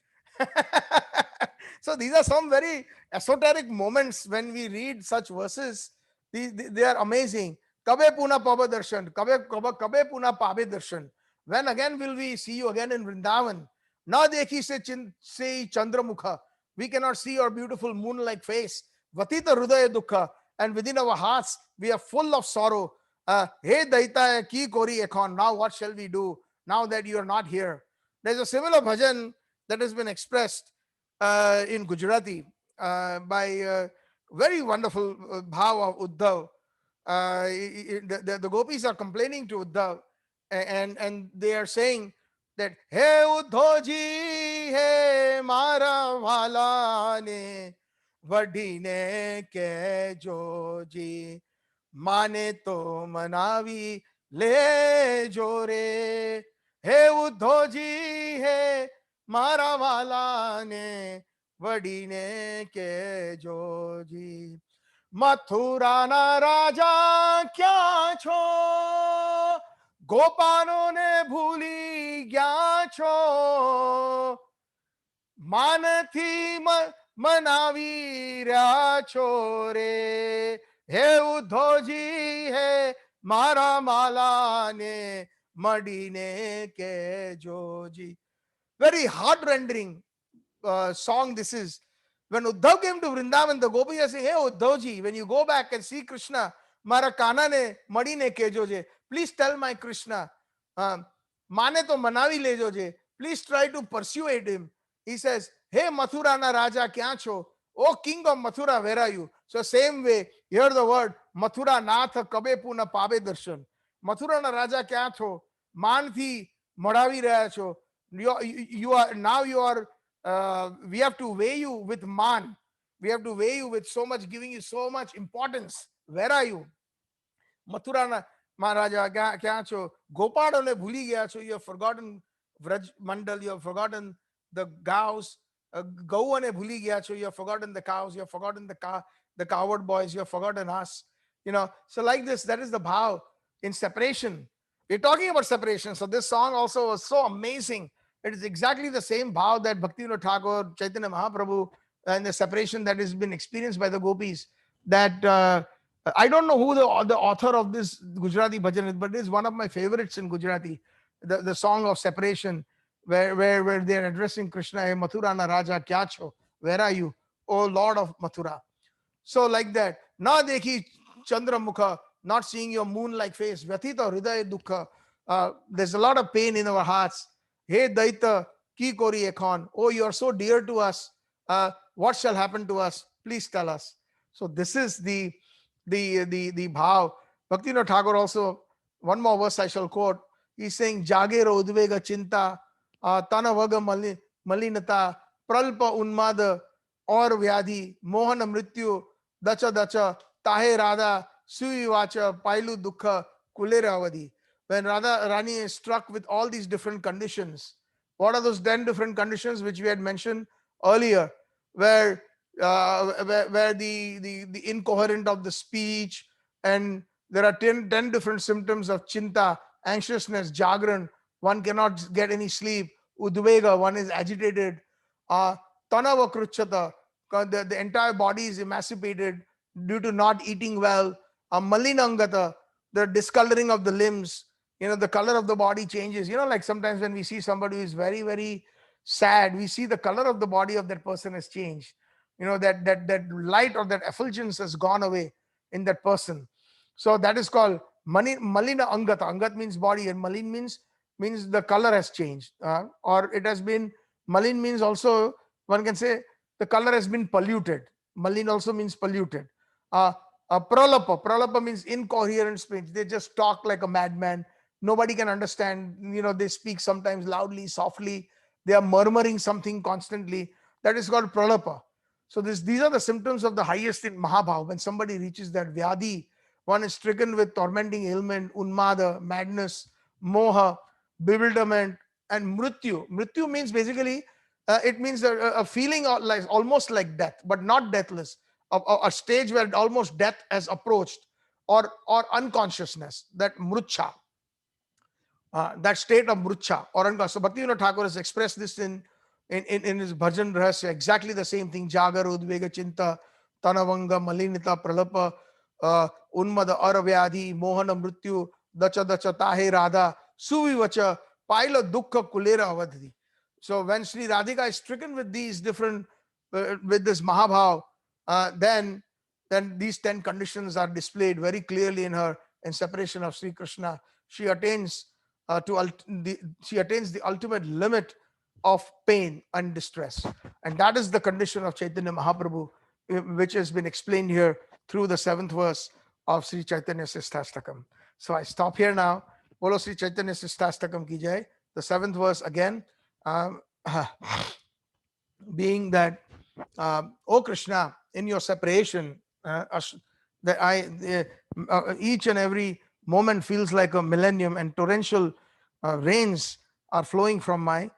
So these are some very esoteric moments when we read such verses. They are amazing. Kabe puna paba darshan, kabe puna pabe darshan. When again will we see you again in Vrindavan? Na dekhi se chandra mukha. We cannot see your beautiful moon-like face. Vatita hridaya dukha. And within our hearts, we are full of sorrow. Hey daita ki kori ekhon. Now what shall we do now that you are not here? There's a similar bhajan that has been expressed in Gujarati by very wonderful bhav of Uddhav. The gopis are complaining to Uddhav, and they are saying that Hey Uddhav ji, hey mara wala ne vadine ke jo ji, mane to manavi le jo re. Hey Uddhav ji, hey mara wala ne vadine ke jo ji, Mathura ना राजा क्या छो, गोपालों ने भूली क्या छो, मान थी मनावी रा छोरे. हे उद्धव जी है मारा माला ने मडीने के जो जी. Very heart rendering song this is. When Uddhav came to Vrindavan, the gopis are saying, Hey Uddhavji, when you go back and see Krishna, Mara kana ne madi ne kejo je. Please tell my Krishna, mane to manavi le joje. Please try to persuade him. He says, Hey Mathura na Raja kya cho? Oh King of Mathura, where are you? So same way, hear the word Mathura Natha kabe puna pabe darshan. Mathura na Raja kya cho? Man thi madavi raya cho. You are we have to weigh you with man. We have to weigh you with so much, giving you so much importance. Where are you? Mathura na Maharaja kya cho? Gopado ne bhuli gaya cho. You have forgotten Vraj Mandal. You have forgotten the cows. Gaua ne bhuli gaya cho. You have forgotten the cows. You have forgotten the coward boys. You have forgotten us. So like this, that is the bhav in separation. We're talking about separation. So this song also was so amazing. It is exactly the same bhav that Bhaktivinoda Thakur, Chaitanya Mahaprabhu, and the separation that has been experienced by the gopis. That I don't know who the author of this Gujarati bhajan is, but it is one of my favorites in Gujarati. The song of separation, where they are addressing Krishna, Hey Mathura na Raja kya cho? Where are you, O Lord of Mathura? So like that, na dekhi Chandra Mukha, not seeing your moon-like face, Vyathita hridaya dukha. There's a lot of pain in our hearts. Hey Daita ki kori ekhon. Oh, you are so dear to us. What shall happen to us? Please tell us. So this is the bhav. Bhaktivinoda Thakur also, one more verse I shall quote. He's saying Jagera Udvega Chinta, Tanavaga Malinata, Pralpa Unmada, Or Vyadhi, Mohana Mrityu, Dacha Dacha, Tahe Radha, Sui Vacha, Pailu Dukha, Kulera Avadi. When Radha Rani is struck with all these different conditions, what are those 10 different conditions which we had mentioned earlier, where the incoherent of the speech, and there are 10 different symptoms of chinta, anxiousness, jagran, one cannot get any sleep, udvega, one is agitated, tanava kruchata, the entire body is emacipated due to not eating well, malinangata, the discoloring of the limbs, the color of the body changes. Like sometimes when we see somebody who is very, very sad, we see the color of the body of that person has changed. That light or that effulgence has gone away in that person. So that is called malina angata. Angat means body, and malin means the color has changed, or it has been, malin means also, one can say, the color has been polluted. Malin also means polluted. Pralapa means incoherent speech. They just talk like a madman. Nobody can understand. They speak sometimes loudly, softly. They are murmuring something constantly. That is called pralapa. So these are the symptoms of the highest in Mahabhav. When somebody reaches that vyadi, one is stricken with tormenting ailment, unmada, madness, moha, bewilderment, and mrityu. Mrityu means basically, it means a feeling of like, almost like death, but not deathless. A stage where almost death has approached, or unconsciousness, that mrucha. That state of mrucha or unconscious. So Bhaktivinoda Thakur has expressed this in his bhajan rahasya, exactly the same thing. Jagar, udvega, chinta, tanavanga, malinita, pralapa, unmada, aravyadhi, mohana, mrityu, dacha dacha, tahe radha, suvivacha, paila, dukkha, kulera, avadhi. So when Sri Radhika is stricken with these different, with this Mahabhav, then these 10 conditions are displayed very clearly in her, in separation of Sri Krishna. She attains she attains the ultimate limit of pain and distress, and that is the condition of Chaitanya Mahaprabhu, which has been explained here through the 7th verse of Shri Chaitanya Shikashtakam. So I stop here now. Bolo Shri Chaitanya Shikashtakam ki jai. The 7th verse again, being that, O Krishna, in your separation, that each and every moment feels like a millennium, and torrential rains are flowing from my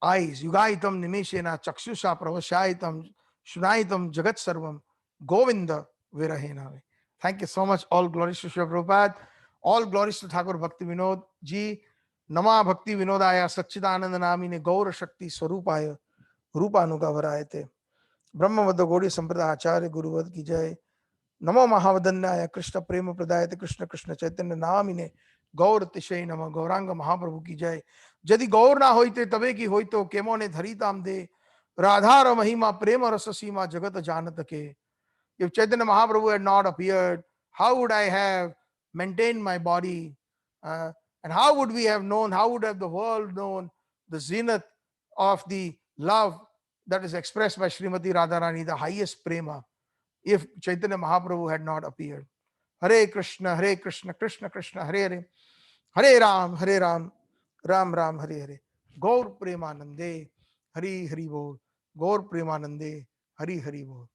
eyes. Yugaitam nimeshena chakshusha pravashaitam shunaitam jagat sarvam govinda virahena. Thank you so much. All glories to Shri Prabhupada. All glories to Thakur Bhakti Vinod ji. Nama Bhakti Vinodaya Satchitananda Namine Gaura Shakti Swarupaya Rupanugavaraite. ब्रह्मवद गौड़ी संप्रदाय आचार्य गुरुवद की जय. नमो महावदन्याय कृष्ण प्रेम प्रदायते कृष्ण कृष्ण चैतन्य नामिने गौर तिशय नम. गौरांग महाप्रभु की जय. यदि गौर ना होइते तबे की होइतो केमो ने धरिताम दे. राधार महिमा प्रेम रस सीमा जगत जानत के. If Chaitanya Mahaprabhu had not appeared, how would I have maintained my body? And how would we have known, how would have the world known the zenith of the love that is expressed by Srimati Radharani, the highest prema, if Chaitanya Mahaprabhu had not appeared? Hare Krishna, Krishna Krishna, Hare Hare, Hare Ram, Ram Ram, Hare Hare. Gaur Premanande, Hari Hari Bol. Gaur Premanande, Hari Hari Bol.